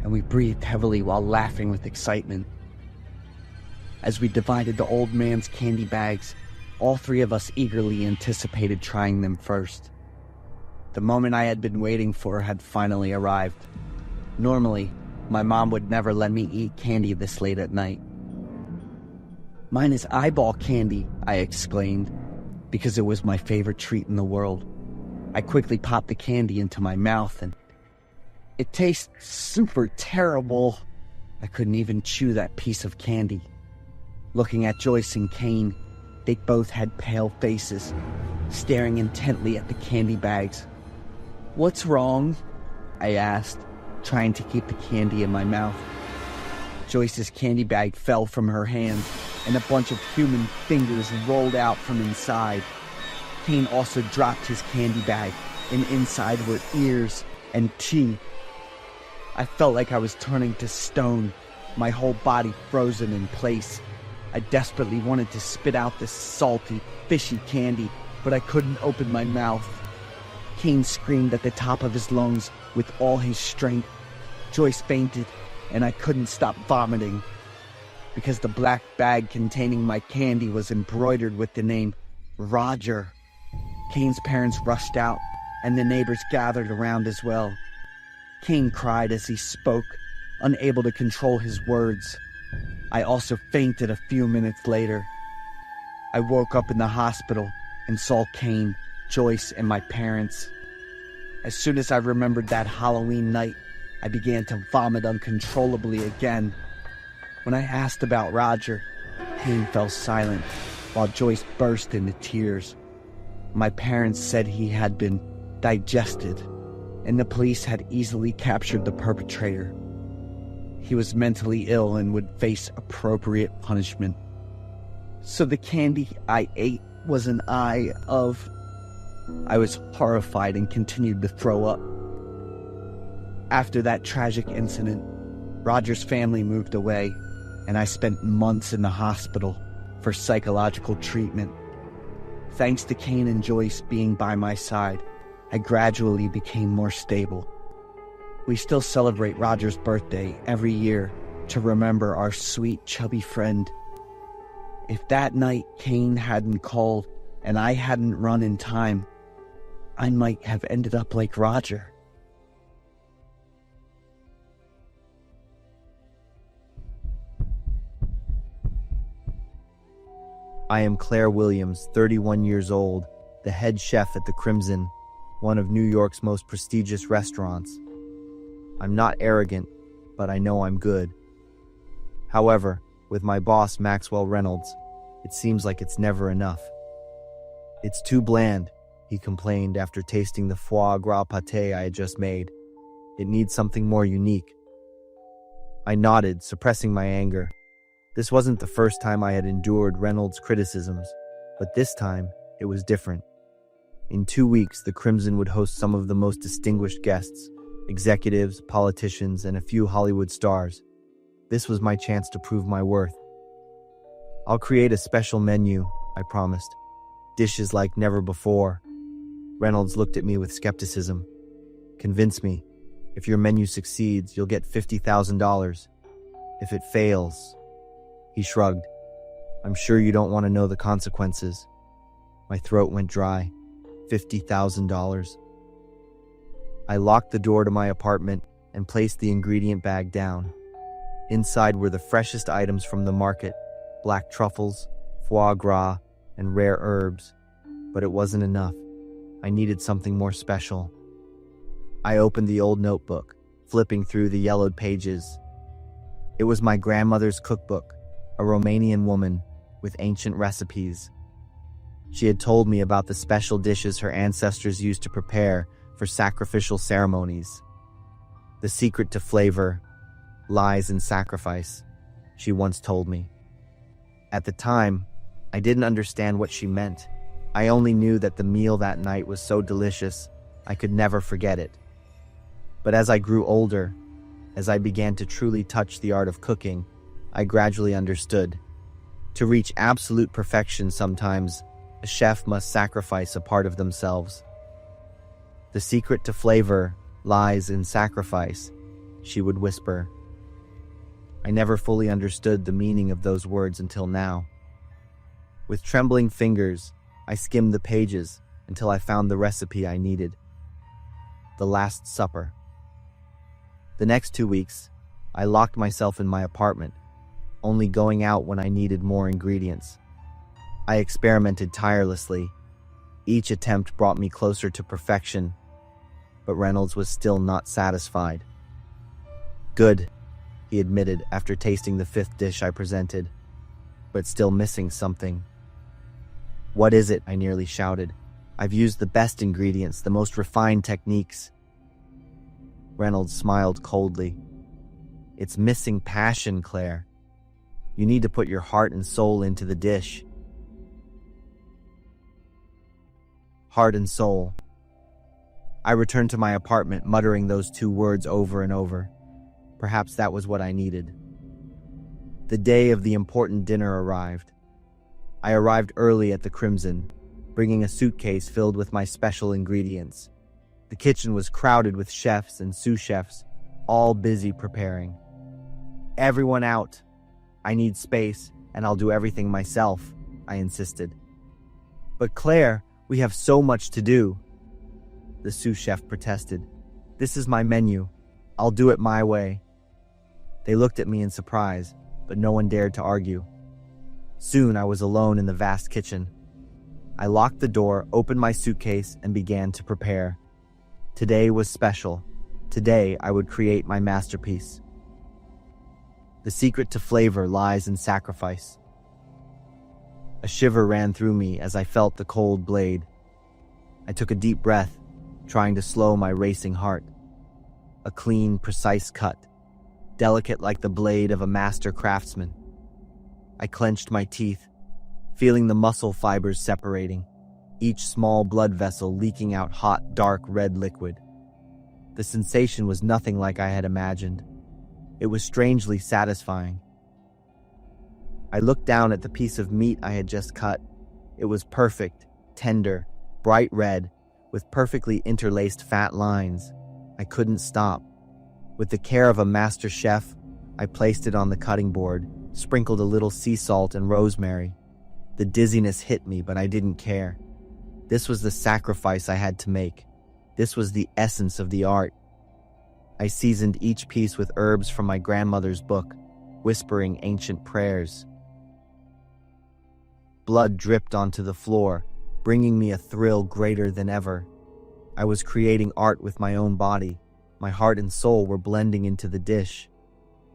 Speaker 5: and we breathed heavily while laughing with excitement. As we divided the old man's candy bags, all 3 of us eagerly anticipated trying them first. The moment I had been waiting for had finally arrived. Normally, my mom would never let me eat candy this late at night. Mine is eyeball candy, I exclaimed, because it was my favorite treat in the world. I quickly popped the candy into my mouth and it tastes super terrible. I couldn't even chew that piece of candy. Looking at Joyce and Kane, they both had pale faces, staring intently at the candy bags. "What's wrong?" I asked, trying to keep the candy in my mouth. Joyce's candy bag fell from her hands, and a bunch of human fingers rolled out from inside. Kane also dropped his candy bag, and inside were ears and teeth. I felt like I was turning to stone, my whole body frozen in place. I desperately wanted to spit out this salty, fishy candy, but I couldn't open my mouth. Kane screamed at the top of his lungs with all his strength. Joyce fainted, and I couldn't stop vomiting. Because the black bag containing my candy was embroidered with the name Roger. Kane's parents rushed out, and the neighbors gathered around as well. Kane cried as he spoke, unable to control his words. I also fainted a few minutes later. I woke up in the hospital and saw Kane, Joyce, and my parents. As soon as I remembered that Halloween night, I began to vomit uncontrollably again. When I asked about Roger, Kane fell silent, while Joyce burst into tears. My parents said he had been digested, and the police had easily captured the perpetrator. He was mentally ill and would face appropriate punishment. So the candy I ate was an eye of... I was horrified and continued to throw up. After that tragic incident, Roger's family moved away, and I spent months in the hospital for psychological treatment. Thanks to Kane and Joyce being by my side, I gradually became more stable. We still celebrate Roger's birthday every year to remember our sweet, chubby friend. If that night Kane hadn't called and I hadn't run in time, I might have ended up like Roger.
Speaker 2: I am Claire Williams, 31 years old, the head chef at the Crimson, one of New York's most prestigious restaurants. I'm not arrogant, but I know I'm good. However, with my boss Maxwell Reynolds, it seems like it's never enough. "It's too bland," he complained after tasting the foie gras pâté I had just made. "It needs something more unique." I nodded, suppressing my anger. This wasn't the first time I had endured Reynolds' criticisms, but this time it was different. In 2 weeks, the Crimson would host some of the most distinguished guests, executives, politicians, and a few Hollywood stars. This was my chance to prove my worth. "I'll create a special menu," I promised. "Dishes like never before." Reynolds looked at me with skepticism. "Convince me. If your menu succeeds, you'll get $50,000. If it fails..." He shrugged. "I'm sure you don't want to know the consequences." My throat went dry. $50,000. I locked the door to my apartment and placed the ingredient bag down. Inside were the freshest items from the market: black truffles, foie gras, and rare herbs. But it wasn't enough. I needed something more special. I opened the old notebook, flipping through the yellowed pages. It was my grandmother's cookbook, a Romanian woman with ancient recipes. She had told me about the special dishes her ancestors used to prepare for sacrificial ceremonies. The secret to flavor lies in sacrifice, she once told me. At the time, I didn't understand what she meant. I only knew that the meal that night was so delicious, I could never forget it. But as I grew older, as I began to truly touch the art of cooking, I gradually understood. To reach absolute perfection sometimes, a chef must sacrifice a part of themselves. The secret to flavor lies in sacrifice, she would whisper. I never fully understood the meaning of those words until now. With trembling fingers, I skimmed the pages until I found the recipe I needed. The Last Supper. The next 2 weeks, I locked myself in my apartment. only going out when I needed more ingredients. I experimented tirelessly. Each attempt brought me closer to perfection, but Reynolds was still not satisfied. "Good," he admitted after tasting the 5th dish I presented, but still missing something. "What is it?" I nearly shouted. "I've used the best ingredients, the most refined techniques." Reynolds smiled coldly. "It's missing passion, Claire. You need to put your heart and soul into the dish." Heart and soul. I returned to my apartment, muttering those 2 words over and over. Perhaps that was what I needed. The day of the important dinner arrived. I arrived early at the Crimson, bringing a suitcase filled with my special ingredients. The kitchen was crowded with chefs and sous chefs, all busy preparing. "Everyone out. I need space, and I'll do everything myself," I insisted. "But Claire, we have so much to do," the sous chef protested. "This is my menu. I'll do it my way." They looked at me in surprise, but no one dared to argue. Soon I was alone in the vast kitchen. I locked the door, opened my suitcase, and began to prepare. Today was special. Today I would create my masterpiece. The secret to flavor lies in sacrifice. A shiver ran through me as I felt the cold blade. I took a deep breath, trying to slow my racing heart. A clean, precise cut, delicate like the blade of a master craftsman. I clenched my teeth, feeling the muscle fibers separating, each small blood vessel leaking out hot, dark red liquid. The sensation was nothing like I had imagined. It was strangely satisfying. I looked down at the piece of meat I had just cut. It was perfect, tender, bright red, with perfectly interlaced fat lines. I couldn't stop. With the care of a master chef, I placed it on the cutting board, sprinkled a little sea salt and rosemary. The dizziness hit me, but I didn't care. This was the sacrifice I had to make. This was the essence of the art. I seasoned each piece with herbs from my grandmother's book, whispering ancient prayers. Blood dripped onto the floor, bringing me a thrill greater than ever. I was creating art with my own body. My heart and soul were blending into the dish.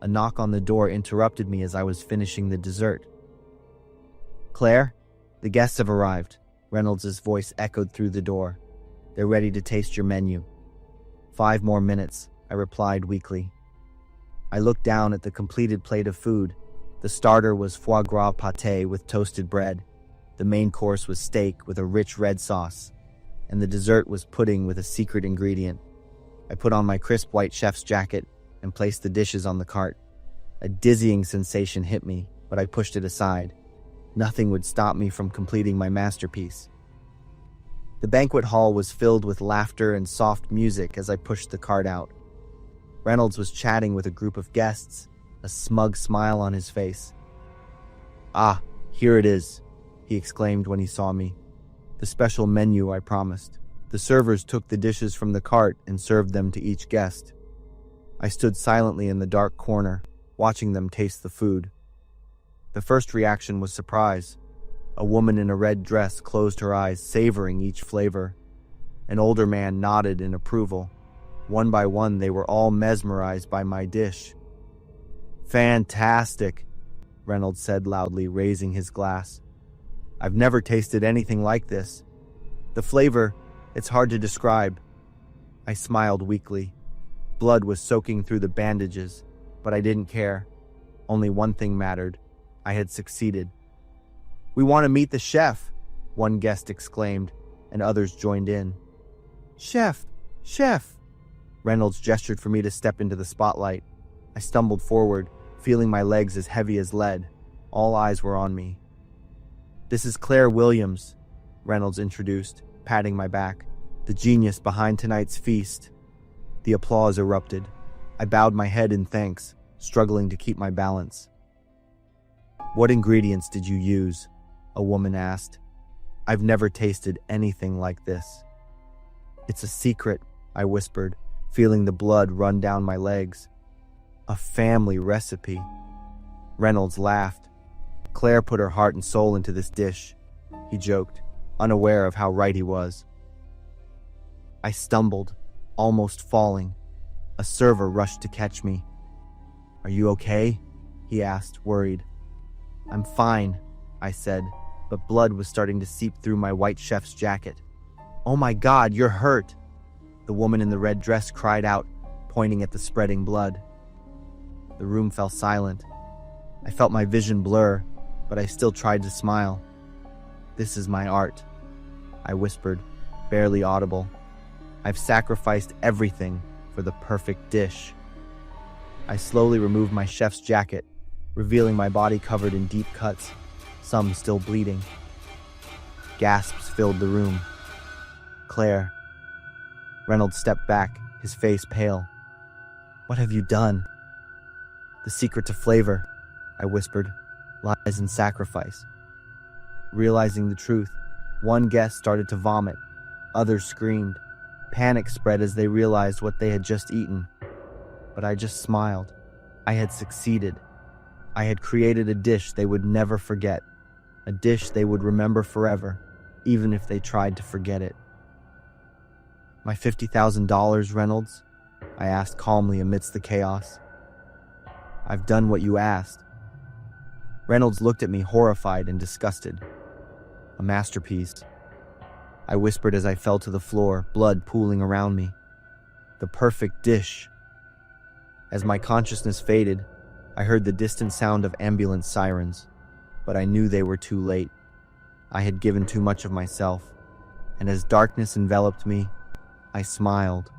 Speaker 2: A knock on the door interrupted me as I was finishing the dessert. "Claire, the guests have arrived," Reynolds' voice echoed through the door. "They're ready to taste your menu." "5 more minutes," I replied weakly. I looked down at the completed plate of food. The starter was foie gras pâté with toasted bread. The main course was steak with a rich red sauce. And the dessert was pudding with a secret ingredient. I put on my crisp white chef's jacket and placed the dishes on the cart. A dizzying sensation hit me, but I pushed it aside. Nothing would stop me from completing my masterpiece. The banquet hall was filled with laughter and soft music as I pushed the cart out. Reynolds was chatting with a group of guests, a smug smile on his face. "Ah, here it is," he exclaimed when he saw me. "The special menu I promised." The servers took the dishes from the cart and served them to each guest. I stood silently in the dark corner, watching them taste the food. The first reaction was surprise. A woman in a red dress closed her eyes, savoring each flavor. An older man nodded in approval. One by one, they were all mesmerized by my dish. "Fantastic," Reynolds said loudly, raising his glass. "I've never tasted anything like this. The flavor, it's hard to describe." I smiled weakly. Blood was soaking through the bandages, but I didn't care. Only one thing mattered. I had succeeded. "We want to meet the chef," one guest exclaimed, and others joined in. "Chef! Chef!" Reynolds gestured for me to step into the spotlight. I stumbled forward, feeling my legs as heavy as lead. All eyes were on me. "This is Claire Williams," Reynolds introduced, patting my back. "The genius behind tonight's feast." The applause erupted. I bowed my head in thanks, struggling to keep my balance. "What ingredients did you use?" a woman asked. "I've never tasted anything like this." "It's a secret," I whispered, feeling the blood run down my legs. "A family recipe." Reynolds laughed. Claire put her heart and soul into this dish, he joked, unaware of how right he was. I stumbled, almost falling. A server rushed to catch me. "Are you okay?" he asked, worried. "I'm fine," I said, but blood was starting to seep through my white chef's jacket. "Oh my God, you're hurt!" the woman in the red dress cried out, pointing at the spreading blood. The room fell silent. I felt my vision blur, but I still tried to smile. "This is my art," I whispered, barely audible. "I've sacrificed everything for the perfect dish." I slowly removed my chef's jacket, revealing my body covered in deep cuts, some still bleeding. Gasps filled the room. "Claire." Reynolds stepped back, his face pale. "What have you done?" "The secret to flavor," I whispered, "lies in sacrifice." Realizing the truth, one guest started to vomit. Others screamed. Panic spread as they realized what they had just eaten. But I just smiled. I had succeeded. I had created a dish they would never forget. A dish they would remember forever, even if they tried to forget it. "My $50,000, Reynolds?" I asked calmly amidst the chaos. "I've done what you asked." Reynolds looked at me horrified and disgusted. "A masterpiece," I whispered as I fell to the floor, blood pooling around me. "The perfect dish." As my consciousness faded, I heard the distant sound of ambulance sirens, but I knew they were too late. I had given too much of myself, and as darkness enveloped me, I smiled,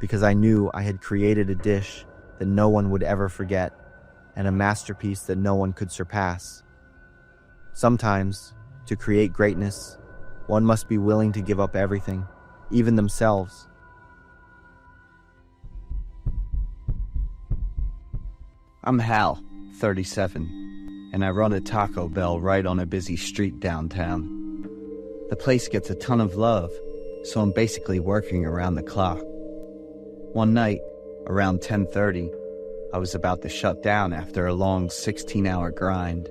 Speaker 2: because I knew I had created a dish that no one would ever forget, and a masterpiece that no one could surpass. Sometimes, to create greatness, one must be willing to give up everything, even themselves.
Speaker 6: I'm Hal, 37, and I run a Taco Bell right on a busy street downtown. The place gets a ton of love, so I'm basically working around the clock. One night, around 10:30, I was about to shut down after a long 16-hour grind.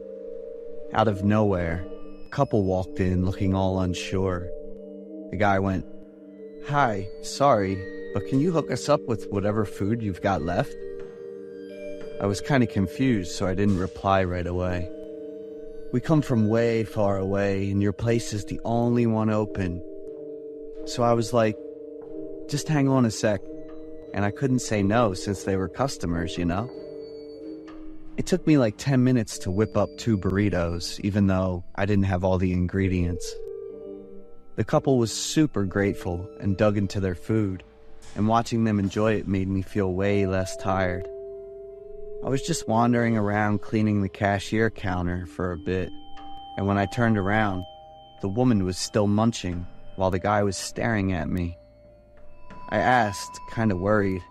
Speaker 6: Out of nowhere, a couple walked in looking all unsure. The guy went, "Hi, sorry, but can you hook us up with whatever food you've got left?" I was kind of confused, so I didn't reply right away. "We come from way far away, and your place is the only one open." So I was like, "Just hang on a sec." And I couldn't say no since they were customers, you know? It took me like 10 minutes to whip up 2 burritos, even though I didn't have all the ingredients. The couple was super grateful and dug into their food, and watching them enjoy it made me feel way less tired. I was just wandering around cleaning the cashier counter for a bit, and when I turned around, the woman was still munching while the guy was staring at me. I asked, kind of worried,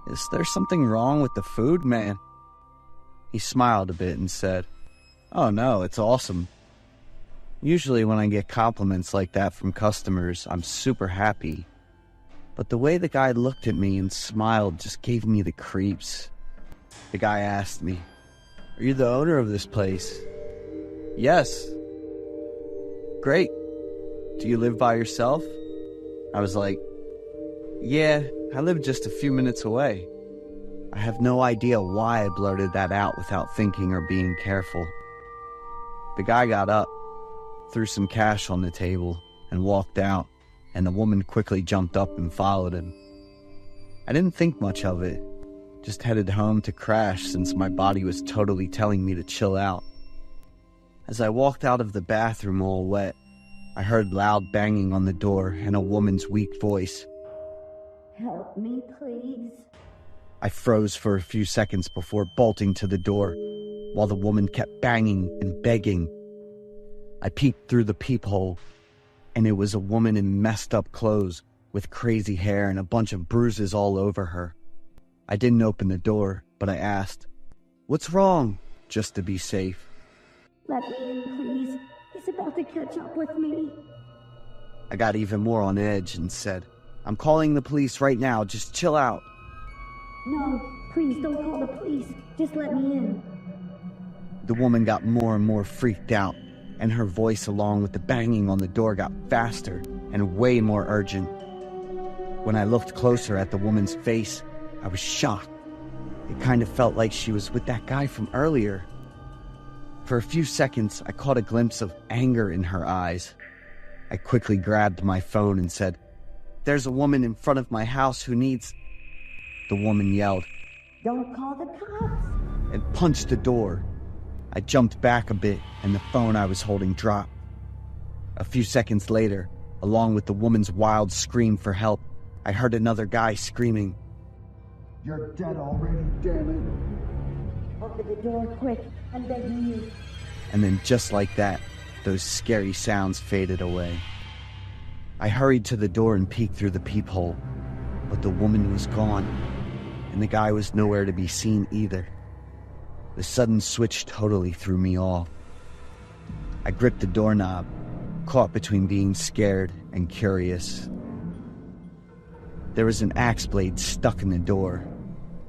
Speaker 6: "Is there something wrong with the food, man?" He smiled a bit and said, "Oh no, it's awesome." Usually when I get compliments like that from customers, I'm super happy. But the way the guy looked at me and smiled just gave me the creeps. The guy asked me, "Are you the owner of this place?" "Yes." "Great. Do you live by yourself?" I was like, "Yeah, I live just a few minutes away." I have no idea why I blurted that out without thinking or being careful. The guy got up, threw some cash on the table, and walked out, and the woman quickly jumped up and followed him. I didn't think much of it, just headed home to crash since my body was totally telling me to chill out. As I walked out of the bathroom all wet, I heard loud banging on the door and a woman's weak voice.
Speaker 8: "Help me, please."
Speaker 6: I froze for a few seconds before bolting to the door, while the woman kept banging and begging. I peeked through the peephole, and it was a woman in messed up clothes with crazy hair and a bunch of bruises all over her. I didn't open the door, but I asked, "What's wrong?" just to be safe.
Speaker 8: "Let me in, please. He's about to catch up with me."
Speaker 6: I got even more on edge and said, "I'm calling the police right now, just chill out."
Speaker 8: "No, please don't call the police. Just let me in."
Speaker 5: The woman got more and more freaked out, and her voice along with the banging on the door got faster and way more urgent. When I looked closer at the woman's face, I was shocked. It kind of felt like she was with that guy from earlier. For a few seconds, I caught a glimpse of anger in her eyes. I quickly grabbed my phone and said, "There's a woman in front of my house who needs..." The woman yelled,
Speaker 8: Don't call the cops.
Speaker 5: and punched the door. I jumped back a bit and the phone I was holding dropped. A few seconds later, along with the woman's wild scream for help, I heard another guy screaming,
Speaker 4: You're dead already, damn it.
Speaker 8: Open the door quick and then leave.
Speaker 5: and then just like that, those scary sounds faded away. I hurried to the door and peeked through the peephole, but the woman was gone, and the guy was nowhere to be seen either. The sudden switch totally threw me off. I gripped the doorknob, caught between being scared and curious. There was an axe blade stuck in the door,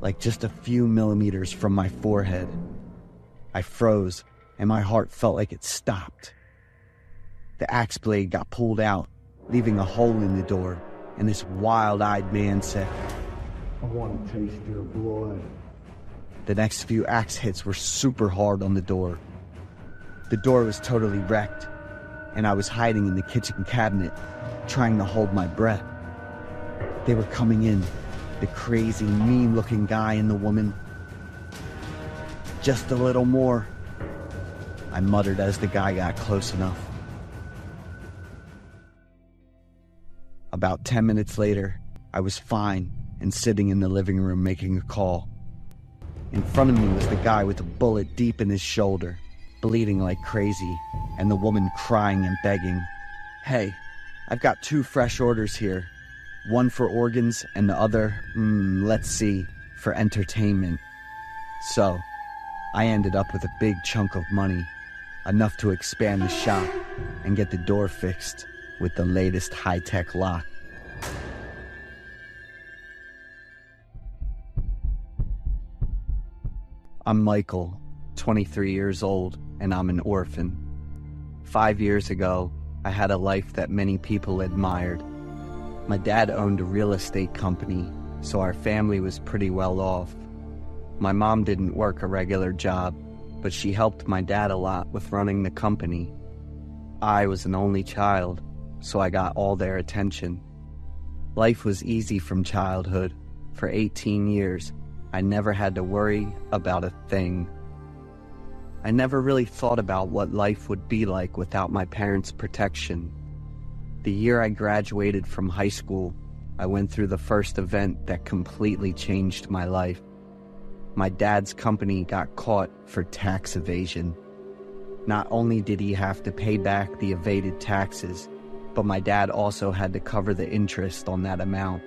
Speaker 5: like just a few millimeters from my forehead. I froze, and my heart felt like it stopped. The axe blade got pulled out, leaving a hole in the door, and this wild-eyed man said,
Speaker 4: I want to taste your blood.
Speaker 5: The next few axe hits were super hard on the door. The door was totally wrecked, and I was hiding in the kitchen cabinet, trying to hold my breath. They were coming in, the crazy, mean-looking guy and the woman. Just a little more, I muttered as the guy got close enough. About 10 minutes later, I was fine and sitting in the living room making a call. In front of me was the guy with a bullet deep in his shoulder, bleeding like crazy, and the woman crying and begging. "Hey, I've got 2 fresh orders here. One for organs and the other, let's see, for entertainment." So, I ended up with a big chunk of money, enough to expand the shop and get the door fixed with the latest high-tech lock. I'm Michael, 23 years old, and I'm an orphan. 5 years ago, I had a life that many people admired. My dad owned a real estate company, so our family was pretty well off. My mom didn't work a regular job, but she helped my dad a lot with running the company. I was an only child, so I got all their attention. Life was easy from childhood. For 18 years, I never had to worry about a thing. I never really thought about what life would be like without my parents' protection. The year I graduated from high school, I went through the first event that completely changed my life. My dad's company got caught for tax evasion. Not only did he have to pay back the evaded taxes, but my dad also had to cover the interest on that amount.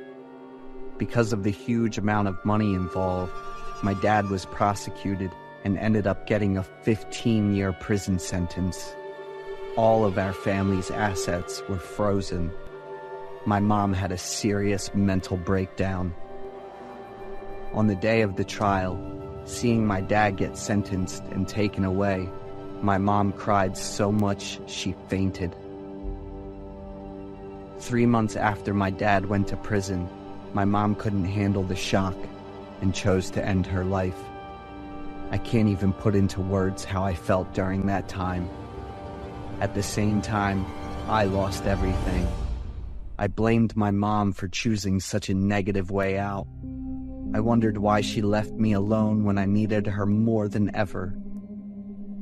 Speaker 5: Because of the huge amount of money involved, my dad was prosecuted and ended up getting a 15-year prison sentence. All of our family's assets were frozen. My mom had a serious mental breakdown. On the day of the trial, seeing my dad get sentenced and taken away, my mom cried so much she fainted. 3 months after my dad went to prison, my mom couldn't handle the shock and chose to end her life. I can't even put into words how I felt during that time. At the same time, I lost everything. I blamed my mom for choosing such a negative way out. I wondered why she left me alone when I needed her more than ever.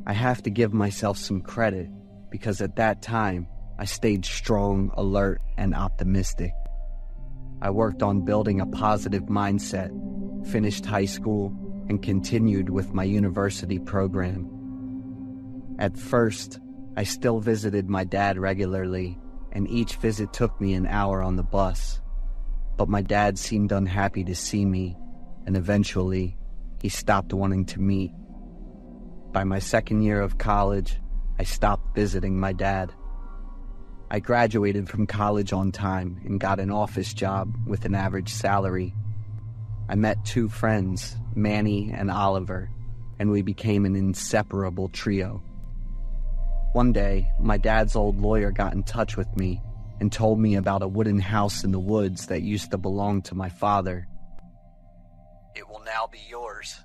Speaker 5: I have to give myself some credit, because at that time, I stayed strong, alert, and optimistic. I worked on building a positive mindset, finished high school, and continued with my university program. At first, I still visited my dad regularly, and each visit took me an hour on the bus. But my dad seemed unhappy to see me, and eventually, he stopped wanting to meet. By my second year of college, I stopped visiting my dad. I graduated from college on time and got an office job with an average salary. I met 2 friends, Manny and Oliver, and we became an inseparable trio. One day, my dad's old lawyer got in touch with me and told me about a wooden house in the woods that used to belong to my father. "It will now be yours."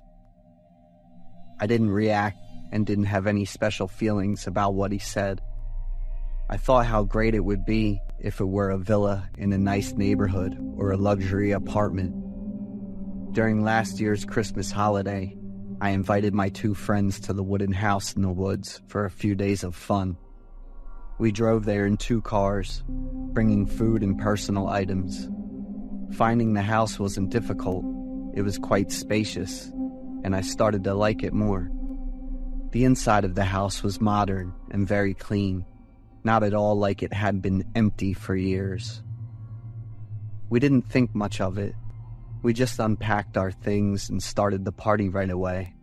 Speaker 5: I didn't react and didn't have any special feelings about what he said. I thought how great it would be if it were a villa in a nice neighborhood or a luxury apartment. During last year's Christmas holiday, I invited my 2 friends to the wooden house in the woods for a few days of fun. We drove there in 2 cars, bringing food and personal items. Finding the house wasn't difficult. It was quite spacious, and I started to like it more. The inside of the house was modern and very clean, not at all like it had been empty for years. We didn't think much of it. We just unpacked our things and started the party right away.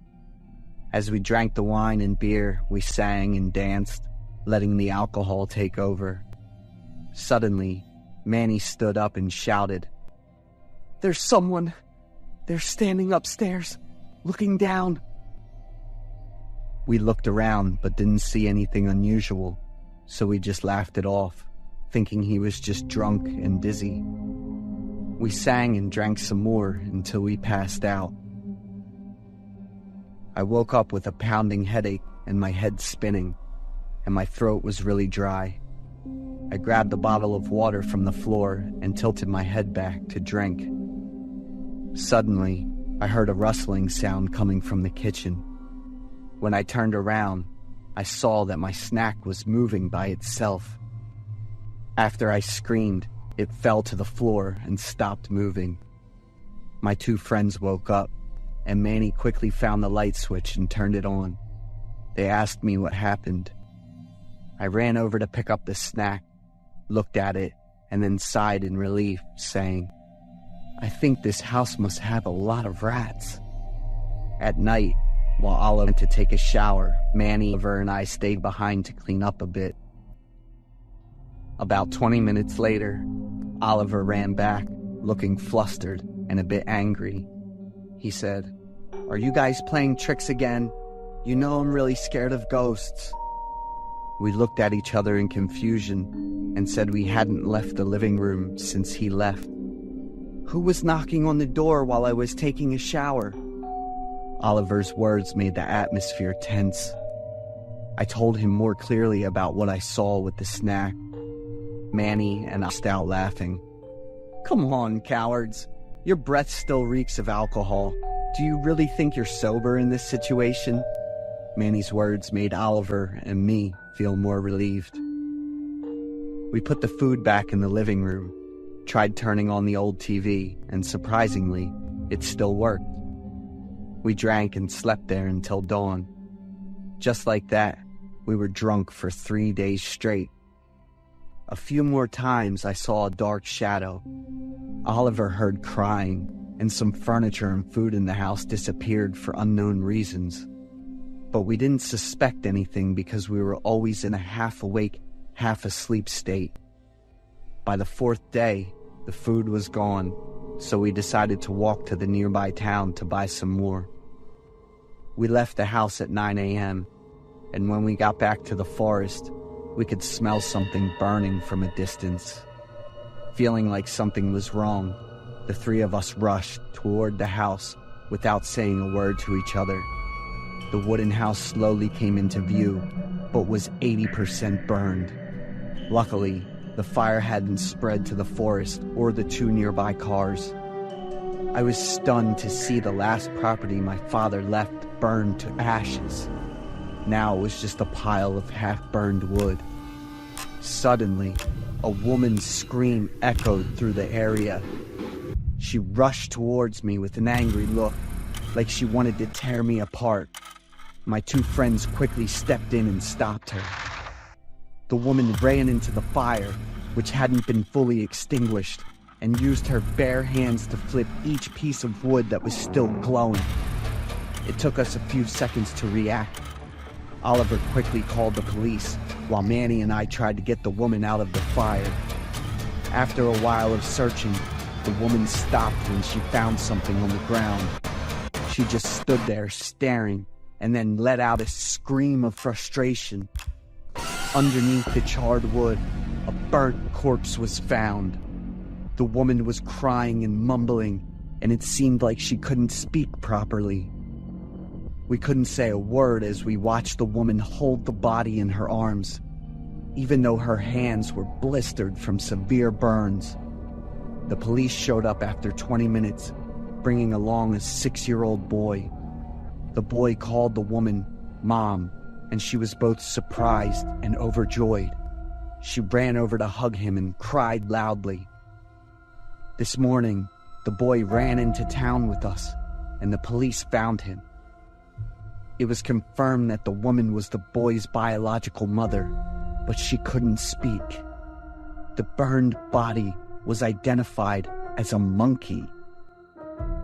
Speaker 5: As we drank the wine and beer, we sang and danced, letting the alcohol take over. Suddenly, Manny stood up and shouted, "There's someone! They're standing upstairs, looking down." We looked around but didn't see anything unusual, so we just laughed it off, thinking he was just drunk and dizzy. We sang and drank some more until we passed out. I woke up with a pounding headache and my head spinning, and my throat was really dry. I grabbed a bottle of water from the floor and tilted my head back to drink. Suddenly, I heard a rustling sound coming from the kitchen. When I turned around, I saw that my snack was moving by itself. After I screamed, it fell to the floor and stopped moving. My 2 friends woke up, and Manny quickly found the light switch and turned it on. They asked me what happened. I ran over to pick up the snack, looked at it, and then sighed in relief, saying, "I think this house must have a lot of rats." At night, while Oliver went to take a shower, Manny, Oliver, and I stayed behind to clean up a bit. About 20 minutes later, Oliver ran back, looking flustered and a bit angry. He said, "Are you guys playing tricks again? You know I'm really scared of ghosts." We looked at each other in confusion and said we hadn't left the living room since he left. "Who was knocking on the door while I was taking a shower?" Oliver's words made the atmosphere tense. I told him more clearly about what I saw with the snack. Manny and I burst out laughing. "Come on, cowards. Your breath still reeks of alcohol. Do you really think you're sober in this situation?" Manny's words made Oliver and me feel more relieved. We put the food back in the living room, tried turning on the old TV, and surprisingly, it still worked. We drank and slept there until dawn. Just like that, we were drunk for 3 days straight. A few more times I saw a dark shadow. Oliver heard crying, and some furniture and food in the house disappeared for unknown reasons. But we didn't suspect anything because we were always in a half-awake, half-asleep state. By the 4th day, the food was gone, so we decided to walk to the nearby town to buy some more. We left the house at 9 a.m., and when we got back to the forest, we could smell something burning from a distance. Feeling like something was wrong, the 3 of us rushed toward the house without saying a word to each other. The wooden house slowly came into view, but was 80% burned. Luckily, the fire hadn't spread to the forest or the 2 nearby cars. I was stunned to see the last property my father left burned to ashes. Now it was just a pile of half-burned wood. Suddenly, a woman's scream echoed through the area. She rushed towards me with an angry look, like she wanted to tear me apart. My 2 friends quickly stepped in and stopped her. The woman ran into the fire, which hadn't been fully extinguished, and used her bare hands to flip each piece of wood that was still glowing. It took us a few seconds to react. Oliver quickly called the police, while Manny and I tried to get the woman out of the fire. After a while of searching, the woman stopped when she found something on the ground. She just stood there staring, and then let out a scream of frustration. Underneath the charred wood, a burnt corpse was found. The woman was crying and mumbling, and it seemed like she couldn't speak properly. We couldn't say a word as we watched the woman hold the body in her arms, even though her hands were blistered from severe burns. The police showed up after 20 minutes, bringing along a 6-year-old boy. The boy called the woman Mom, and she was both surprised and overjoyed. She ran over to hug him and cried loudly. This morning, the boy ran into town with us, and the police found him. It was confirmed that the woman was the boy's biological mother, but she couldn't speak. The burned body was identified as a monkey.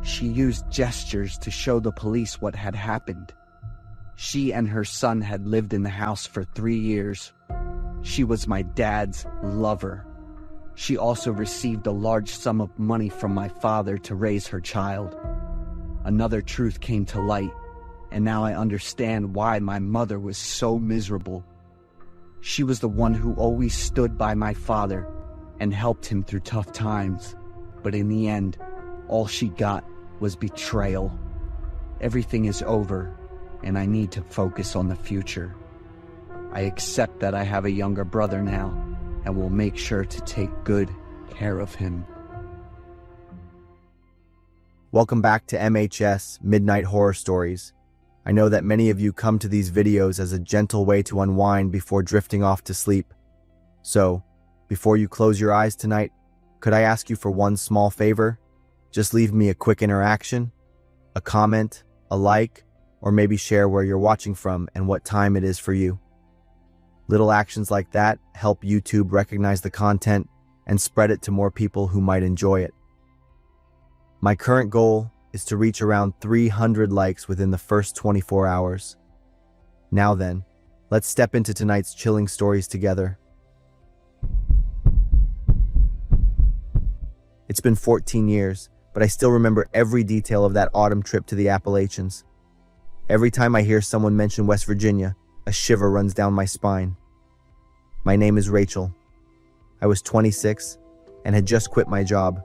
Speaker 5: She used gestures to show the police what had happened. She and her son had lived in the house for 3 years. She was my dad's lover. She also received a large sum of money from my father to raise her child. Another truth came to light, and now I understand why my mother was so miserable. She was the one who always stood by my father and helped him through tough times. But in the end, all she got was betrayal. Everything is over, and I need to focus on the future. I accept that I have a younger brother now, and will make sure to take good care of him.
Speaker 2: Welcome back to MHS Midnight Horror Stories. I know that many of you come to these videos as a gentle way to unwind before drifting off to sleep. So, before you close your eyes tonight, could I ask you for one small favor? Just leave me a quick interaction, a comment, a like, or maybe share where you're watching from and what time it is for you. Little actions like that help YouTube recognize the content and spread it to more people who might enjoy it. My current goal is to reach around 300 likes within the first 24 hours. Now then, let's step into tonight's chilling stories together. It's been 14 years, but I still remember every detail of that autumn trip to the Appalachians. Every time I hear someone mention West Virginia, a shiver runs down my spine. My name is Rachel. I was 26 and had just quit my job.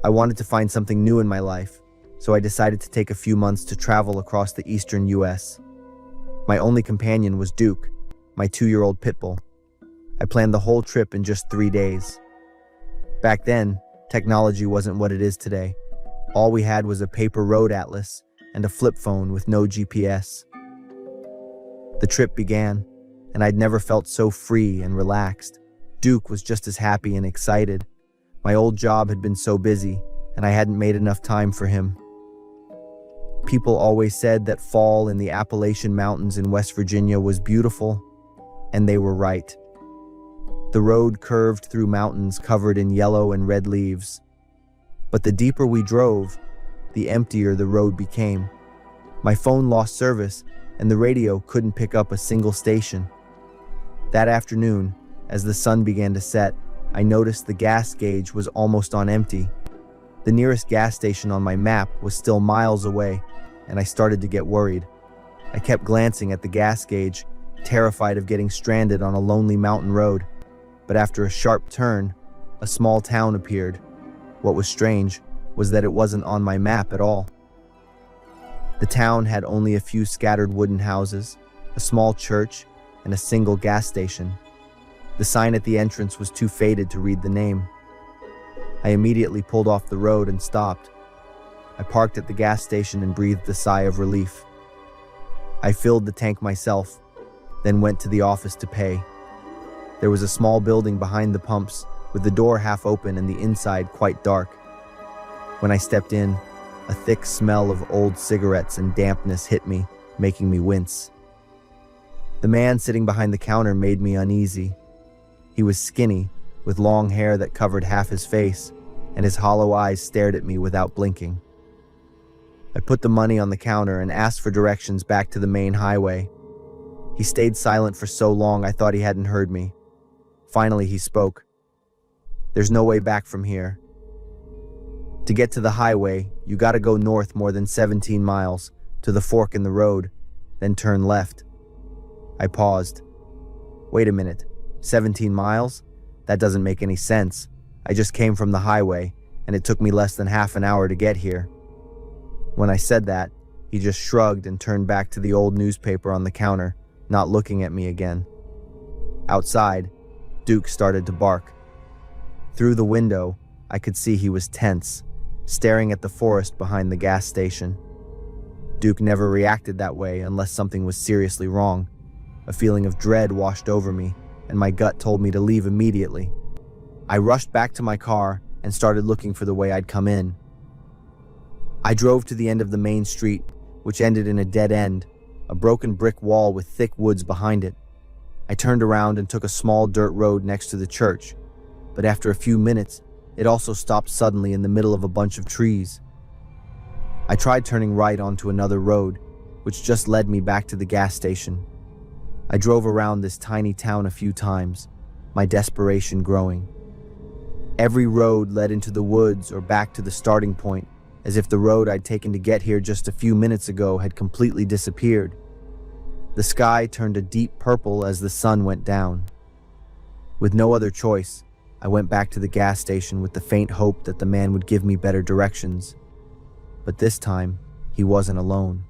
Speaker 2: I wanted to find something new in my life, so I decided to take a few months to travel across the eastern US. My only companion was Duke, my 2-year-old pit bull. I planned the whole trip in just 3 days. Back then, technology wasn't what it is today. All we had was a paper road atlas and a flip phone with no GPS. The trip began, and I'd never felt so free and relaxed. Duke was just as happy and excited. My old job had been so busy, and I hadn't made enough time for him. People always said that fall in the Appalachian Mountains in West Virginia was beautiful, and they were right. The road curved through mountains covered in yellow and red leaves. But the deeper we drove, the emptier the road became. My phone lost service, and the radio couldn't pick up a single station. That afternoon, as the sun began to set, I noticed the gas gauge was almost on empty. The nearest gas station on my map was still miles away, and I started to get worried. I kept glancing at the gas gauge, terrified of getting stranded on a lonely mountain road. But after a sharp turn, a small town appeared. What was strange was that it wasn't on my map at all. The town had only a few scattered wooden houses, a small church, and a single gas station. The sign at the entrance was too faded to read the name. I immediately pulled off the road and stopped. I parked at the gas station and breathed a sigh of relief. I filled the tank myself, then went to the office to pay. There was a small building behind the pumps, with the door half open and the inside quite dark. When I stepped in, a thick smell of old cigarettes and dampness hit me, making me wince. The man sitting behind the counter made me uneasy. He was skinny, with long hair that covered half his face, and his hollow eyes stared at me without blinking. I put the money on the counter and asked for directions back to the main highway. He stayed silent for so long I thought he hadn't heard me. Finally, he spoke. "There's no way back from here. To get to the highway, you gotta go north more than 17 miles, to the fork in the road, then turned left. I paused. Wait a minute, 17 miles? That doesn't make any sense. I just came from the highway, and it took me less than half an hour to get here. When I said that, he just shrugged and turned back to the old newspaper on the counter, not looking at me again. Outside, Duke started to bark. Through the window, I could see he was tense, staring at the forest behind the gas station. Duke never reacted that way unless something was seriously wrong. A feeling of dread washed over me, and my gut told me to leave immediately. I rushed back to my car and started looking for the way I'd come in. I drove to the end of the main street, which ended in a dead end, a broken brick wall with thick woods behind it. I turned around and took a small dirt road next to the church, but after a few minutes, it also stopped suddenly in the middle of a bunch of trees. I tried turning right onto another road, which just led me back to the gas station. I drove around this tiny town a few times, my desperation growing. Every road led into the woods or back to the starting point, as if the road I'd taken to get here just a few minutes ago had completely disappeared. The sky turned a deep purple as the sun went down. With no other choice, I went back to the gas station with the faint hope that the man would give me better directions. But this time, he wasn't alone.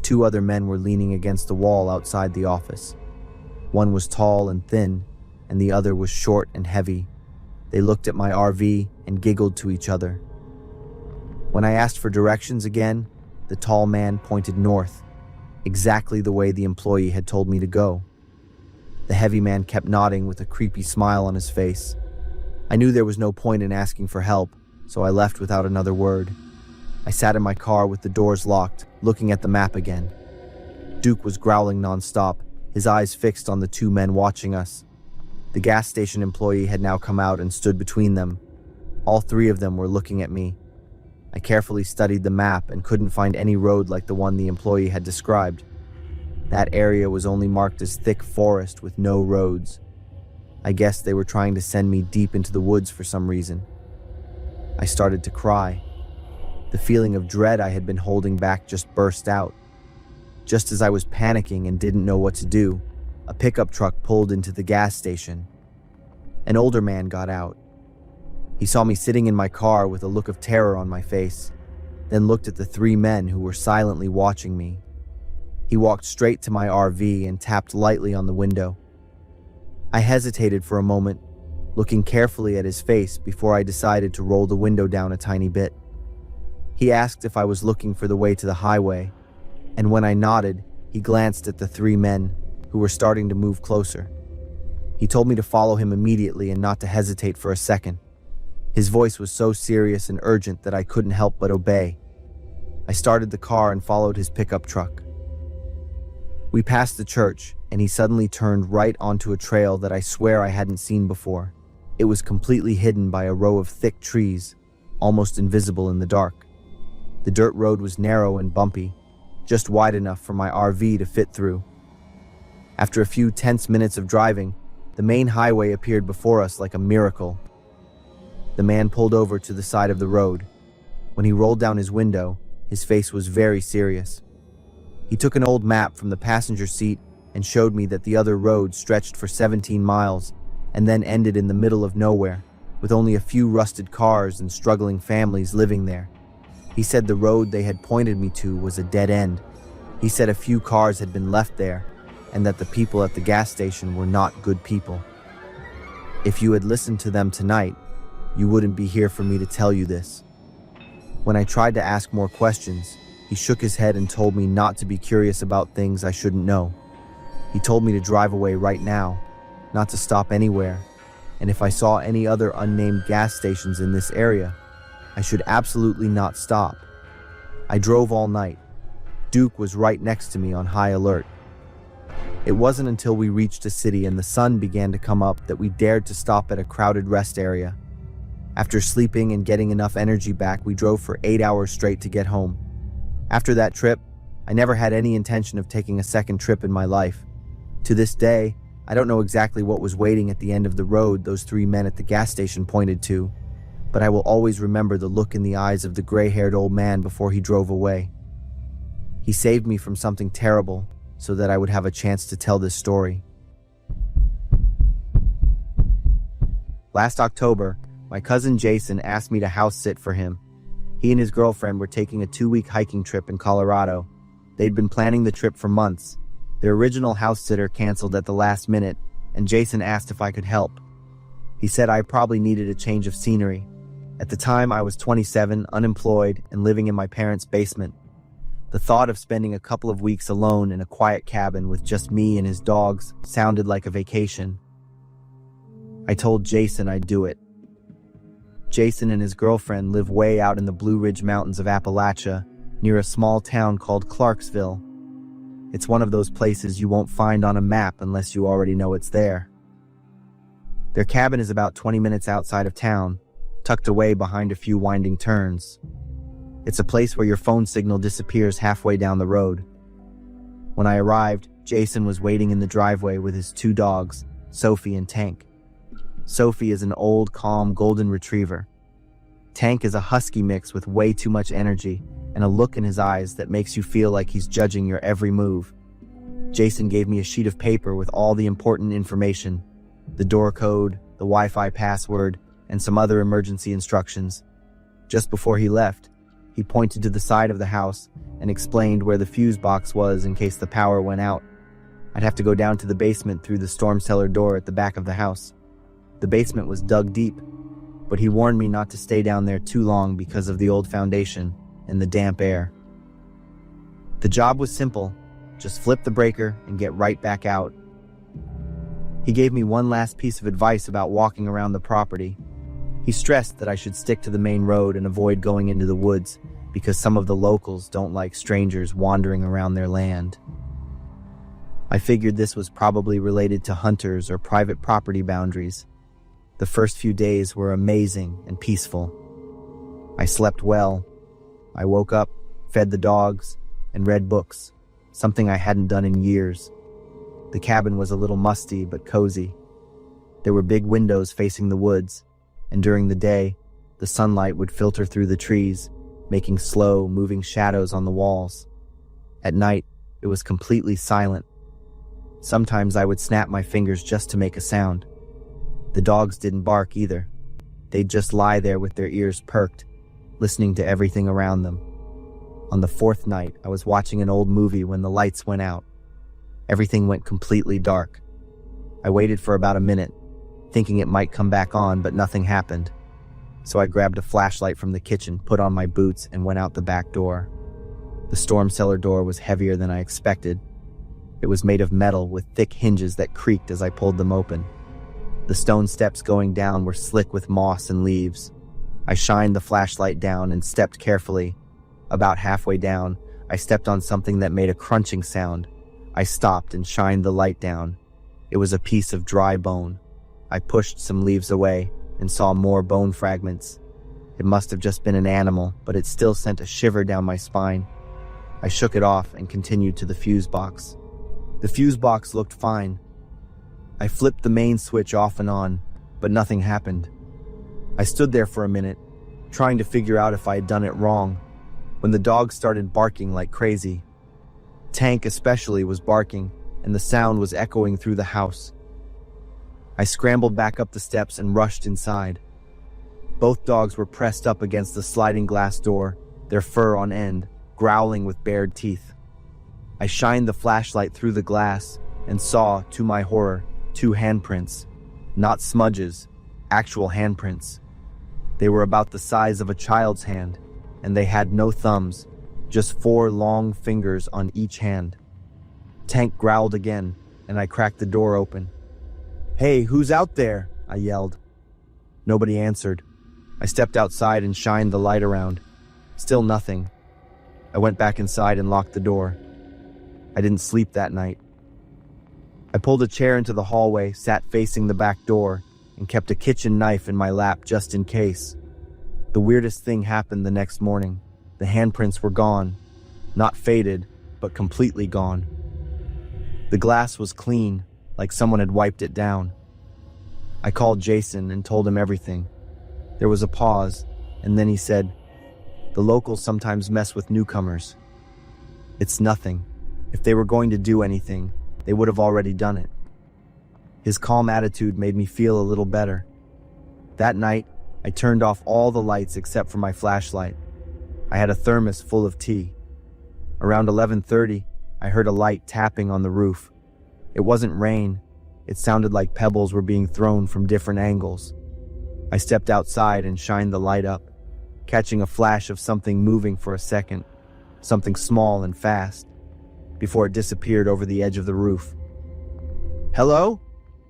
Speaker 2: 2 other men were leaning against the wall outside the office. One was tall and thin, and the other was short and heavy. They looked at my RV and giggled to each other. When I asked for directions again, the tall man pointed north, exactly the way the employee had told me to go. The heavy man kept nodding with a creepy smile on his face. I knew there was no point in asking for help, so I left without another word. I sat in my car with the doors locked, looking at the map again. Duke was growling nonstop, his eyes fixed on the 2 men watching us. The gas station employee had now come out and stood between them. All 3 of them were looking at me. I carefully studied the map and couldn't find any road like the one the employee had described. That area was only marked as thick forest with no roads. I guess they were trying to send me deep into the woods for some reason. I started to cry. The feeling of dread I had been holding back just burst out. Just as I was panicking and didn't know what to do, a pickup truck pulled into the gas station. An older man got out. He saw me sitting in my car with a look of terror on my face, then looked at the 3 men who were silently watching me. He walked straight to my RV and tapped lightly on the window. I hesitated for a moment, looking carefully at his face before I decided to roll the window down a tiny bit. He asked if I was looking for the way to the highway, and when I nodded, he glanced at the 3 men who were starting to move closer. He told me to follow him immediately and not to hesitate for a second. His voice was so serious and urgent that I couldn't help but obey. I started the car and followed his pickup truck. We passed the church, and he suddenly turned right onto a trail that I swear I hadn't seen before. It was completely hidden by a row of thick trees, almost invisible in the dark. The dirt road was narrow and bumpy, just wide enough for my RV to fit through. After a few tense minutes of driving, the main highway appeared before us like a miracle. The man pulled over to the side of the road. When he rolled down his window, his face was very serious. He took an old map from the passenger seat and showed me that the other road stretched for 17 miles and then ended in the middle of nowhere, with only a few rusted cars and struggling families living there. He said the road they had pointed me to was a dead end. He said a few cars had been left there, and that the people at the gas station were not good people. If you had listened to them tonight, you wouldn't be here for me to tell you this. When I tried to ask more questions, he shook his head and told me not to be curious about things I shouldn't know. He told me to drive away right now, not to stop anywhere, and if I saw any other unnamed gas stations in this area, I should absolutely not stop. I drove all night. Duke was right next to me on high alert. It wasn't until we reached a city and the sun began to come up that we dared to stop at a crowded rest area. After sleeping and getting enough energy back, we drove for 8 hours straight to get home. After that trip, I never had any intention of taking a second trip in my life. To this day, I don't know exactly what was waiting at the end of the road those 3 men at the gas station pointed to, but I will always remember the look in the eyes of the gray-haired old man before he drove away. He saved me from something terrible so that I would have a chance to tell this story. Last October, my cousin Jason asked me to house sit for him. He and his girlfriend were taking a 2-week hiking trip in Colorado. They'd been planning the trip for months. Their original house sitter canceled at the last minute, and Jason asked if I could help. He said I probably needed a change of scenery. At the time, I was 27, unemployed, and living in my parents' basement. The thought of spending a couple of weeks alone in a quiet cabin with just me and his dogs sounded like a vacation. I told Jason I'd do it. Jason and his girlfriend live way out in the Blue Ridge Mountains of Appalachia, near a small town called Clarksville. It's one of those places you won't find on a map unless you already know it's there. Their cabin is about 20 minutes outside of town, tucked away behind a few winding turns. It's a place where your phone signal disappears halfway down the road. When I arrived, Jason was waiting in the driveway with his 2 dogs, Sophie and Tank. Sophie is an old, calm golden retriever. Tank is a husky mix with way too much energy and a look in his eyes that makes you feel like he's judging your every move. Jason gave me a sheet of paper with all the important information: the door code, the Wi-Fi password, and some other emergency instructions. Just before he left, he pointed to the side of the house and explained where the fuse box was in case the power went out. I'd have to go down to the basement through the storm cellar door at the back of the house. The basement was dug deep, but he warned me not to stay down there too long because of the old foundation and the damp air. The job was simple: just flip the breaker and get right back out. He gave me one last piece of advice about walking around the property. He stressed that I should stick to the main road and avoid going into the woods because some of the locals don't like strangers wandering around their land. I figured this was probably related to hunters or private property boundaries. The first few days were amazing and peaceful. I slept well. I woke up, fed the dogs, and read books, something I hadn't done in years. The cabin was a little musty but cozy. There were big windows facing the woods, and during the day, the sunlight would filter through the trees, making slow, moving shadows on the walls. At night, it was completely silent. Sometimes I would snap my fingers just to make a sound. The dogs didn't bark either. They'd just lie there with their ears perked, listening to everything around them. On the 4th night, I was watching an old movie when the lights went out. Everything went completely dark. I waited for about a minute, thinking it might come back on, but nothing happened. So I grabbed a flashlight from the kitchen, put on my boots, and went out the back door. The storm cellar door was heavier than I expected. It was made of metal with thick hinges that creaked as I pulled them open. The stone steps going down were slick with moss and leaves. I shined the flashlight down and stepped carefully. About halfway down, I stepped on something that made a crunching sound. I stopped and shined the light down. It was a piece of dry bone. I pushed some leaves away and saw more bone fragments. It must have just been an animal, but it still sent a shiver down my spine. I shook it off and continued to the fuse box. The fuse box looked fine. I flipped the main switch off and on, but nothing happened. I stood there for a minute, trying to figure out if I had done it wrong, when the dog started barking like crazy. Tank especially was barking, and the sound was echoing through the house. I scrambled back up the steps and rushed inside. Both dogs were pressed up against the sliding glass door, their fur on end, growling with bared teeth. I shined the flashlight through the glass and saw, to my horror, 2 handprints. Not smudges, actual handprints. They were about the size of a child's hand, and they had no thumbs, just 4 long fingers on each hand. Tank growled again, and I cracked the door open. "Hey, who's out there?" I yelled. Nobody answered. I stepped outside and shined the light around. Still nothing. I went back inside and locked the door. I didn't sleep that night. I pulled a chair into the hallway, sat facing the back door, and kept a kitchen knife in my lap just in case. The weirdest thing happened the next morning. The handprints were gone. Not faded, but completely gone. The glass was clean, like someone had wiped it down. I called Jason and told him everything. There was a pause, and then he said, "The locals sometimes mess with newcomers." It's nothing. If they were going to do anything, they would have already done it. His calm attitude made me feel a little better. That night, I turned off all the lights except for my flashlight. I had a thermos full of tea. Around 11:30, I heard a light tapping on the roof. It wasn't rain. It sounded like pebbles were being thrown from different angles. I stepped outside and shined the light up, catching a flash of something moving for a second, something small and fast, before it disappeared over the edge of the roof. "Hello?"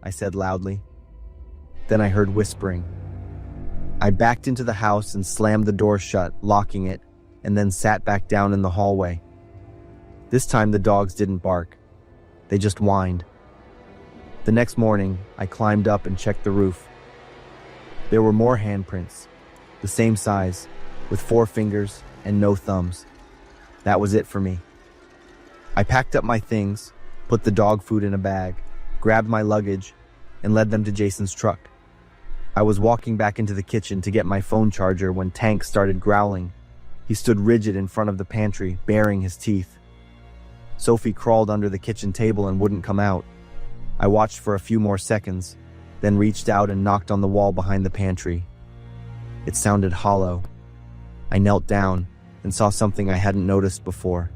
Speaker 2: I said loudly. Then I heard whispering. I backed into the house and slammed the door shut, locking it, and then sat back down in the hallway. This time the dogs didn't bark. They just whined. The next morning, I climbed up and checked the roof. There were more handprints, the same size, with 4 fingers and no thumbs. That was it for me. I packed up my things, put the dog food in a bag, grabbed my luggage, and led them to Jason's truck. I was walking back into the kitchen to get my phone charger when Tank started growling. He stood rigid in front of the pantry, baring his teeth. Sophie crawled under the kitchen table and wouldn't come out. I watched for a few more seconds, then reached out and knocked on the wall behind the pantry. It sounded hollow. I knelt down and saw something I hadn't noticed before.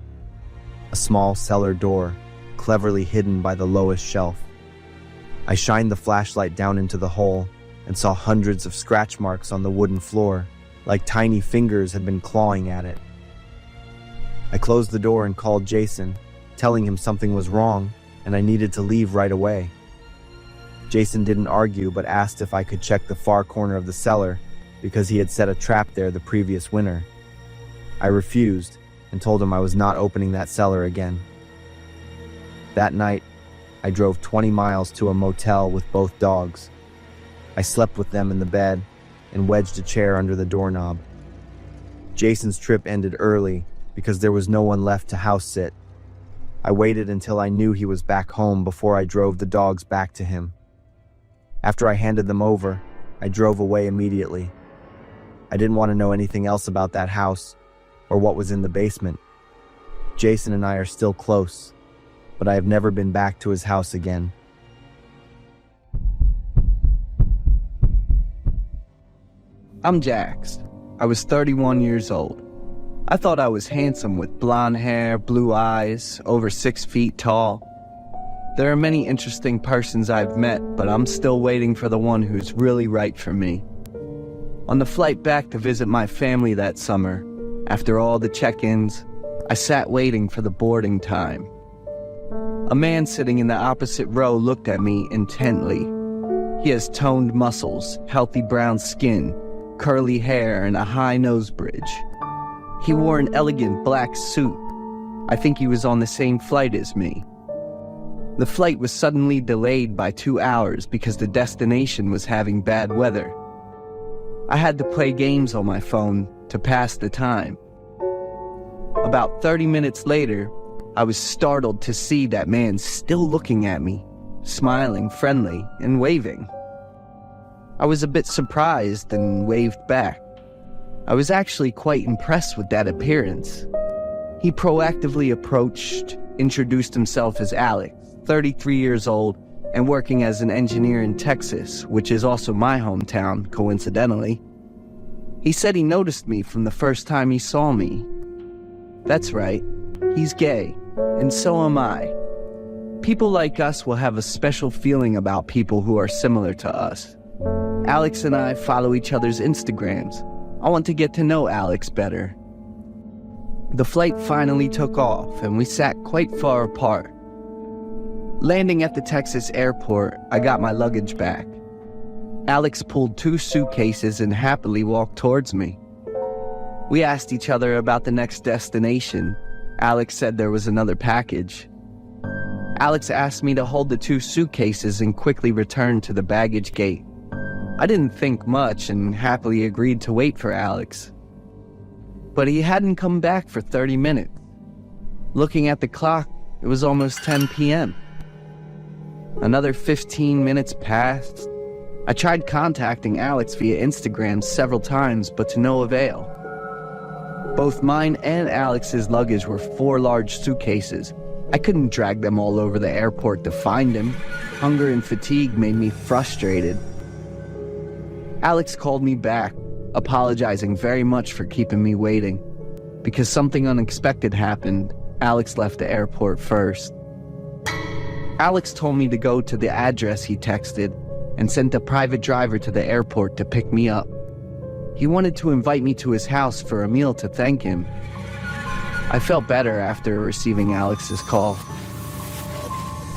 Speaker 2: A small cellar door, cleverly hidden by the lowest shelf. I shined the flashlight down into the hole and saw hundreds of scratch marks on the wooden floor, like tiny fingers had been clawing at it. I closed the door and called Jason, telling him something was wrong and I needed to leave right away. Jason didn't argue but asked if I could check the far corner of the cellar because he had set a trap there the previous winter. I refused and told him I was not opening that cellar again. That night, I drove 20 miles to a motel with both dogs. I slept with them in the bed and wedged a chair under the doorknob. Jason's trip ended early because there was no one left to house sit. I waited until I knew he was back home before I drove the dogs back to him. After I handed them over, I drove away immediately. I didn't want to know anything else about that house or what was in the basement. Jason and I are still close, but I have never been back to his house again.
Speaker 6: I'm Jax. I was 31 years old. I thought I was handsome with blonde hair, blue eyes, over 6 feet tall. There are many interesting persons I've met, but I'm still waiting for the one who's really right for me. On the flight back to visit my family that summer, after all the check-ins, I sat waiting for the boarding time. A man sitting in the opposite row looked at me intently. He has toned muscles, healthy brown skin, curly hair, and a high nose bridge. He wore an elegant black suit. I think he was on the same flight as me. The flight was suddenly delayed by 2 hours because the destination was having bad weather. I had to play games on my phone to pass the time. About 30 minutes later, I was startled to see that man still looking at me, smiling, friendly, and waving. I was a bit surprised and waved back. I was actually quite impressed with that appearance. He proactively approached, introduced himself as Alex, 33 years old, and working as an engineer in Texas, which is also my hometown, coincidentally. He said he noticed me from the first time he saw me. That's right, he's gay, and so am I. People like us will have a special feeling about people who are similar to us. Alex and I follow each other's Instagrams. I want to get to know Alex better. The flight finally took off, and we sat quite far apart. Landing at the Texas airport, I got my luggage back. Alex pulled 2 suitcases and happily walked towards me. We asked each other about the next destination. Alex said there was another package. Alex asked me to hold the 2 suitcases and quickly return to the baggage gate. I didn't think much and happily agreed to wait for Alex. But he hadn't come back for 30 minutes. Looking at the clock, it was almost 10 p.m. Another 15 minutes passed. I tried contacting Alex via Instagram several times, but to no avail. Both mine and Alex's luggage were 4 large suitcases. I couldn't drag them all over the airport to find him. Hunger and fatigue made me frustrated. Alex called me back, apologizing very much for keeping me waiting. Because something unexpected happened, Alex left the airport first. Alex told me to go to the address he texted and sent a private driver to the airport to pick me up. He wanted to invite me to his house for a meal to thank him. I felt better after receiving Alex's call.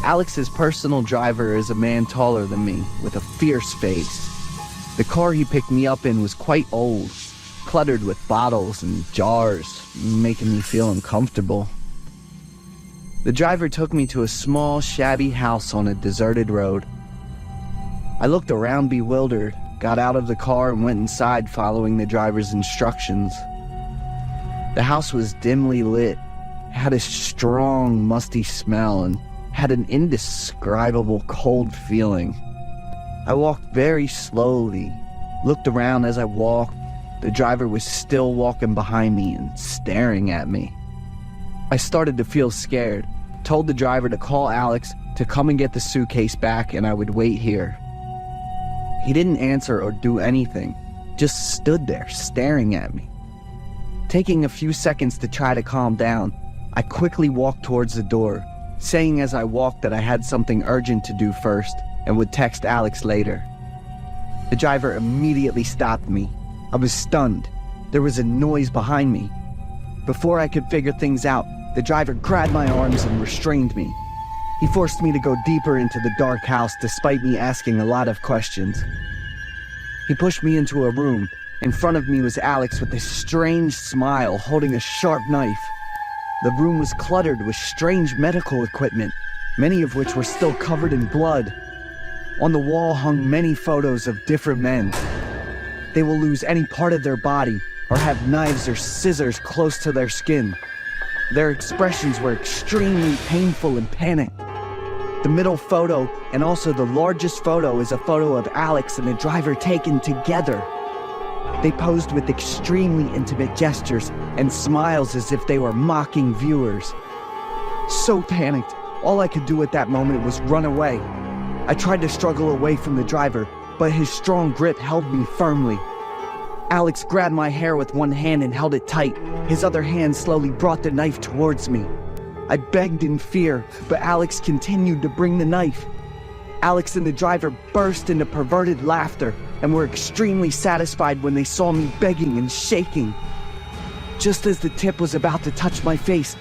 Speaker 6: Alex's personal driver is a man taller than me, with a fierce face. The car he picked me up in was quite old, cluttered with bottles and jars, making me feel uncomfortable. The driver took me to a small, shabby house on a deserted road. I looked around bewildered, got out of the car and went inside following the driver's instructions. The house was dimly lit, had a strong, musty smell, and had an indescribable cold feeling. I walked very slowly, looked around as I walked. The driver was still walking behind me and staring at me. I started to feel scared, told the driver to call Alex to come and get the suitcase back and I would wait here. He didn't answer or do anything, just stood there staring at me. Taking a few seconds to try to calm down, I quickly walked towards the door, saying as I walked that I had something urgent to do first and would text Alex later. The driver immediately stopped me. I was stunned. There was a noise behind me. Before I could figure things out, the driver grabbed my arms and restrained me. He forced me to go deeper into the dark house despite me asking a lot of questions. He pushed me into a room. In front of me was Alex with a strange smile, holding a sharp knife. The room was cluttered with strange medical equipment, many of which were still covered in blood. On the wall hung many photos of different men. They will lose any part of their body or have knives or scissors close to their skin. Their expressions were extremely painful and panicked. The middle photo, and also the largest photo, is a photo of Alex and the driver taken together. They posed with extremely intimate gestures and smiles as if they were mocking viewers. So panicked, all I could do at that moment was run away. I tried to struggle away from the driver, but his strong grip held me firmly. Alex grabbed my hair with one hand and held it tight. His other hand slowly brought the knife towards me. I begged in fear, but Alex continued to bring the knife. Alex and the driver burst into perverted laughter and were extremely satisfied when they saw me begging and shaking. Just as the tip was about to touch my face,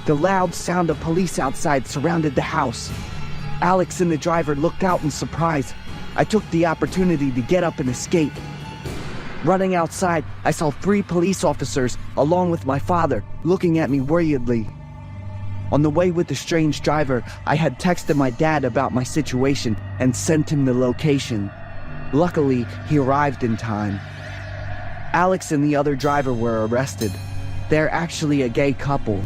Speaker 6: the loud sound of police outside surrounded the house. Alex and the driver looked out in surprise. I took the opportunity to get up and escape. Running outside, I saw 3 police officers, along with my father, looking at me worriedly. On the way with the strange driver, I had texted my dad about my situation and sent him the location. Luckily, he arrived in time. Alex and the other driver were arrested. They're actually a gay couple.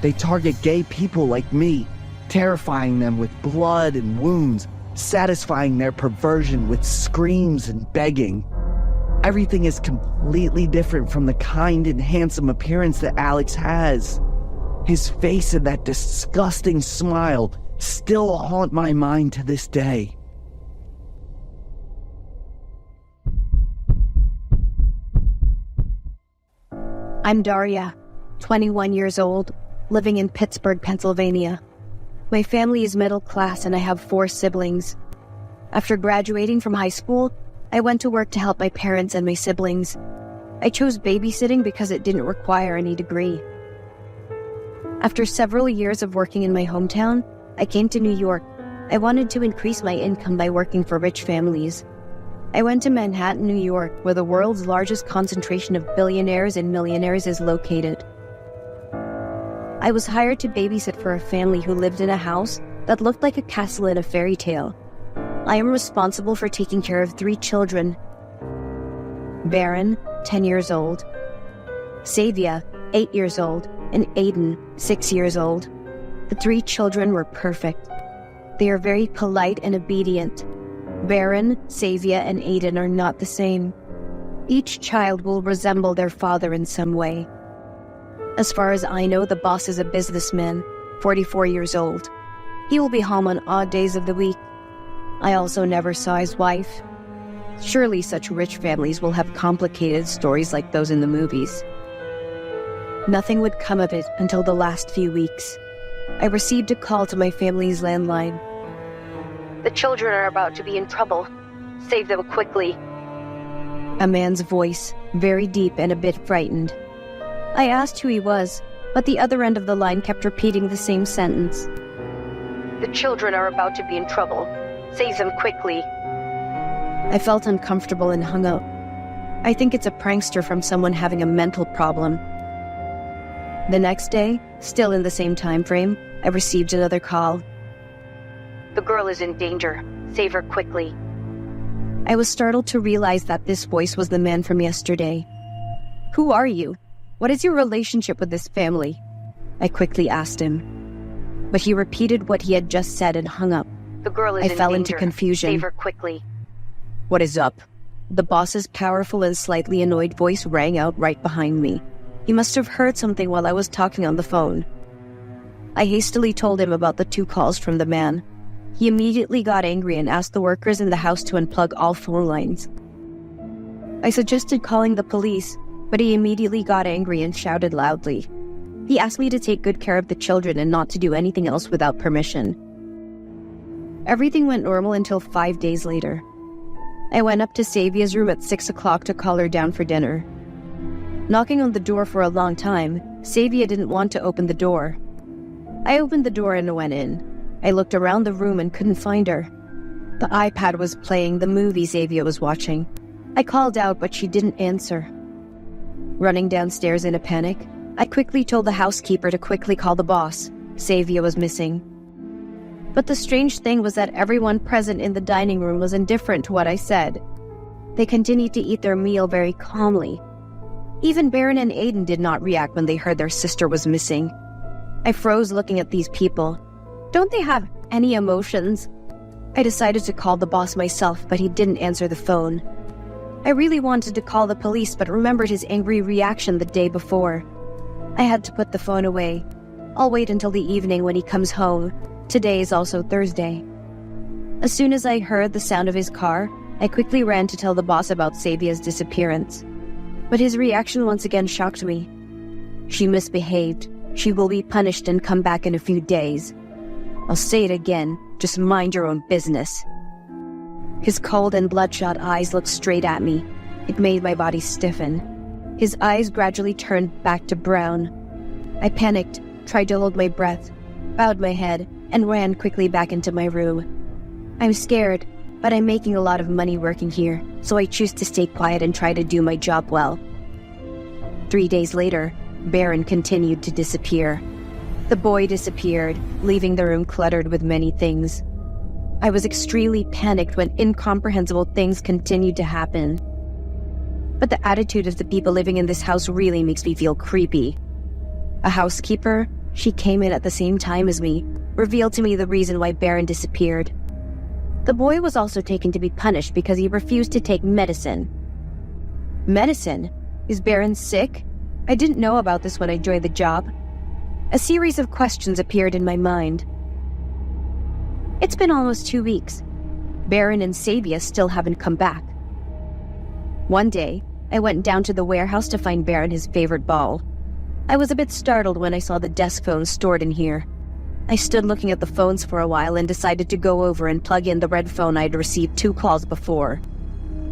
Speaker 6: They target gay people like me, terrifying them with blood and wounds, satisfying their perversion with screams and begging. Everything is completely different from the kind and handsome appearance that Alex has. His face and that disgusting smile still haunt my mind to this day.
Speaker 7: I'm Daria, 21 years old, living in Pittsburgh, Pennsylvania. My family is middle class and I have 4 siblings. After graduating from high school, I went to work to help my parents and my siblings. I chose babysitting because it didn't require any degree. After several years of working in my hometown, I came to New York. I wanted to increase my income by working for rich families. I went to Manhattan, New York, where the world's largest concentration of billionaires and millionaires is located. I was hired to babysit for a family who lived in a house that looked like a castle in a fairy tale. I am responsible for taking care of 3 children. Baron, 10 years old, Savia, 8 years old, and Aiden, 6 years old. The 3 children were perfect. They are very polite and obedient. Baron, Savia, and Aiden are not the same. Each child will resemble their father in some way. As far as I know, the boss is a businessman, 44 years old. He will be home on odd days of the week. I also never saw his wife. Surely such rich families will have complicated stories like those in the movies. Nothing would come of it until the last few weeks. I received a call to my family's landline. "The children are about to be in trouble. Save them quickly." A man's voice, very deep and a bit frightened. I asked who he was, but the other end of the line kept repeating the same sentence. "The children are about to be in trouble. Save them quickly." I felt uncomfortable and hung up. I think it's a prankster from someone having a mental problem. The next day, still in the same time frame, I received another call. "The girl is in danger. Save her quickly." I was startled to realize that this voice was the man from yesterday. "Who are you? What is your relationship with this family?" I quickly asked him. But he repeated what he had just said and hung up. "The girl is in danger. I fell into confusion. Save her quickly." "What is up?" The boss's powerful and slightly annoyed voice rang out right behind me. He must have heard something while I was talking on the phone. I hastily told him about the 2 calls from the man. He immediately got angry and asked the workers in the house to unplug all phone lines. I suggested calling the police, but he immediately got angry and shouted loudly. He asked me to take good care of the children and not to do anything else without permission. Everything went normal until 5 days later. I went up to Savia's room at 6 o'clock to call her down for dinner. Knocking on the door for a long time, Savia didn't want to open the door. I opened the door and went in. I looked around the room and couldn't find her. The iPad was playing the movie Savia was watching. I called out, but she didn't answer. Running downstairs in a panic, I quickly told the housekeeper to quickly call the boss. Savia was missing. But the strange thing was that everyone present in the dining room was indifferent to what I said. They continued to eat their meal very calmly. Even Baron and Aiden did not react when they heard their sister was missing. I froze looking at these people. Don't they have any emotions? I decided to call the boss myself, but he didn't answer the phone. I really wanted to call the police, but remembered his angry reaction the day before. I had to put the phone away. I'll wait until the evening when he comes home. Today is also Thursday. As soon as I heard the sound of his car, I quickly ran to tell the boss about Savia's disappearance. But his reaction once again shocked me. "She misbehaved. She will be punished and come back in a few days." I'll say it again, just mind your own business. His cold and bloodshot eyes looked straight at me. It made my body stiffen. His eyes gradually turned back to brown. I panicked, tried to hold my breath, bowed my head, and ran quickly back into my room. I'm scared, but I'm making a lot of money working here, so I choose to stay quiet and try to do my job well. 3 days later, Baron continued to disappear. The boy disappeared, leaving the room cluttered with many things. I was extremely panicked when incomprehensible things continued to happen. But the attitude of the people living in this house really makes me feel creepy. A housekeeper, she came in at the same time as me, revealed to me the reason why Baron disappeared. The boy was also taken to be punished because he refused to take medicine. Medicine? Is Baron sick? I didn't know about this when I joined the job. A series of questions appeared in my mind. It's been almost 2 weeks. Baron and Savia still haven't come back. One day, I went down to the warehouse to find Baron his favorite ball. I was a bit startled when I saw the desk phone stored in here. I stood looking at the phones for a while and decided to go over and plug in the red phone I'd received 2 calls before.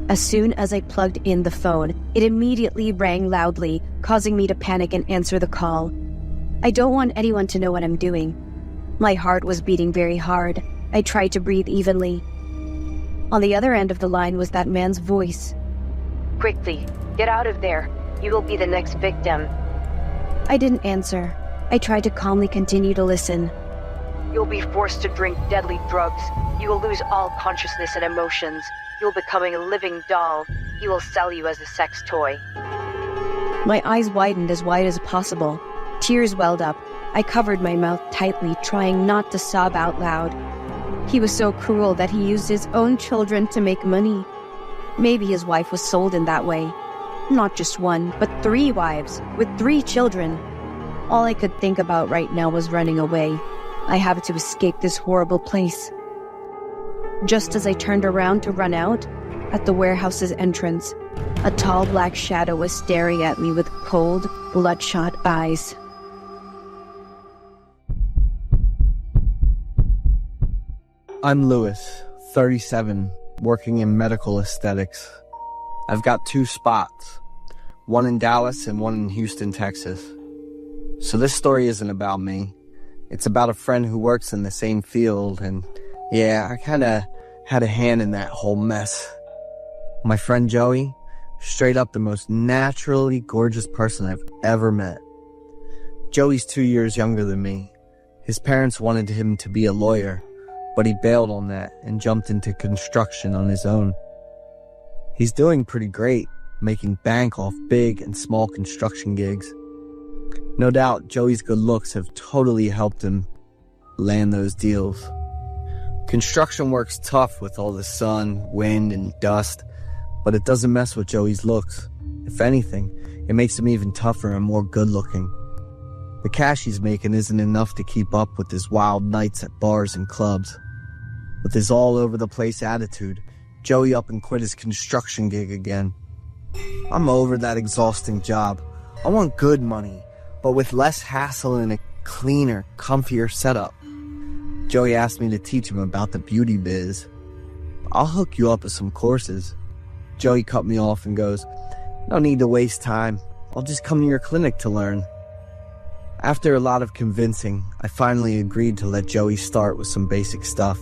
Speaker 7: As soon as I plugged in the phone, it immediately rang loudly, causing me to panic and answer the call. I don't want anyone to know what I'm doing. My heart was beating very hard. I tried to breathe evenly. On the other end of the line was that man's voice. "Quickly, get out of there. You will be the next victim." I didn't answer. I tried to calmly continue to listen. "You'll be forced to drink deadly drugs. You will lose all consciousness and emotions. You'll become a living doll. He will sell you as a sex toy." My eyes widened as wide as possible. Tears welled up. I covered my mouth tightly, trying not to sob out loud. He was so cruel that he used his own children to make money. Maybe his wife was sold in that way. Not just 1, but 3 wives, with 3 children. All I could think about right now was running away. I have to escape this horrible place. Just as I turned around to run out, at the warehouse's entrance, a tall black shadow was staring at me with cold, bloodshot eyes.
Speaker 5: I'm Lewis, 37, working in medical aesthetics. I've got 2 spots, one in Dallas and one in Houston, Texas. So this story isn't about me. It's about a friend who works in the same field, and yeah, I kinda had a hand in that whole mess. My friend Joey, straight up the most naturally gorgeous person I've ever met. Joey's 2 years younger than me. His parents wanted him to be a lawyer, but he bailed on that and jumped into construction on his own. He's doing pretty great, making bank off big and small construction gigs. No doubt Joey's good looks have totally helped him land those deals. Construction work's tough with all the sun, wind, and dust, but it doesn't mess with Joey's looks. If anything, it makes him even tougher and more good-looking. The cash he's making isn't enough to keep up with his wild nights at bars and clubs. With his all-over-the-place attitude, Joey up and quit his construction gig again. I'm over that exhausting job. I want good money, but with less hassle and a cleaner, comfier setup. Joey asked me to teach him about the beauty biz. I'll hook you up with some courses. Joey cut me off and goes, "No need to waste time. I'll just come to your clinic to learn." After a lot of convincing, I finally agreed to let Joey start with some basic stuff.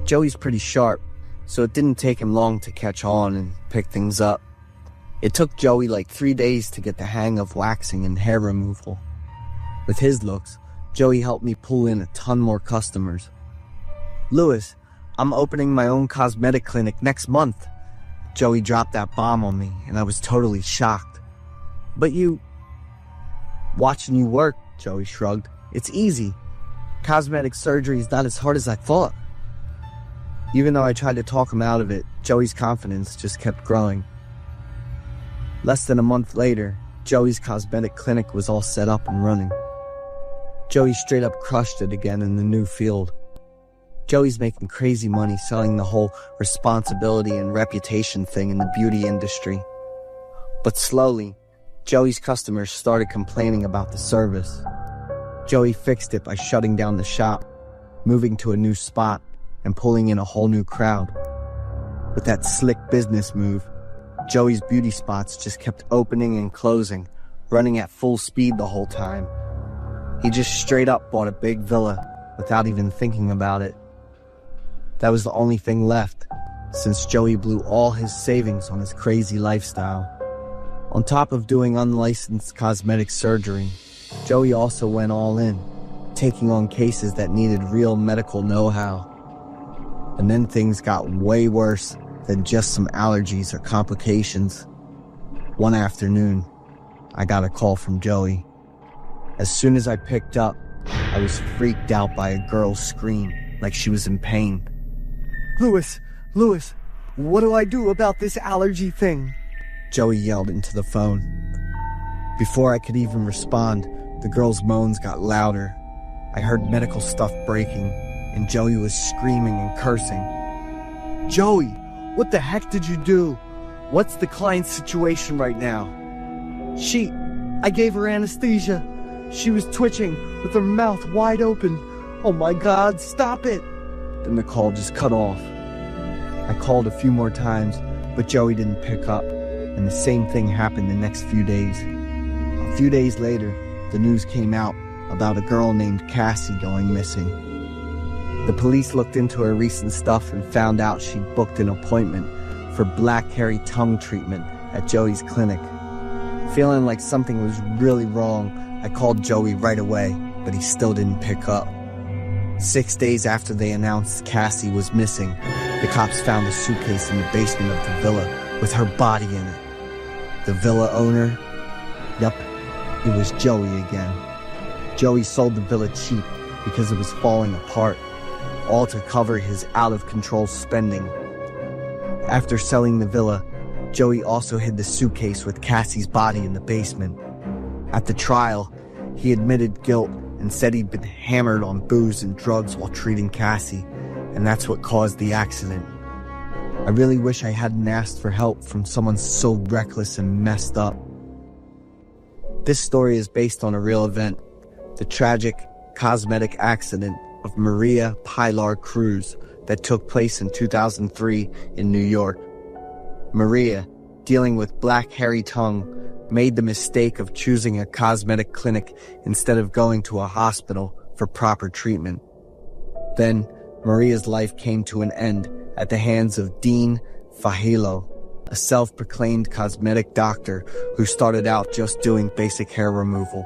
Speaker 5: Joey's pretty sharp, so it didn't take him long to catch on and pick things up. It took Joey like 3 days to get the hang of waxing and hair removal. With his looks, Joey helped me pull in a ton more customers. "Lewis, I'm opening my own cosmetic clinic next month." Joey dropped that bomb on me, and I was totally shocked. "But you..." "Watching you work," Joey shrugged. "It's easy. Cosmetic surgery is not as hard as I thought." Even though I tried to talk him out of it, Joey's confidence just kept growing. Less than a month later, Joey's cosmetic clinic was all set up and running. Joey straight up crushed it again in the new field. Joey's making crazy money selling the whole responsibility and reputation thing in the beauty industry. But slowly, Joey's customers started complaining about the service. Joey fixed it by shutting down the shop, moving to a new spot, and pulling in a whole new crowd. With that slick business move, Joey's beauty spots just kept opening and closing, running at full speed the whole time. He just straight up bought a big villa without even thinking about it. That was the only thing left, since Joey blew all his savings on his crazy lifestyle. On top of doing unlicensed cosmetic surgery, Joey also went all in, taking on cases that needed real medical know-how. And then things got way worse than just some allergies or complications. One afternoon, I got a call from Joey. As soon as I picked up, I was freaked out by a girl's scream, like she was in pain. Lewis, what do I do about this allergy thing?" Joey yelled into the phone. Before I could even respond, the girl's moans got louder. I heard medical stuff breaking, and Joey was screaming and cursing. "Joey, what the heck did you do? What's the client's situation right now?" I gave her anesthesia. She was twitching with her mouth wide open. Oh my God, stop it." Then the call just cut off. I called a few more times, but Joey didn't pick up, and the same thing happened the next few days. A few days later, the news came out about a girl named Cassie going missing. The police looked into her recent stuff and found out she'd booked an appointment for black hairy tongue treatment at Joey's clinic. Feeling like something was really wrong, I called Joey right away, but he still didn't pick up. 6 days after they announced Cassie was missing, the cops found a suitcase in the basement of the villa with her body in it. The villa owner? Yup, it was Joey again. Joey sold the villa cheap because it was falling apart, all to cover his out-of-control spending. After selling the villa, Joey also hid the suitcase with Cassie's body in the basement. At the trial,
Speaker 2: He admitted guilt and said he'd been hammered on booze and drugs while treating Cassie, and that's what caused the accident. I really wish I hadn't asked for help from someone so reckless and messed up. This story is based on a real event, the tragic cosmetic accident of Maria Pilar Cruz that took place in 2003 in New York. Maria, dealing with black hairy tongue, made the mistake of choosing a cosmetic clinic instead of going to a hospital for proper treatment. Then, Maria's life came to an end at the hands of Dean Fajilo, a self-proclaimed cosmetic doctor who started out just doing basic hair removal.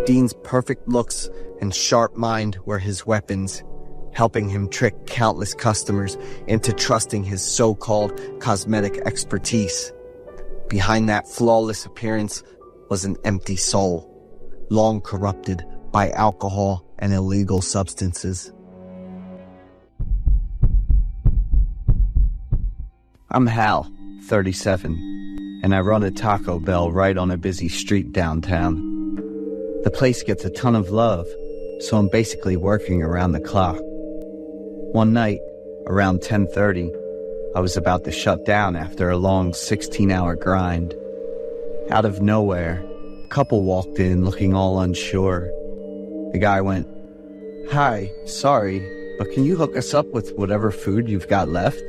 Speaker 2: Dean's perfect looks and sharp mind were his weapons, helping him trick countless customers into trusting his so-called cosmetic expertise. Behind that flawless appearance was an empty soul, long corrupted by alcohol and illegal substances.
Speaker 6: I'm Hal, 37, and I run a Taco Bell right on a busy street downtown. The place gets a ton of love, so I'm basically working around the clock. One night, around 10:30, I was about to shut down after a long 16-hour grind. Out of nowhere, a couple walked in looking all unsure. The guy went, "Hi, sorry, but can you hook us up with whatever food you've got left?"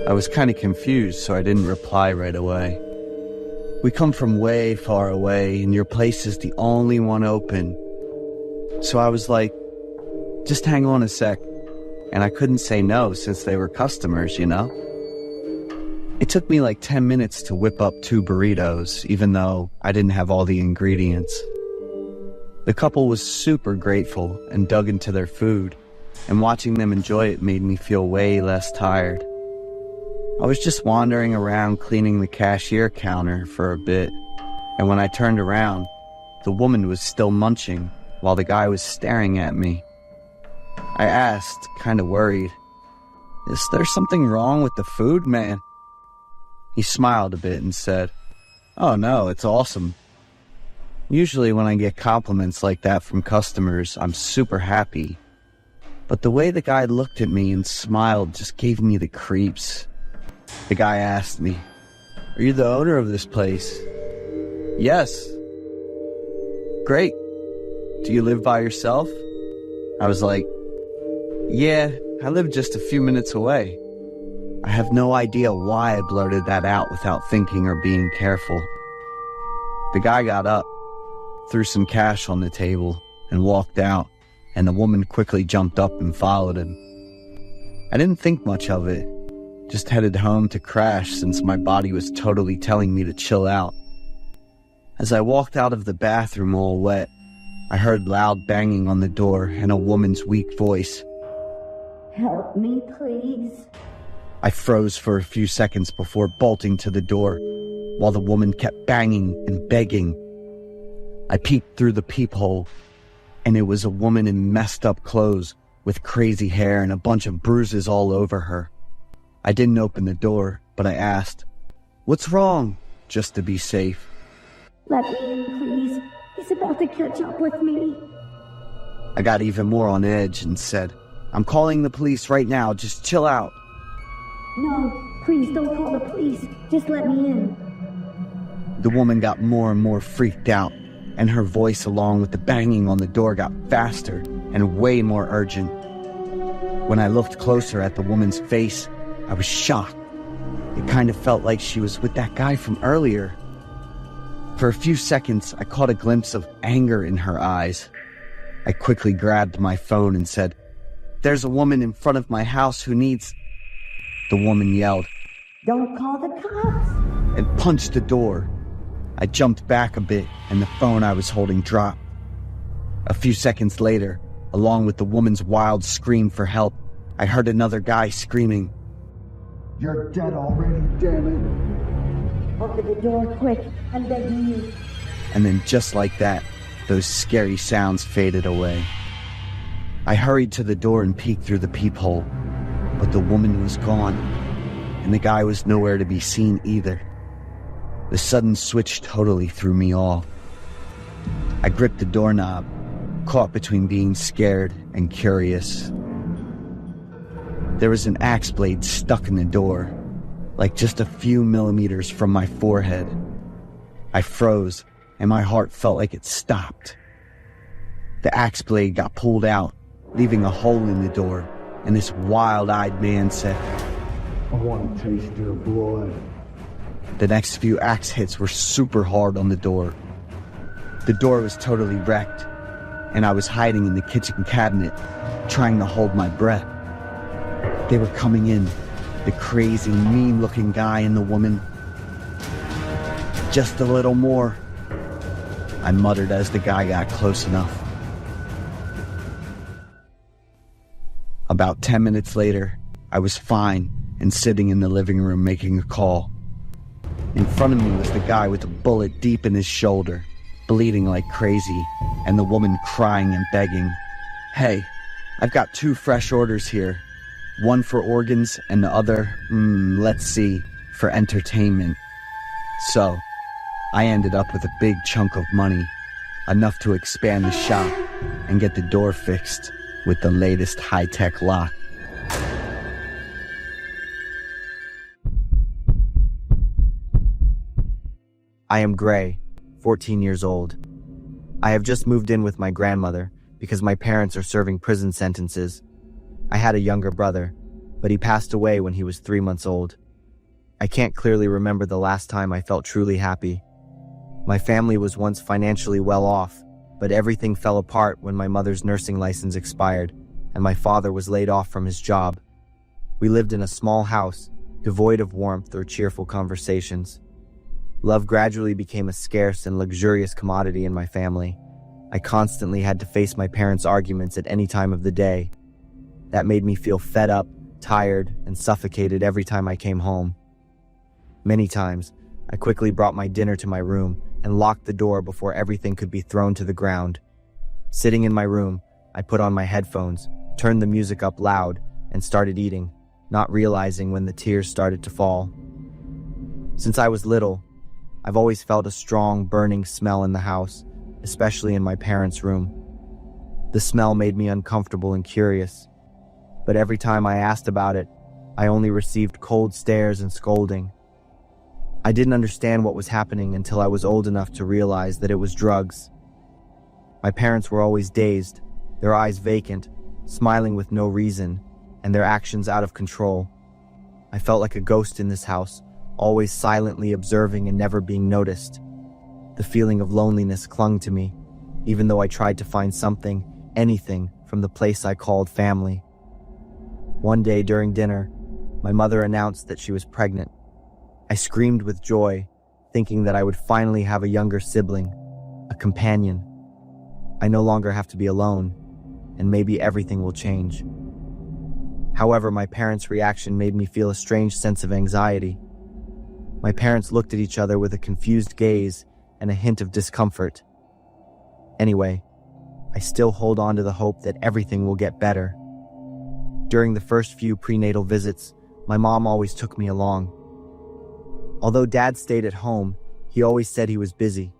Speaker 6: I was kind of confused, so I didn't reply right away. "We come from way far away, and your place is the only one open." So I was like, "Just hang on a sec." And I couldn't say no since they were customers, you know? It took me like 10 minutes to whip up 2 burritos, even though I didn't have all the ingredients. The couple was super grateful and dug into their food, and watching them enjoy it made me feel way less tired. I was just wandering around cleaning the cashier counter for a bit, and when I turned around, the woman was still munching while the guy was staring at me. I asked, kind of worried, "Is there something wrong with the food, man?" He smiled a bit and said, "Oh no, it's awesome." Usually when I get compliments like that from customers, I'm super happy. But the way the guy looked at me and smiled just gave me the creeps. The guy asked me, "Are you the owner of this place?" "Yes." "Great. Do you live by yourself?" I was like, "Yeah, I live just a few minutes away." I have no idea why I blurted that out without thinking or being careful. The guy got up, threw some cash on the table, and walked out, and the woman quickly jumped up and followed him. I didn't think much of it, just headed home to crash since my body was totally telling me to chill out. As I walked out of the bathroom all wet, I heard loud banging on the door and a woman's weak voice.
Speaker 8: Help me, please.
Speaker 2: I froze for a few seconds before bolting to the door, while the woman kept banging and begging. I peeked through the peephole, and it was a woman in messed up clothes with crazy hair and a bunch of bruises all over her. I didn't open the door, but I asked, "What's wrong?" just to be safe.
Speaker 8: Let me in, please. He's about to catch up with me.
Speaker 2: I got even more on edge and said, "I'm calling the police right now, just chill out."
Speaker 8: No, please don't call the police. Just let me in.
Speaker 2: The woman got more and more freaked out, and her voice along with the banging on the door got faster and way more urgent. When I looked closer at the woman's face, I was shocked. It kind of felt like she was with that guy from earlier. For a few seconds, I caught a glimpse of anger in her eyes. I quickly grabbed my phone and said, "There's a woman in front of my house who needs..." The woman yelled,
Speaker 8: Don't call the cops.
Speaker 2: and punched the door. I jumped back a bit and the phone I was holding dropped. A few seconds later, along with the woman's wild scream for help, I heard another guy screaming,
Speaker 4: You're dead already, damn it.
Speaker 8: Open the door quick. I'm begging you.
Speaker 2: and then just like that, those scary sounds faded away. I hurried to the door and peeked through the peephole, but the woman was gone, and the guy was nowhere to be seen either. The sudden switch totally threw me off.
Speaker 5: I gripped the doorknob, caught between being scared and curious. There was an axe blade stuck in the door, like just a few millimeters from my forehead. I froze, and my heart felt like it stopped. The axe blade got pulled out, leaving a hole in the door, and this wild-eyed man said,
Speaker 9: "I want to taste your blood."
Speaker 5: The next few axe hits were super hard on the door. The door was totally wrecked, and I was hiding in the kitchen cabinet, trying to hold my breath. They were coming in, the crazy, mean-looking guy and the woman. "Just a little more," I muttered as the guy got close enough. About 10 minutes later, I was fine and sitting in the living room making a call. In front of me was the guy with a bullet deep in his shoulder, bleeding like crazy, and the woman crying and begging. "Hey, I've got 2 fresh orders here. One for organs and the other, let's see, for entertainment." So, I ended up with a big chunk of money, enough to expand the shop and get the door fixed with the latest high-tech lock.
Speaker 2: I am Gray, 14 years old. I have just moved in with my grandmother because my parents are serving prison sentences. I had a younger brother, but he passed away when he was 3 months old. I can't clearly remember the last time I felt truly happy. My family was once financially well off, but everything fell apart when my mother's nursing license expired and my father was laid off from his job. We lived in a small house, devoid of warmth or cheerful conversations. Love gradually became a scarce and luxurious commodity in my family. I constantly had to face my parents' arguments at any time of the day. That made me feel fed up, tired, and suffocated every time I came home. Many times, I quickly brought my dinner to my room and locked the door before everything could be thrown to the ground. Sitting in my room, I put on my headphones, turned the music up loud, and started eating, not realizing when the tears started to fall. Since I was little, I've always felt a strong, burning smell in the house, especially in my parents' room. The smell made me uncomfortable and curious, but every time I asked about it, I only received cold stares and scolding. I didn't understand what was happening until I was old enough to realize that it was drugs. My parents were always dazed, their eyes vacant, smiling with no reason, and their actions out of control. I felt like a ghost in this house, always silently observing and never being noticed. The feeling of loneliness clung to me, even though I tried to find something, anything, from the place I called family. One day during dinner, my mother announced that she was pregnant. I screamed with joy, thinking that I would finally have a younger sibling, a companion. I no longer have to be alone, and maybe everything will change. However, my parents' reaction made me feel a strange sense of anxiety. My parents looked at each other with a confused gaze and a hint of discomfort. Anyway, I still hold on to the hope that everything will get better. During the first few prenatal visits, my mom always took me along. Although Dad stayed at home, he always said he was busy.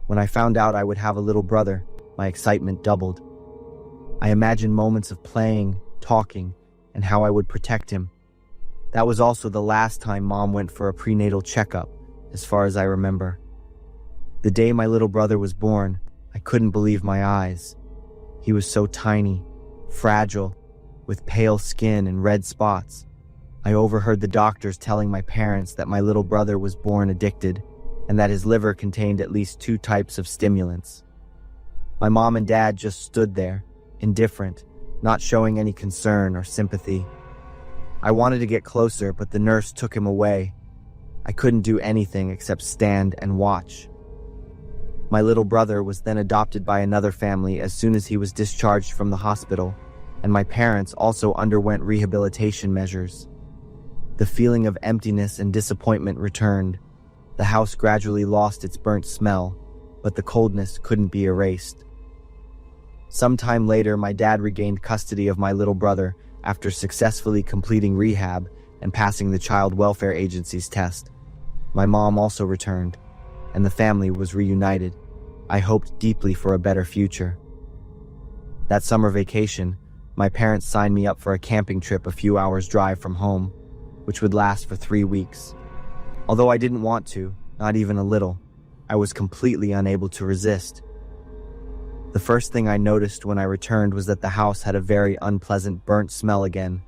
Speaker 2: When I found out I would have a little brother, my excitement doubled. I imagined moments of playing, talking, and how I would protect him. That was also the last time Mom went for a prenatal checkup, as far as I remember. The day my little brother was born, I couldn't believe my eyes. He was so tiny, fragile, with pale skin and red spots. I overheard the doctors telling my parents that my little brother was born addicted, and that his liver contained at least 2 types of stimulants. My mom and dad just stood there, indifferent, not showing any concern or sympathy. I wanted to get closer, but the nurse took him away. I couldn't do anything except stand and watch. My little brother was then adopted by another family as soon as he was discharged from the hospital, and my parents also underwent rehabilitation measures. The feeling of emptiness and disappointment returned. The house gradually lost its burnt smell, but the coldness couldn't be erased. Sometime later, my dad regained custody of my little brother after successfully completing rehab and passing the Child Welfare Agency's test. My mom also returned, and the family was reunited. I hoped deeply for a better future. That summer vacation, my parents signed me up for a camping trip a few hours' drive from home, which would last for 3 weeks. Although I didn't want to, not even a little, I was completely unable to resist. The first thing I noticed when I returned was that the house had a very unpleasant burnt smell again.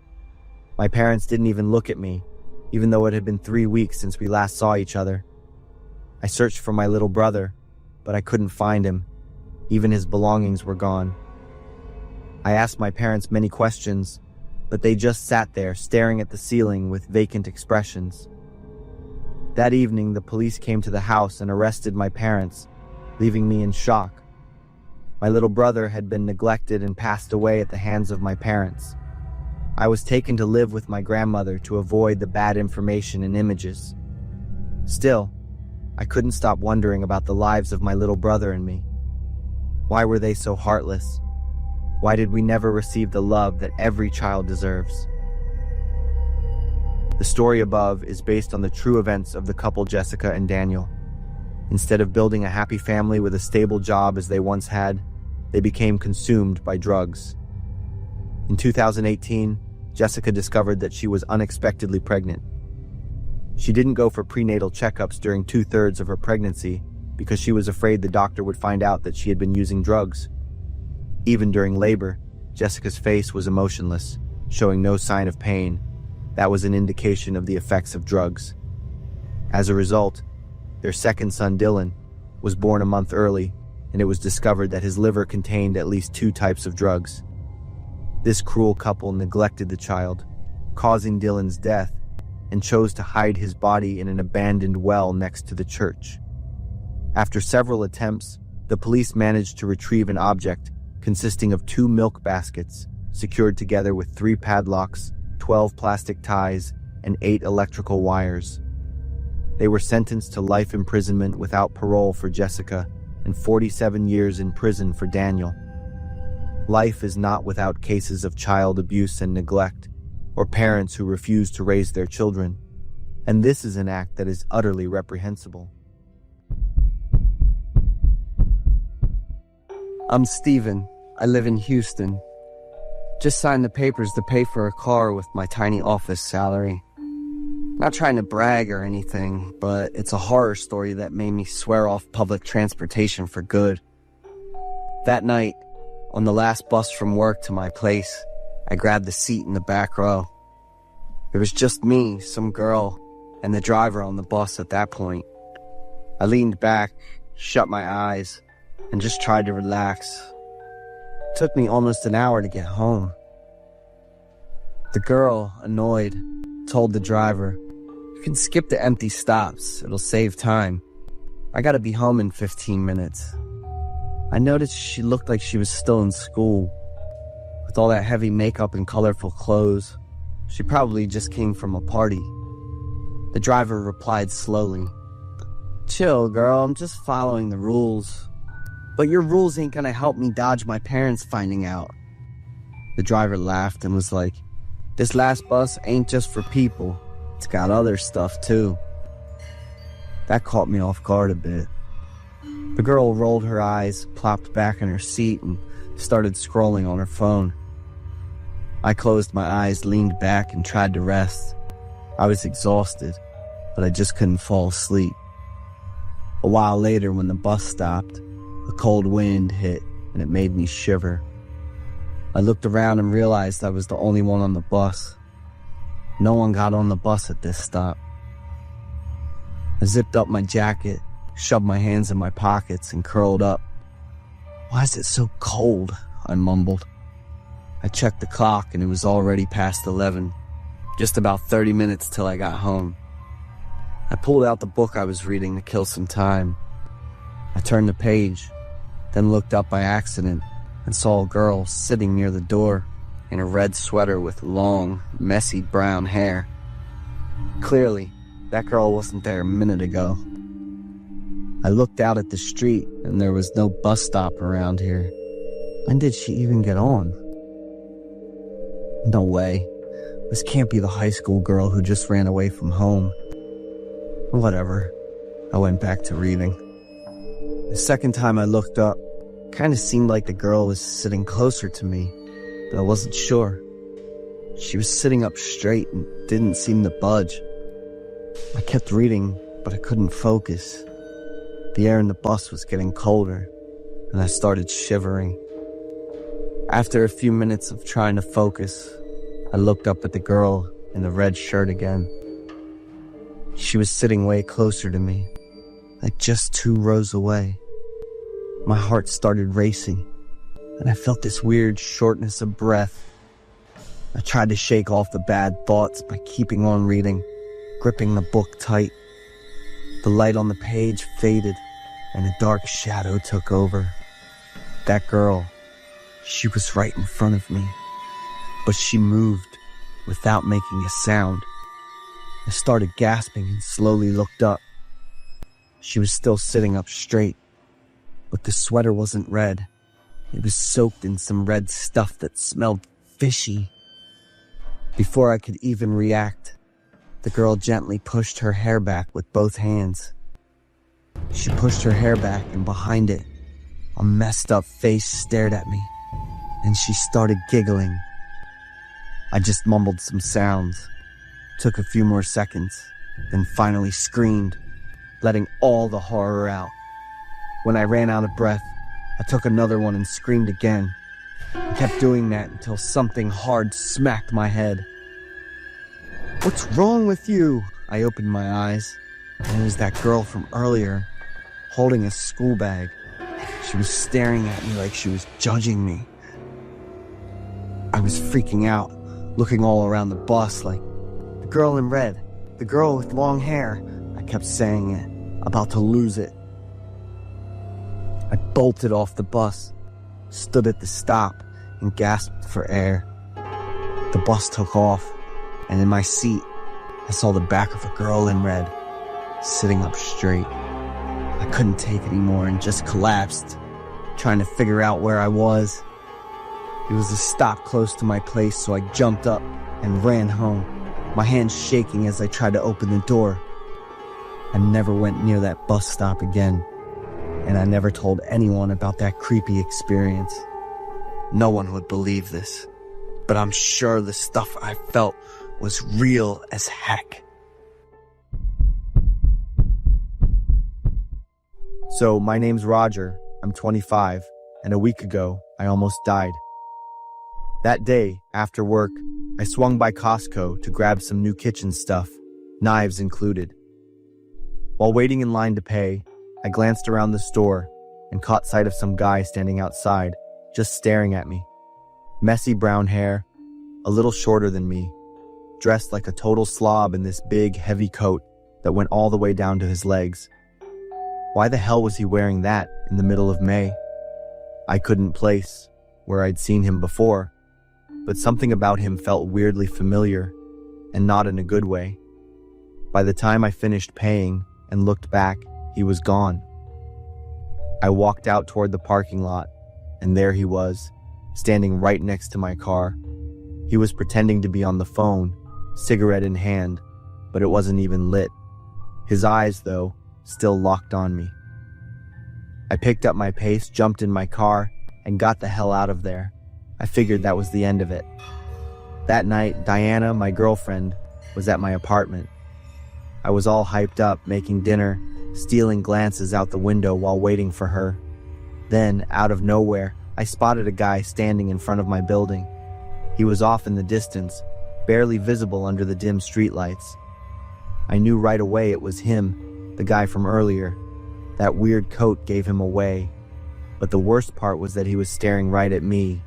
Speaker 2: My parents didn't even look at me, even though it had been 3 weeks since we last saw each other. I searched for my little brother, but I couldn't find him. Even his belongings were gone. I asked my parents many questions, but they just sat there staring at the ceiling with vacant expressions. That evening, the police came to the house and arrested my parents, leaving me in shock. My little brother had been neglected and passed away at the hands of my parents. I was taken to live with my grandmother to avoid the bad information and images. Still, I couldn't stop wondering about the lives of my little brother and me. Why were they so heartless? Why did we never receive the love that every child deserves? The story above is based on the true events of the couple Jessica and Daniel. Instead of building a happy family with a stable job as they once had, they became consumed by drugs. In 2018, Jessica discovered that she was unexpectedly pregnant. She didn't go for prenatal checkups during 2/3 of her pregnancy because she was afraid the doctor would find out that she had been using drugs. Even during labor, Jessica's face was emotionless, showing no sign of pain. That was an indication of the effects of drugs. As a result, their second son, Dylan, was born a month early, and it was discovered that his liver contained at least 2 types of drugs. This cruel couple neglected the child, causing Dylan's death, and chose to hide his body in an abandoned well next to the church. After several attempts, the police managed to retrieve an object consisting of 2 milk baskets secured together with 3 padlocks, 12 plastic ties, and 8 electrical wires. They were sentenced to life imprisonment without parole for Jessica and 47 years in prison for Daniel. Life is not without cases of child abuse and neglect, or parents who refuse to raise their children, and this is an act that is utterly reprehensible.
Speaker 6: I'm Steven. I live in Houston. Just signed the papers to pay for a car with my tiny office salary. Not trying to brag or anything, but it's a horror story that made me swear off public transportation for good. That night, on the last bus from work to my place, I grabbed the seat in the back row. It was just me, some girl, and the driver on the bus at that point. I leaned back, shut my eyes, and just tried to relax. It took me almost an hour to get home. The girl, annoyed, told the driver, "You can skip the empty stops, it'll save time. I gotta be home in 15 minutes. I noticed she looked like she was still in school. With all that heavy makeup and colorful clothes, she probably just came from a party. The driver replied slowly, "Chill, girl, I'm just following the rules. But your rules ain't gonna help me dodge my parents finding out." The driver laughed and was like, "This last bus ain't just for people. It's got other stuff too." That caught me off guard a bit. The girl rolled her eyes, plopped back in her seat, and started scrolling on her phone. I closed my eyes, leaned back, and tried to rest. I was exhausted, but I just couldn't fall asleep. A while later, when the bus stopped, a cold wind hit, and it made me shiver. I looked around and realized I was the only one on the bus. No one got on the bus at this stop. I zipped up my jacket, shoved my hands in my pockets, and curled up. "Why is it so cold?" I mumbled. I checked the clock and it was already past 11, just about 30 minutes till I got home. I pulled out the book I was reading to kill some time. I turned the page, then looked up by accident and saw a girl sitting near the door in a red sweater with long, messy brown hair. Clearly, that girl wasn't there a minute ago. I looked out at the street and there was no bus stop around here. When did she even get on? No way. This can't be the high school girl who just ran away from home. Whatever. I went back to reading.
Speaker 2: The second time I looked up, it kind of seemed like the girl was sitting closer to me, but I wasn't sure. She was sitting up straight and didn't seem to budge. I kept reading, but I couldn't focus. The air in the bus was getting colder, and I started shivering. After a few minutes of trying to focus, I looked up at the girl in the red shirt again. She was sitting way closer to me, like just 2 rows away. My heart started racing, and I felt this weird shortness of breath. I tried to shake off the bad thoughts by keeping on reading, gripping the book tight. The light on the page faded, and a dark shadow took over. That girl, she was right in front of me, but she moved without making a sound. I started gasping and slowly looked up. She was still sitting up straight, but the sweater wasn't red. It was soaked in some red stuff that smelled fishy. Before I could even react, the girl gently pushed her hair back with both hands. She pushed her hair back, and behind it, a messed up face stared at me, and she started giggling. I just mumbled some sounds, took a few more seconds, then finally screamed, letting all the horror out. When I ran out of breath, I took another one and screamed again. I kept doing that until something hard smacked my head. "What's wrong with you?" I opened my eyes, and it was that girl from earlier, holding a school bag. She was staring at me like she was judging me. I was freaking out, looking all around the bus like, "The girl in red, the girl with long hair." I kept saying it, about to lose it. I bolted off the bus, stood at the stop, and gasped for air. The bus took off, and in my seat, I saw the back of a girl in red, sitting up straight. I couldn't take it anymore and just collapsed, trying to figure out where I was. It was a stop close to my place, so I jumped up and ran home, my hands shaking as I tried to open the door. I never went near that bus stop again, and I never told anyone about that creepy experience. No one would believe this, but I'm sure the stuff I felt was real as heck. So, my name's Roger, I'm 25, and a week ago, I almost died. That day, after work, I swung by Costco to grab some new kitchen stuff, knives included. While waiting in line to pay, I glanced around the store and caught sight of some guy standing outside, just staring at me. Messy brown hair, a little shorter than me, dressed like a total slob in this big, heavy coat that went all the way down to his legs. Why the hell was he wearing that in the middle of May? I couldn't place where I'd seen him before, but something about him felt weirdly familiar, and not in a good way. By the time I finished paying and looked back, he was gone. I walked out toward the parking lot, and there he was, standing right next to my car. He was pretending to be on the phone, cigarette in hand, but it wasn't even lit. His eyes, though, still locked on me. I picked up my pace, jumped in my car, and got the hell out of there. I figured that was the end of it. That night, Diana, my girlfriend, was at my apartment. I was all hyped up, making dinner, stealing glances out the window while waiting for her. Then, out of nowhere, I spotted a guy standing in front of my building. He was off in the distance, barely visible under the dim streetlights. I knew right away it was him, the guy from earlier. That weird coat gave him away. But the worst part was that he was staring right at me.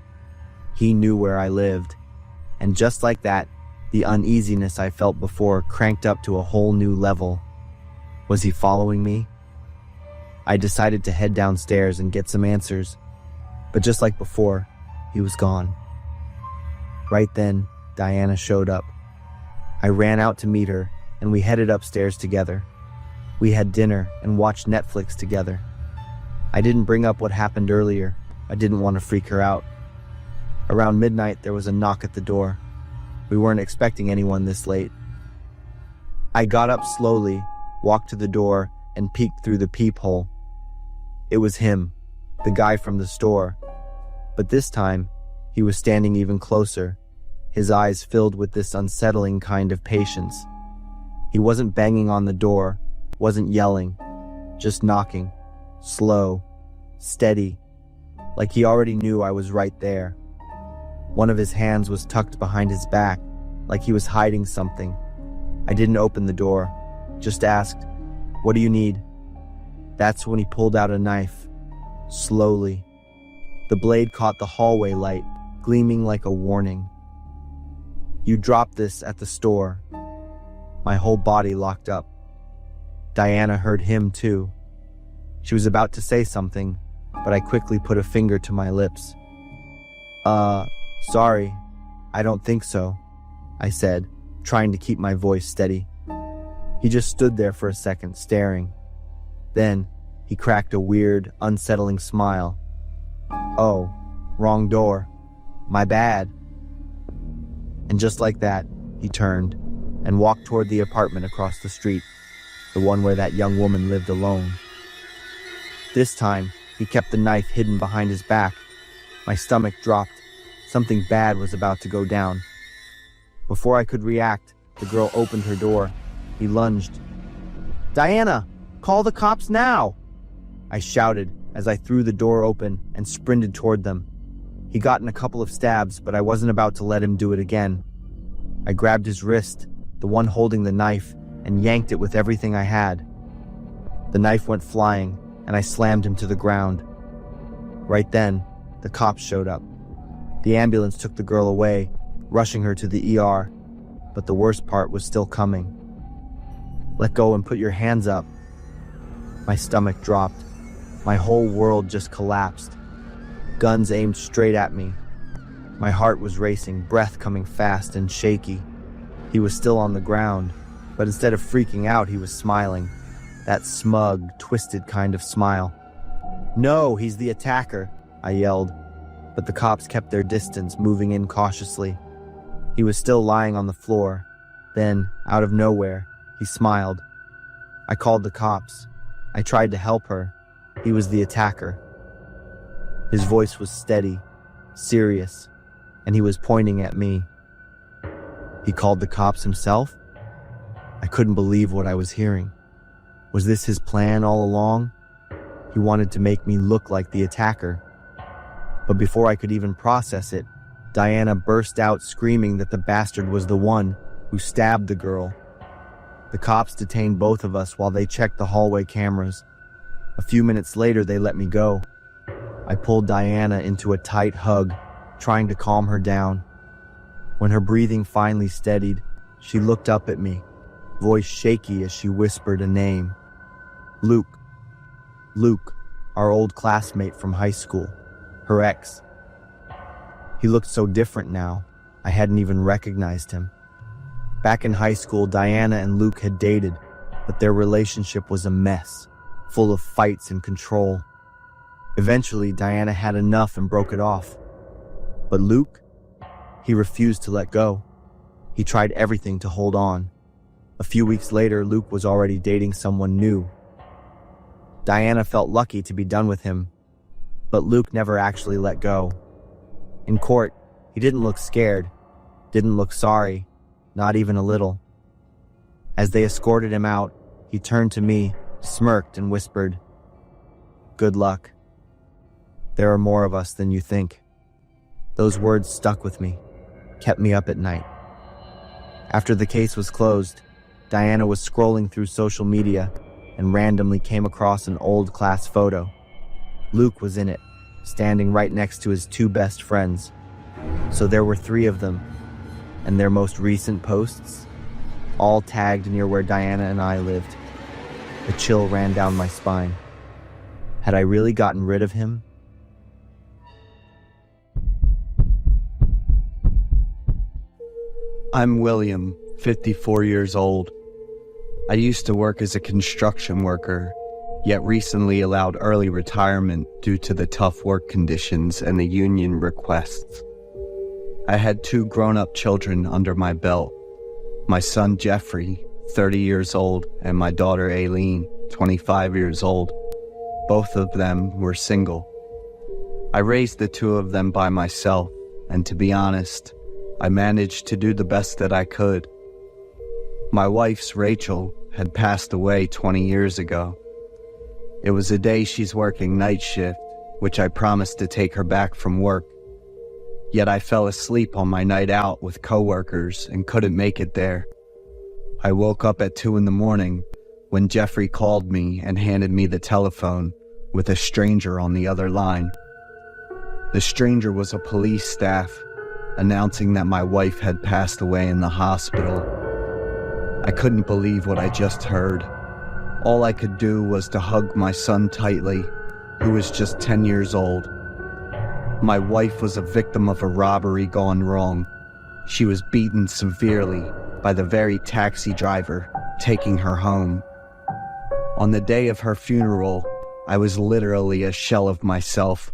Speaker 2: He knew where I lived. And just like that, the uneasiness I felt before cranked up to a whole new level. Was he following me? I decided to head downstairs and get some answers. But just like before, he was gone. Right then, Diana showed up. I ran out to meet her, and we headed upstairs together. We had dinner and watched Netflix together. I didn't bring up what happened earlier. I didn't want to freak her out. Around midnight, there was a knock at the door. We weren't expecting anyone this late. I got up slowly, walked to the door, and peeked through the peephole. It was him, the guy from the store. But this time, he was standing even closer, his eyes filled with this unsettling kind of patience. He wasn't banging on the door, wasn't yelling, just knocking, slow, steady, like he already knew I was right there. One of his hands was tucked behind his back, like he was hiding something. I didn't open the door, just asked, "What do you need?" That's when he pulled out a knife, slowly. The blade caught the hallway light, gleaming like a warning. "You dropped this at the store." My whole body locked up. Diana heard him too. She was about to say something, but I quickly put a finger to my lips. Sorry, I don't think so," I said, trying to keep my voice steady. He just stood there for a second, staring. Then, he cracked a weird, unsettling smile. "Oh, wrong door. My bad." And just like that, he turned and walked toward the apartment across the street, the one where that young woman lived alone. This time, he kept the knife hidden behind his back. My stomach dropped. Something bad was about to go down. Before I could react, the girl opened her door. He lunged. "Diana, call the cops now!" I shouted as I threw the door open and sprinted toward them. He got in a couple of stabs, but I wasn't about to let him do it again. I grabbed his wrist, the one holding the knife, and yanked it with everything I had. The knife went flying, and I slammed him to the ground. Right then, the cops showed up. The ambulance took the girl away, rushing her to the ER, but the worst part was still coming. "Let go and put your hands up." My stomach dropped. My whole world just collapsed. Guns aimed straight at me. My heart was racing, breath coming fast and shaky. He was still on the ground, but instead of freaking out, he was smiling. That smug, twisted kind of smile. "No, he's the attacker," I yelled, but the cops kept their distance, moving in cautiously. He was still lying on the floor. Then, out of nowhere, he smiled. I called the cops. I tried to help her. He was the attacker. His voice was steady, serious, and he was pointing at me. He called the cops himself? I couldn't believe what I was hearing. Was this his plan all along? He wanted to make me look like the attacker. But before I could even process it, Diana burst out screaming that the bastard was the one who stabbed the girl. The cops detained both of us while they checked the hallway cameras. A few minutes later, they let me go. I pulled Diana into a tight hug, trying to calm her down. When her breathing finally steadied, she looked up at me, voice shaky as she whispered a name. Luke. Luke, our old classmate from high school, her ex. He looked so different now, I hadn't even recognized him. Back in high school, Diana and Luke had dated, but their relationship was a mess, full of fights and control. Eventually, Diana had enough and broke it off. But Luke? He refused to let go. He tried everything to hold on. A few weeks later, Luke was already dating someone new. Diana felt lucky to be done with him, but Luke never actually let go. In court, he didn't look scared, didn't look sorry, not even a little. As they escorted him out, he turned to me, smirked, and whispered, "Good luck. There are more of us than you think." Those words stuck with me, kept me up at night. After the case was closed, Diana was scrolling through social media and randomly came across an old class photo. Luke was in it, standing right next to his two best friends. So there were 3 of them, and their most recent posts, all tagged near where Diana and I lived. A chill ran down my spine. Had I really gotten rid of him?
Speaker 6: I'm William, 54 years old. I used to work as a construction worker, yet recently allowed early retirement due to the tough work conditions and the union requests. I had 2 grown-up children under my belt. My son Jeffrey, 30 years old, and my daughter Aileen, 25 years old.
Speaker 5: Both of them were single. I raised the two of them by myself, and to be honest, I managed to do the best that I could. My wife's Rachel had passed away 20 years ago. It was a day she's working night shift, which I promised to take her back from work. Yet I fell asleep on my night out with coworkers and couldn't make it there. I woke up at 2 a.m. when Jeffrey called me and handed me the telephone with a stranger on the other line. The stranger was a police staff announcing that my wife had passed away in the hospital. I couldn't believe what I just heard. All I could do was to hug my son tightly, who was just 10 years old. My wife was a victim of a robbery gone wrong. She was beaten severely by the very taxi driver taking her home. On the day of her funeral, I was literally a shell of myself,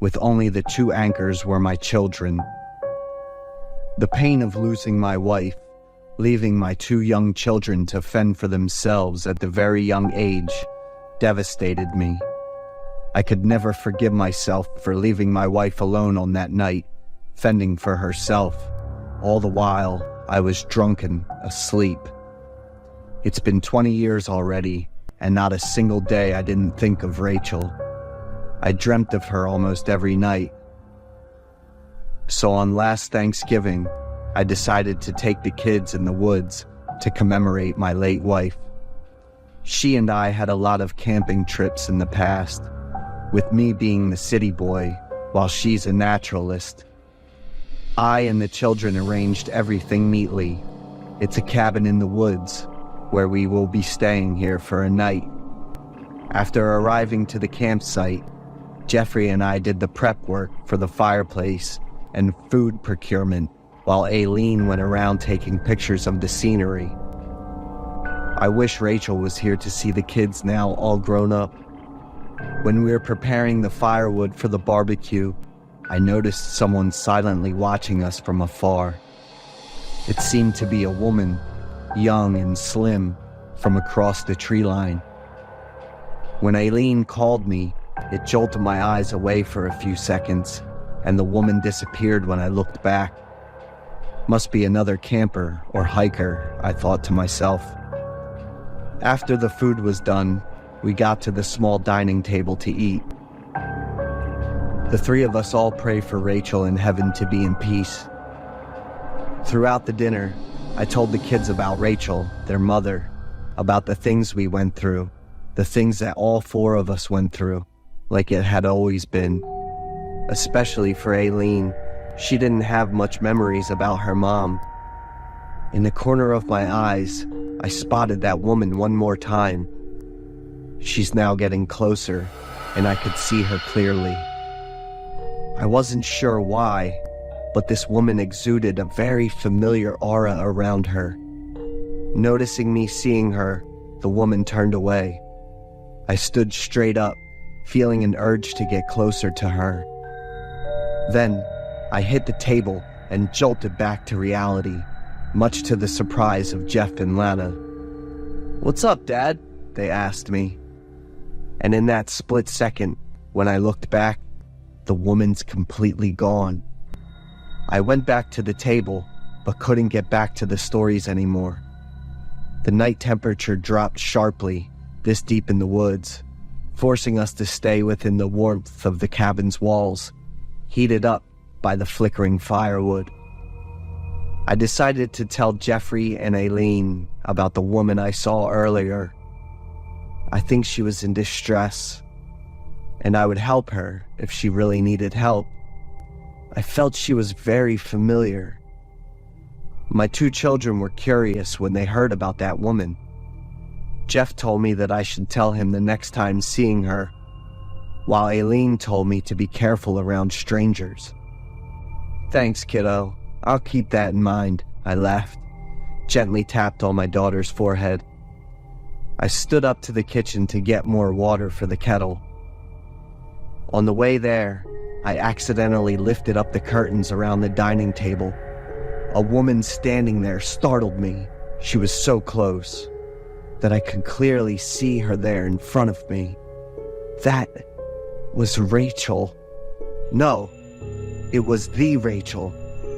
Speaker 5: with only the two anchors were my children. The pain of losing my wife, leaving my two young children to fend for themselves at the very young age, devastated me. I could never forgive myself for leaving my wife alone on that night, fending for herself. All the while, I was drunken, asleep. It's been 20 years already, and not a single day I didn't think of Rachel. I dreamt of her almost every night. So on last Thanksgiving, I decided to take the kids in the woods to commemorate my late wife. She and I had a lot of camping trips in the past, with me being the city boy while she's a naturalist. I and the children arranged everything neatly. It's a cabin in the woods where we will be staying here for a night. After arriving to the campsite, Jeffrey and I did the prep work for the fireplace and food procurement, while Aileen went around taking pictures of the scenery. I wish Rachel was here to see the kids now all grown up. When we were preparing the firewood for the barbecue, I noticed someone silently watching us from afar. It seemed to be a woman, young and slim, from across the tree line. When Aileen called me, it jolted my eyes away for a few seconds, and the woman disappeared when I looked back. Must be another camper or hiker, I thought to myself. After the food was done, we got to the small dining table to eat. The three of us all pray for Rachel in heaven to be in peace. Throughout the dinner, I told the kids about Rachel, their mother, about the things we went through, the things that all four of us went through, like it had always been. Especially for Aileen, she didn't have much memories about her mom. In the corner of my eyes, I spotted that woman one more time. She's now getting closer, and I could see her clearly. I wasn't sure why, but this woman exuded a very familiar aura around her. Noticing me seeing her, the woman turned away. I stood straight up, feeling an urge to get closer to her. Then, I hit the table and jolted back to reality, much to the surprise of Jeff and Lana. "What's up, Dad?" they asked me. And in that split second, when I looked back, the woman's completely gone. I went back to the table, but couldn't get back to the stories anymore. The night temperature dropped sharply, this deep in the woods, forcing us to stay within the warmth of the cabin's walls, heated up by the flickering firewood. I decided to tell Jeffrey and Aileen about the woman I saw earlier. I think she was in distress, and I would help her if she really needed help. I felt she was very familiar. My two children were curious when they heard about that woman. Jeff told me that I should tell him the next time seeing her, while Aileen told me to be careful around strangers. "Thanks, kiddo. I'll keep that in mind," I laughed, gently tapped on my daughter's forehead. I stood up to the kitchen to get more water for the kettle. On the way there, I accidentally lifted up the curtains around the dining table. A woman standing there startled me. She was so close that I could clearly see her there in front of me.
Speaker 6: That was Rachel. No, it was the Rachel,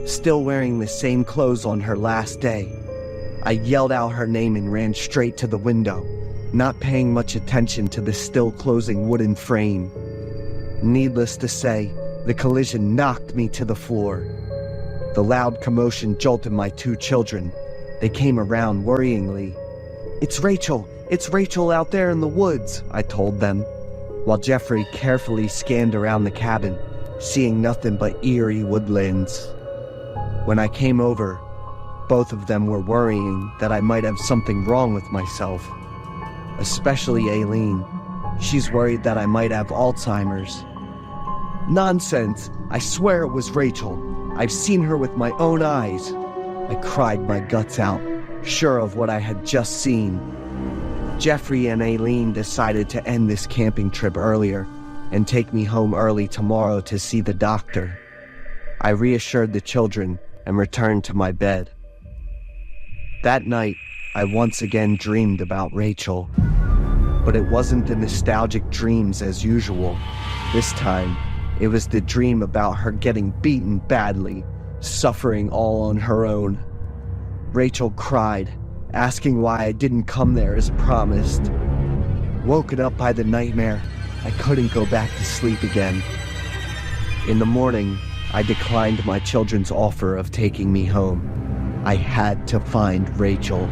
Speaker 6: still wearing the same clothes on her last day. I yelled out her name and ran straight to the window, not paying much attention to the still closing wooden frame. Needless to say, the collision knocked me to the floor. The loud commotion jolted my two children. They came around worryingly. It's Rachel out there in the woods," I told them, while Jeffrey carefully scanned around the cabin, seeing nothing but eerie woodlands. When I came over, both of them were worrying that I might have something wrong with myself. Especially Aileen. She's worried that I might have Alzheimer's. "Nonsense! I swear it was Rachel. I've seen her with my own eyes." I cried my guts out, sure of what I had just seen. Jeffrey and Aileen decided to end this camping trip earlier and take me home early tomorrow to see the doctor. I reassured the children and returned to my bed. That night, I once again dreamed about Rachel. But it wasn't the nostalgic dreams as usual. This time, it was the dream about her getting beaten badly, suffering all on her own. Rachel cried, asking why I didn't come there as promised. Woken up by the nightmare, I couldn't go back to sleep again. In the morning, I declined my children's offer of taking me home. I had to find Rachel.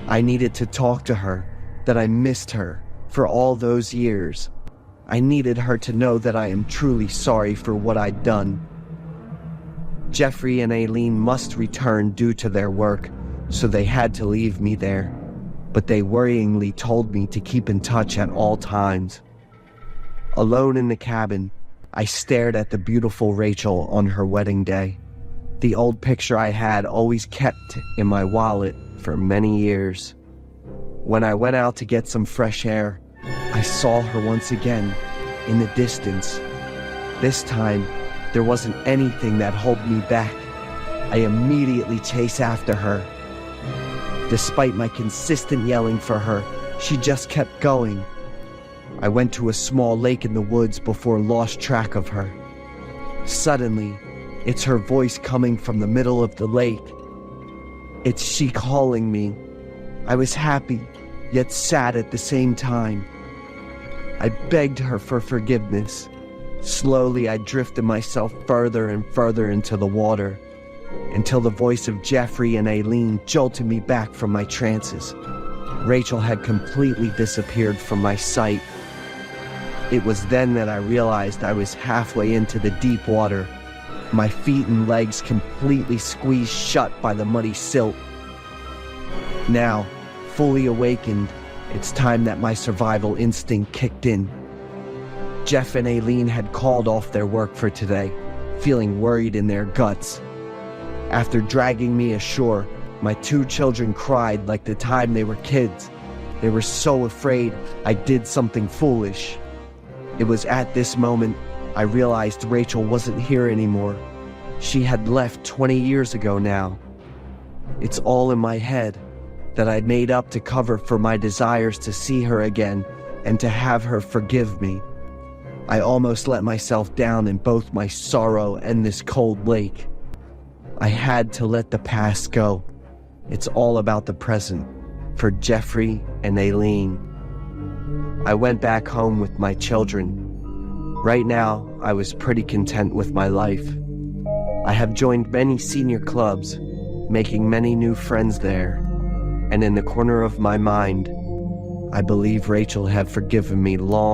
Speaker 6: I needed to talk to her, that I missed her for all those years. I needed her to know that I am truly sorry for what I'd done. Jeffrey and Aileen must return due to their work, so they had to leave me there. But they worryingly told me to keep in touch at all times. Alone in the cabin, I stared at the beautiful Rachel on her wedding day. The old picture I had always kept in my wallet for many years. When I went out to get some fresh air, I saw her once again in the distance. This time, there wasn't anything that held me back. I immediately chased after her. Despite my consistent yelling for her, she just kept going. I went to a small lake in the woods before lost track of her. Suddenly, it's her voice coming from the middle of the lake. It's she calling me. I was happy, yet sad at the same time. I begged her for forgiveness. Slowly, I drifted myself further and further into the water, until the voice of Jeffrey and Aileen jolted me back from my trances. Rachel had completely disappeared from my sight. It was then that I realized I was halfway into the deep water, my feet and legs completely squeezed shut by the muddy silt. Now, fully awakened, it's time that my survival instinct kicked in. Jeff and Aileen had called off their work for today, feeling worried in their guts. After dragging me ashore, my two children cried like the time they were kids. They were so afraid I did something foolish. It was at this moment I realized Rachel wasn't here anymore. She had left 20 years ago now. It's all in my head, that I'd made up to cover for my desires to see her again and to have her forgive me. I almost let myself down in both my sorrow and this cold lake. I had to let the past go. It's all about the present, for Jeffrey and Aileen. I went back home with my children. Right now, I was pretty content with my life. I have joined many senior clubs, making many new friends there. And in the corner of my mind, I believe Rachel had forgiven me long